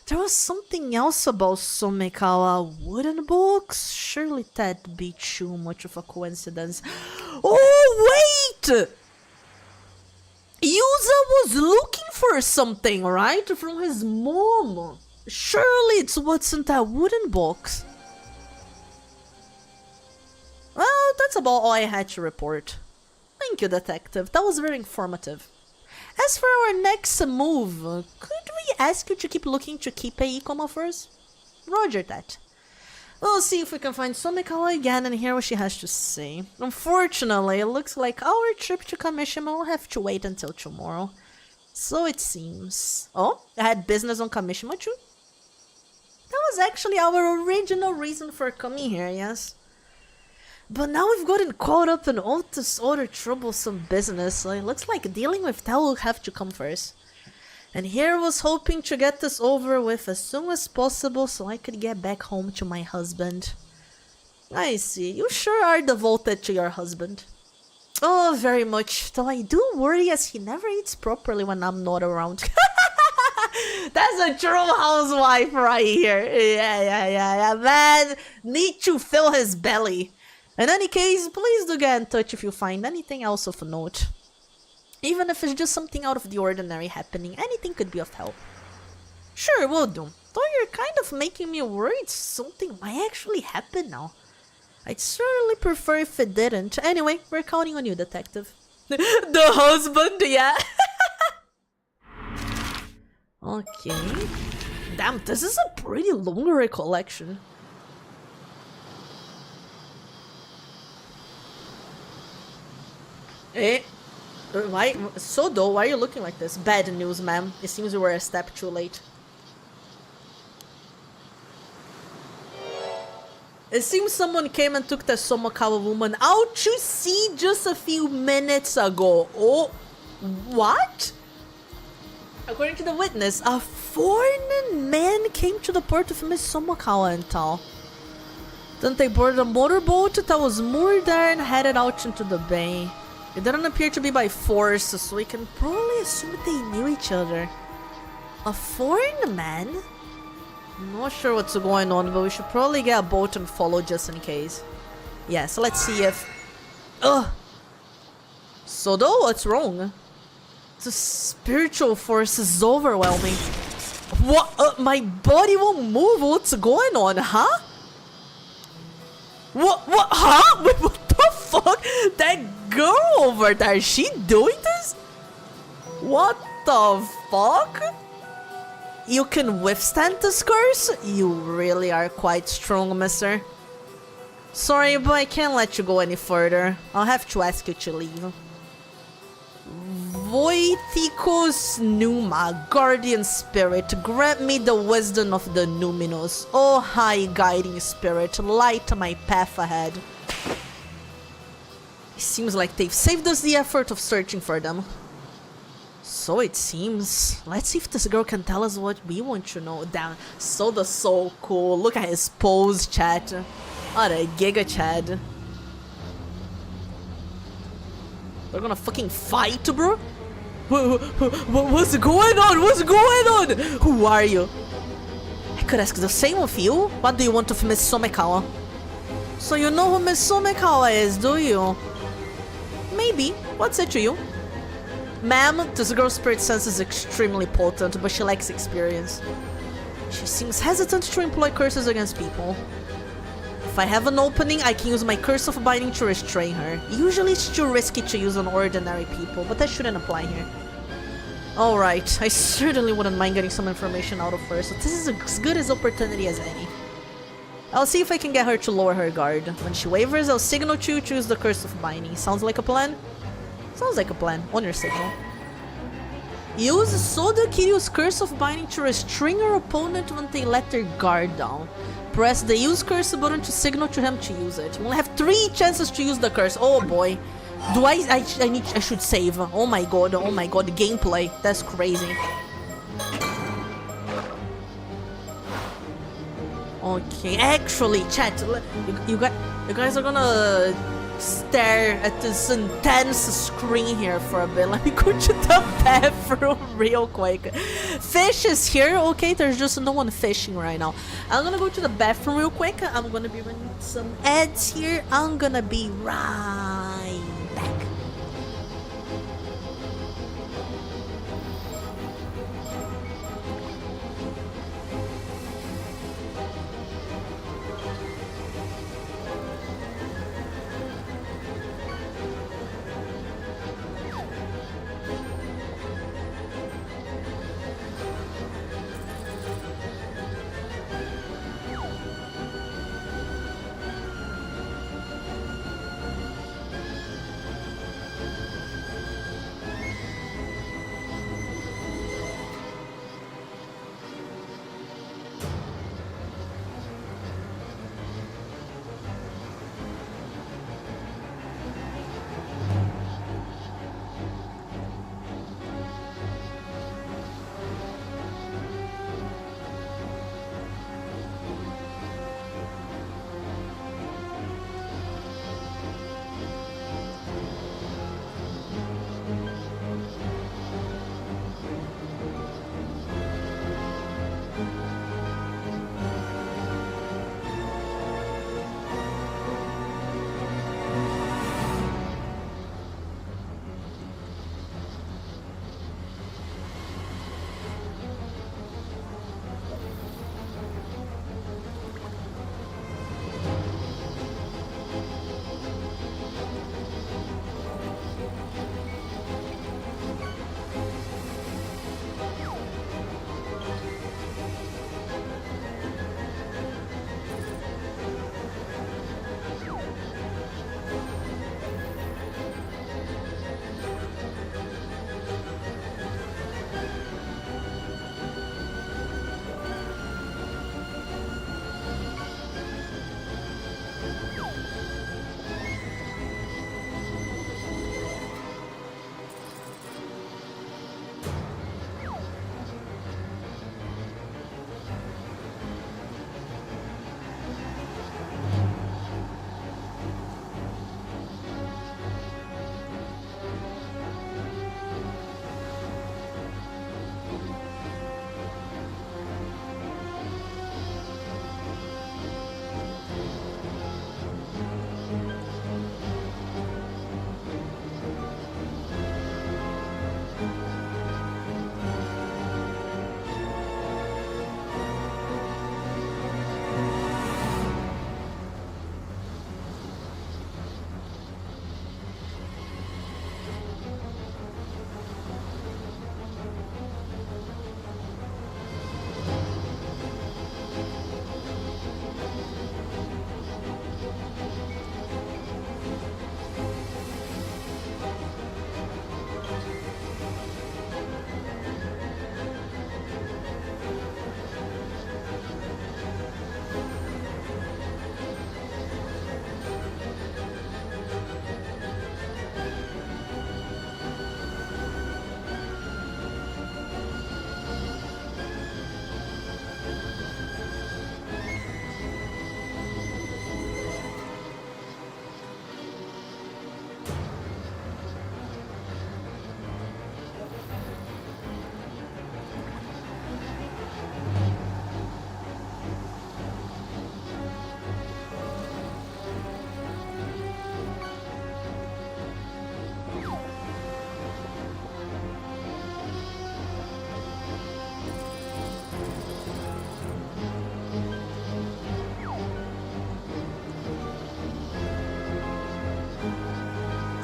There was something else about Somekawa. Wooden books? Surely that'd be too much of a coincidence. Oh, wait! Yuza was looking for something, right? From his mom. Surely it's what's in that wooden box. Well, that's about all I had to report. Thank you, detective. That was very informative. As for our next move, could we ask you to keep looking to Kippei Ikoma first? Roger that. We'll see if we can find Somekawa again and hear what she has to say. Unfortunately, it looks like our trip to Kamishima will have to wait until tomorrow. So it seems. Oh, I had business on Kamishima too? That was actually our original reason for coming here, yes? But now we've gotten caught up in all this other troublesome business, so it looks like dealing with that will have to come first. And here I was hoping to get this over with as soon as possible so I could get back home to my husband. I see, you sure are devoted to your husband. Oh, very much, though I do worry as he never eats properly when I'm not around. That's a true housewife right here. Yeah, man, need to fill his belly. In any case, please do get in touch if you find anything else of note. Even if it's just something out of the ordinary happening, anything could be of help. Sure, will do. Though you're kind of making me worried something might actually happen now. I'd certainly prefer if it didn't. Anyway, we're counting on you, detective. The husband, yeah. Okay. Damn, this is a pretty long recollection. Why? Sodo, why are you looking like this? Bad news, ma'am. It seems we were a step too late. It seems someone came and took the Somekawa woman out to sea just a few minutes ago. Oh, what? According to the witness, a foreign man came to the port of Miss Somekawa and tal. Then they boarded a motorboat that was moored there and headed out into the bay. It didn't appear to be by force, so we can probably assume they knew each other. A foreign man? I'm not sure what's going on, but we should probably get a boat and follow just in case. Yeah, so let's see if... Ugh! Sodo, what's wrong? The spiritual force is overwhelming. What? My body won't move. What's going on, huh? What? Huh? Wait, what the fuck? That girl over there, is she doing this? What the fuck? You can withstand this curse? You really are quite strong, mister. Sorry, but I can't let you go any further. I'll have to ask you to leave. Voiticus Numa, guardian spirit, grant me the wisdom of the Numinous. Oh, high guiding spirit, light my path ahead. It seems like they've saved us the effort of searching for them. So it seems. Let's see if this girl can tell us what we want to know. Damn, Soda's so cool. Look at his pose, chat. Alright, Giga Chad. We're gonna fucking fight, bro? What's going on? What's going on? Who are you? I could ask the same of you. What do you want of Miss Somekawa? So you know who Miss Somekawa is, do you? Maybe. What's it to you? Ma'am, this girl's spirit sense is extremely potent, but she lacks experience. She seems hesitant to employ curses against people. If I have an opening, I can use my Curse of Binding to restrain her. Usually it's too risky to use on ordinary people, but that shouldn't apply here. Alright, I certainly wouldn't mind getting some information out of her, so this is as good as opportunity as any. I'll see if I can get her to lower her guard. When she wavers, I'll signal to you to use the Curse of Binding. Sounds like a plan? Sounds like a plan. On your signal. Use Soda Kiryu's Curse of Binding to restrain your opponent when they let their guard down. Press the Use Curse button to signal to him to use it. We'll have 3 chances to use the curse. Oh boy. Do I should save. Oh my god, gameplay. That's crazy. Okay, actually, chat, you guys are gonna stare at this intense screen here for a bit. Let me go to the bathroom real quick. Fish is here. Okay, there's just no one fishing right now. I'm gonna go to the bathroom real quick. I'm gonna be running some ads here. I'm gonna be right back.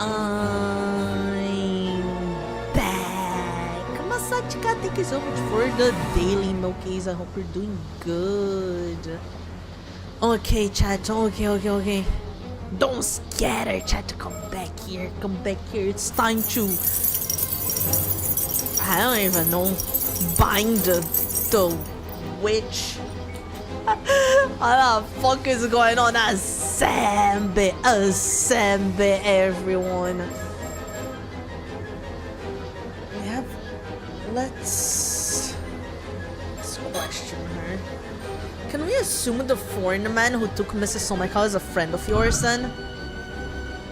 I'm back. Masachika, thank you so much for the daily Milkies. I hope you're doing good. Okay, chat. Okay. Don't scatter, chat. Come back here. It's time to... I don't even know. Bind the witch. What the fuck is going on? Assemble, everyone. Let's question her. Can we assume the foreign man who took Mrs. Someka is a friend of yours then?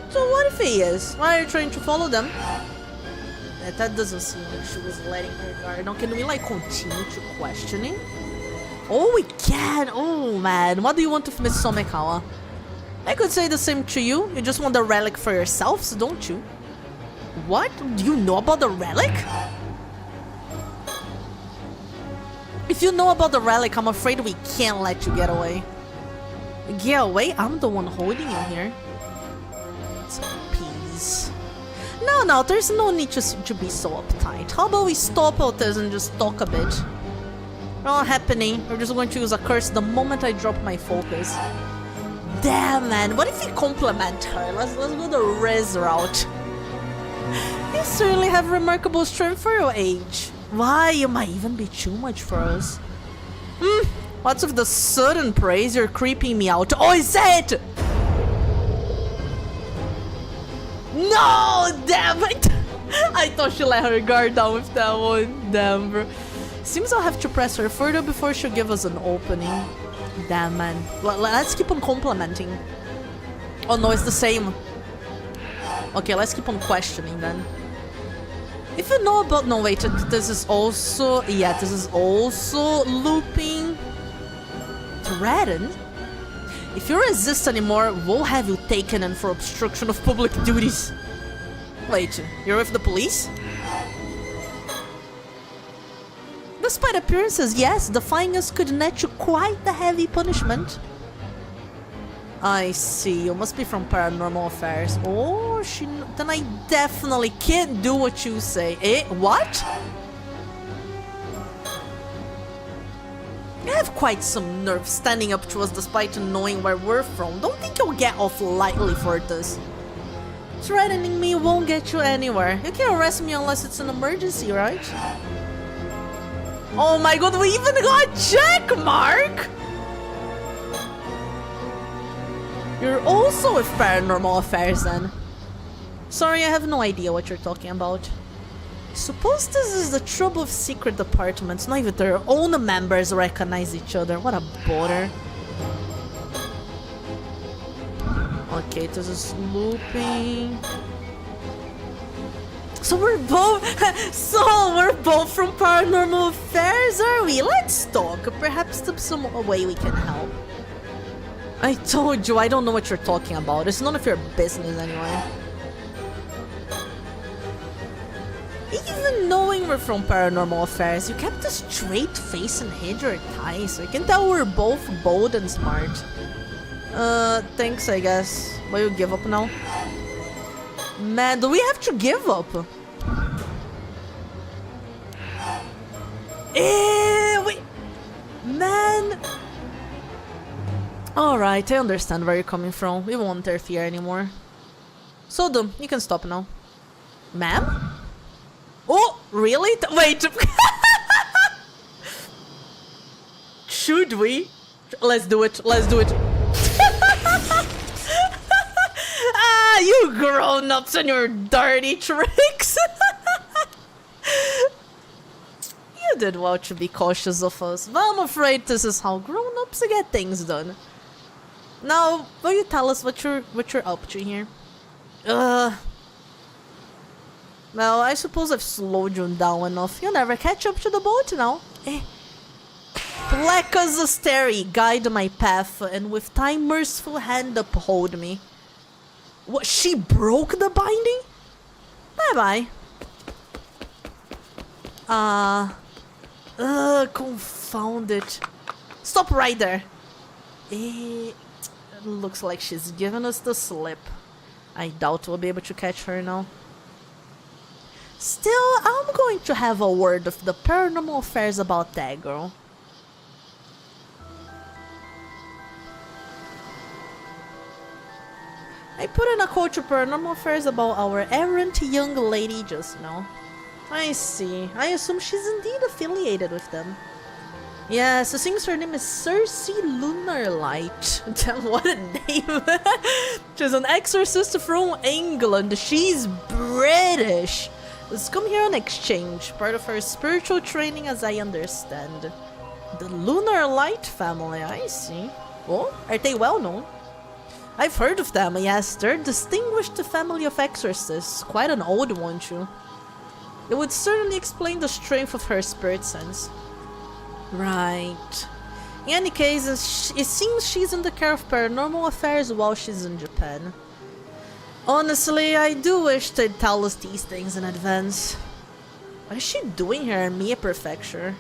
So what if he is? Why are you trying to follow them? That doesn't seem like she was letting her guard. Now can we like continue to questioning? Oh, we can! Oh man, what do you want with Miss Somekawa? I could say the same to you. You just want the relic for yourselves, don't you? What? Do you know about the relic? If you know about the relic, I'm afraid we can't let you get away. Get away? I'm the one holding you here. So, peace. No, there's no need to be so uptight. How about we stop all this and just talk a bit? Not happening. We're just going to use a curse the moment I drop my focus. Damn, man. What if we compliment her? Let's go the Riz route. You certainly have remarkable strength for your age. Why? You might even be too much for us. What's with the sudden praise? You're creeping me out. Oh, is it? No! Damn it! I thought she let her guard down with that one. Damn, bro. Seems I'll have to press her further before she'll give us an opening. Damn, man. Let's keep on complimenting. Oh, no, it's the same. Okay, let's keep on questioning then. If you know about... No, wait. This is also... Yeah, this is also looping. Threaten? If you resist anymore, we'll have you taken in for obstruction of public duties. Wait, you're with the police? Despite appearances, yes, defying us could net you quite the heavy punishment. I see, you must be from Paranormal Affairs. Oh, then I definitely can't do what you say. Eh, what? You have quite some nerve standing up to us despite knowing where we're from. Don't think you'll get off lightly for this. Threatening me won't get you anywhere. You can't arrest me unless it's an emergency, right? Oh my god, we even got a check mark! You're also with Paranormal Affairs then. Sorry, I have no idea what you're talking about. Suppose this is the trouble of secret departments. Not even their own members recognize each other. What a bother. Okay, this is looping. So we're both from Paranormal Affairs, are we? Let's talk. Perhaps there's some way we can help. I told you, I don't know what you're talking about. It's none of your business anyway. Even knowing we're from Paranormal Affairs, you kept a straight face and hid your ties, so you can tell we're both bold and smart. Thanks, I guess. Will you give up now? Man, do we have to give up? Wait. Man. Alright, I understand where you're coming from. We won't interfere anymore. So, you can stop now. Ma'am? Oh, really? Wait. Should we? Let's do it. Ah, you grown-ups and your dirty tricks. You did well to be cautious of us, but I'm afraid this is how grown-ups get things done. Now, will you tell us what you're up to here? Well, I suppose I've slowed you down enough. You'll never catch up to the boat now. Black as a starry, guide my path, and with thy merciful hand uphold me. What, she broke the binding? Bye-bye. Confound it. Stop right there. It looks like she's given us the slip. I doubt we'll be able to catch her now. Still, I'm going to have a word with the paranormal affairs about that girl. I put in a call to paranormal affairs about our errant young lady just now. I see. I assume she's indeed affiliated with them. Yes, it seems her name is Cersei Lunarlight. Damn, what a name. She's an exorcist from England. She's British. Let's come here on exchange. Part of her spiritual training, as I understand. The Lunarlight family, I see. Oh, are they well known? I've heard of them, yes. They're a distinguished family of exorcists. Quite an old one, too. It would certainly explain the strength of her spirit sense. Right. In any case, it seems she's in the care of paranormal affairs while she's in Japan. Honestly, I do wish they'd tell us these things in advance. What is she doing here in Mie Prefecture?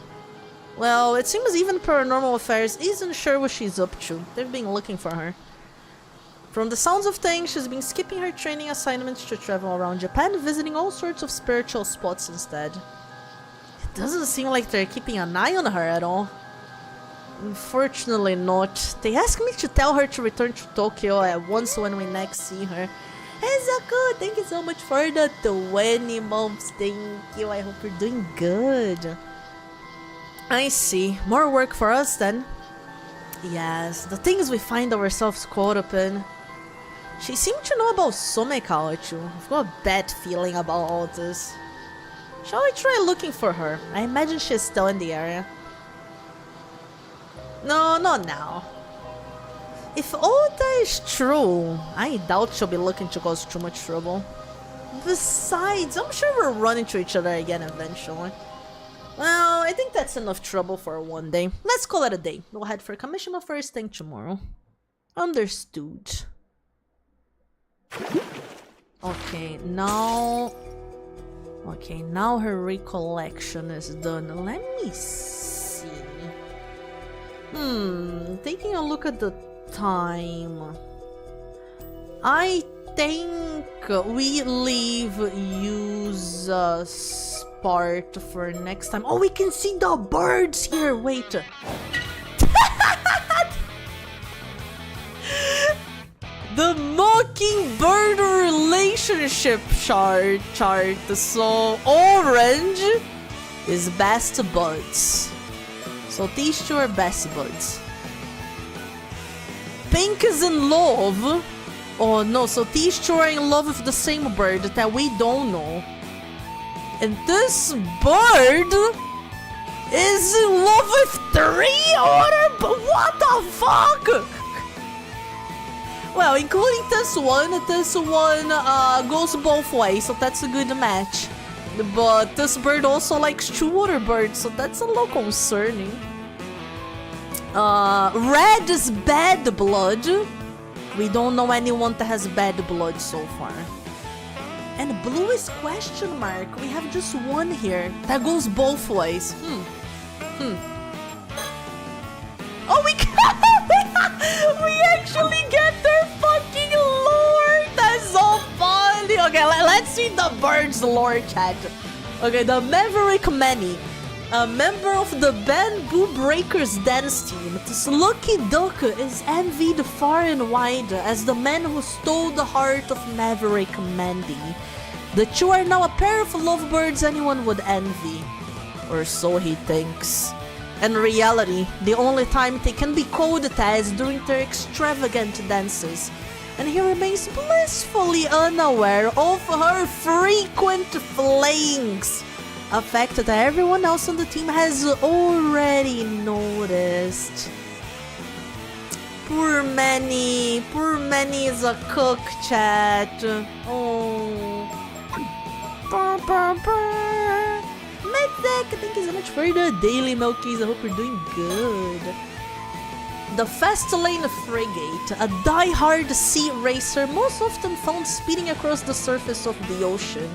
Well, it seems even paranormal affairs isn't sure what she's up to. They've been looking for her. From the sounds of things, she's been skipping her training assignments to travel around Japan, visiting all sorts of spiritual spots instead. It doesn't seem like they're keeping an eye on her at all. Unfortunately not. They asked me to tell her to return to Tokyo at once when we next see her. Ezaku, thank you so much for the 20 months. Thank you. I hope you're doing good. I see. More work for us then. Yes, the things we find ourselves caught up in. She seemed to know about Somekawa too. I've got a bad feeling about all this. Shall we try looking for her? I imagine she's still in the area. No, not now. If all that is true, I doubt she'll be looking to cause too much trouble. Besides, I'm sure we'll run into each other again eventually. Well, I think that's enough trouble for one day. Let's call it a day. We'll head for commission first thing tomorrow. Understood. Okay, now her recollection is done. Let me see. Taking a look at the time. I think we leave Yuza's part for next time. Oh, we can see the birds here. Wait. The mockingbird relationship chart. So orange is best buds. So these two are best buds. Pink is in love. Oh no, so these two are in love with the same bird that we don't know. And this bird is in love with 3 other. But what the fuck? Well, including this one goes both ways, so that's a good match. But this bird also likes 2 other birds, so that's a little concerning. Red is bad blood. We don't know anyone that has bad blood so far. And blue is question mark. We have just one here. That goes both ways. Oh, we actually get their fucking lore. That's so funny. Okay, let's see the bird's lore, chat. Okay, the Maverick Manny. A member of the Bamboo Breakers dance team, this lucky duck is envied far and wide as the man who stole the heart of Maverick Mandy. The two are now a pair of lovebirds anyone would envy. Or so he thinks. In reality, the only time they can be called that is during their extravagant dances. And he remains blissfully unaware of her frequent flings. A fact that everyone else on the team has already noticed. Poor Manny is a cook, chat. Oh. Medtech, thank you so much for the daily Milkies. I hope you're doing good. The Fast Lane Frigate, a die-hard sea racer most often found speeding across the surface of the ocean.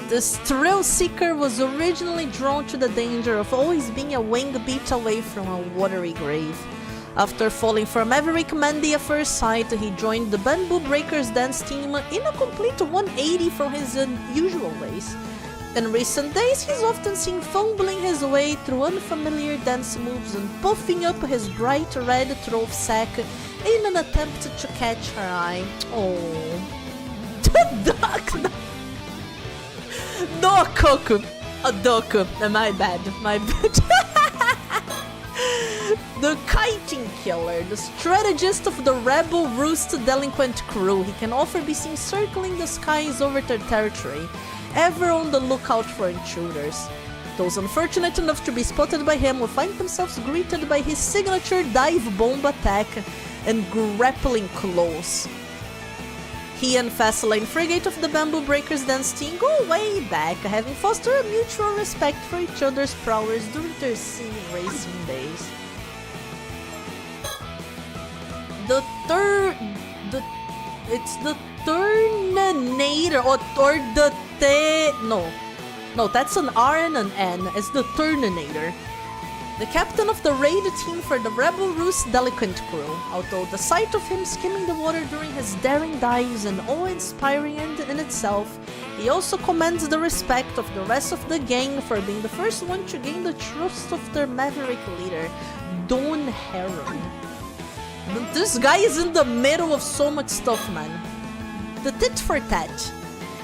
This thrill-seeker was originally drawn to the danger of always being a wing beat away from a watery grave. After falling for Maverick Mandy at first sight, he joined the Bamboo Breakers dance team in a complete 180 from his usual ways. In recent days, he's often seen fumbling his way through unfamiliar dance moves and puffing up his bright red throat sack in an attempt to catch her eye. Oh. Duck! No, Coco! A duck. My bad. The Kiting Killer, the strategist of the Rebel Roost delinquent crew. He can often be seen circling the skies over their territory, ever on the lookout for intruders. Those unfortunate enough to be spotted by him will find themselves greeted by his signature dive bomb attack and grappling claws. He and Fastlane Frigate of the Bamboo Breakers dance team go way back, having fostered a mutual respect for each other's prowess during their scenic racing days. It's the Turninator, no, that's an R and an N. It's the Turninator, the captain of the raid team for the Rebel Roost delinquent crew. Although the sight of him skimming the water during his daring dives is awe-inspiring in itself, he also commands the respect of the rest of the gang for being the first one to gain the trust of their maverick leader, Don Heron. This guy is in the middle of so much stuff, man. The Tit for Tat,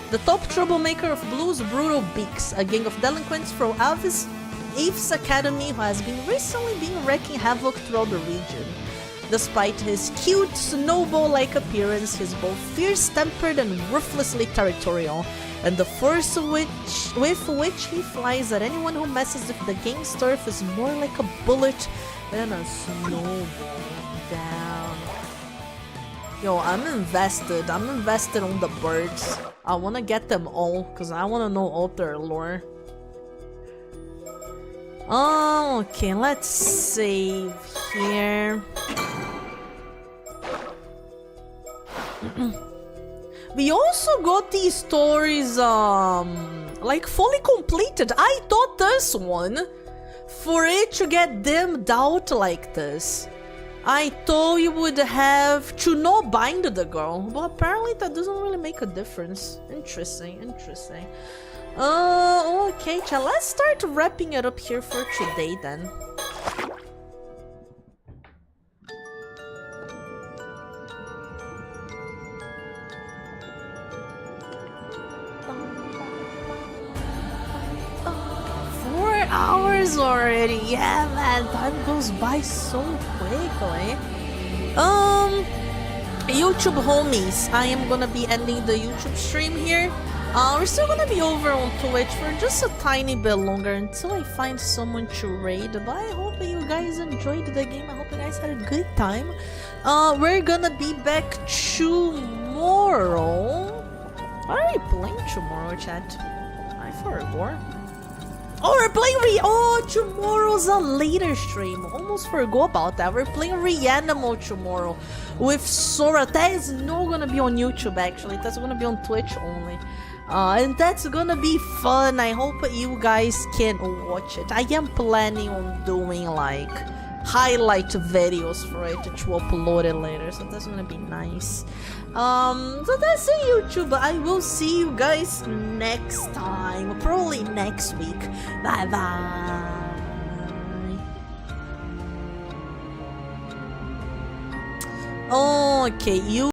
the top troublemaker of Blue's Brutal Beaks, a gang of delinquents from Eve's Academy who has recently been wreaking havoc throughout the region. Despite his cute, snowball-like appearance, he's both fierce-tempered and ruthlessly territorial, and the force with which he flies at anyone who messes with the gang's turf is more like a bullet than a snowball. Damn. Yo, I'm invested on the birds. I wanna get them all, cause I wanna know all their lore. Oh, okay, let's save here. We also got these stories, like fully completed. I thought this one, for it to get dimmed out like this, I thought you would have to not bind the girl, but apparently that doesn't really make a difference. Interesting. Okay, chat, let's start wrapping it up here for today then. Hours already. Yeah, man, time goes by so quickly. YouTube homies, I am gonna be ending the YouTube stream here. We're still gonna be over on Twitch for just a tiny bit longer until I find someone to raid, but I hope you guys enjoyed the game. I hope you guys had a good time. We're gonna be back tomorrow. What are we playing tomorrow, chat? I forgot. Oh, we're playing tomorrow's a later stream. Almost forgot about that. We're playing Reanimal tomorrow with Sora. That is not gonna be on YouTube actually. That's gonna be on Twitch only. And that's gonna be fun. I hope you guys can watch it. I am planning on doing like highlight videos for it to upload it later, so that's gonna be nice. So that's it, YouTube. I will see you guys next time, probably next week. Bye bye. Okay, you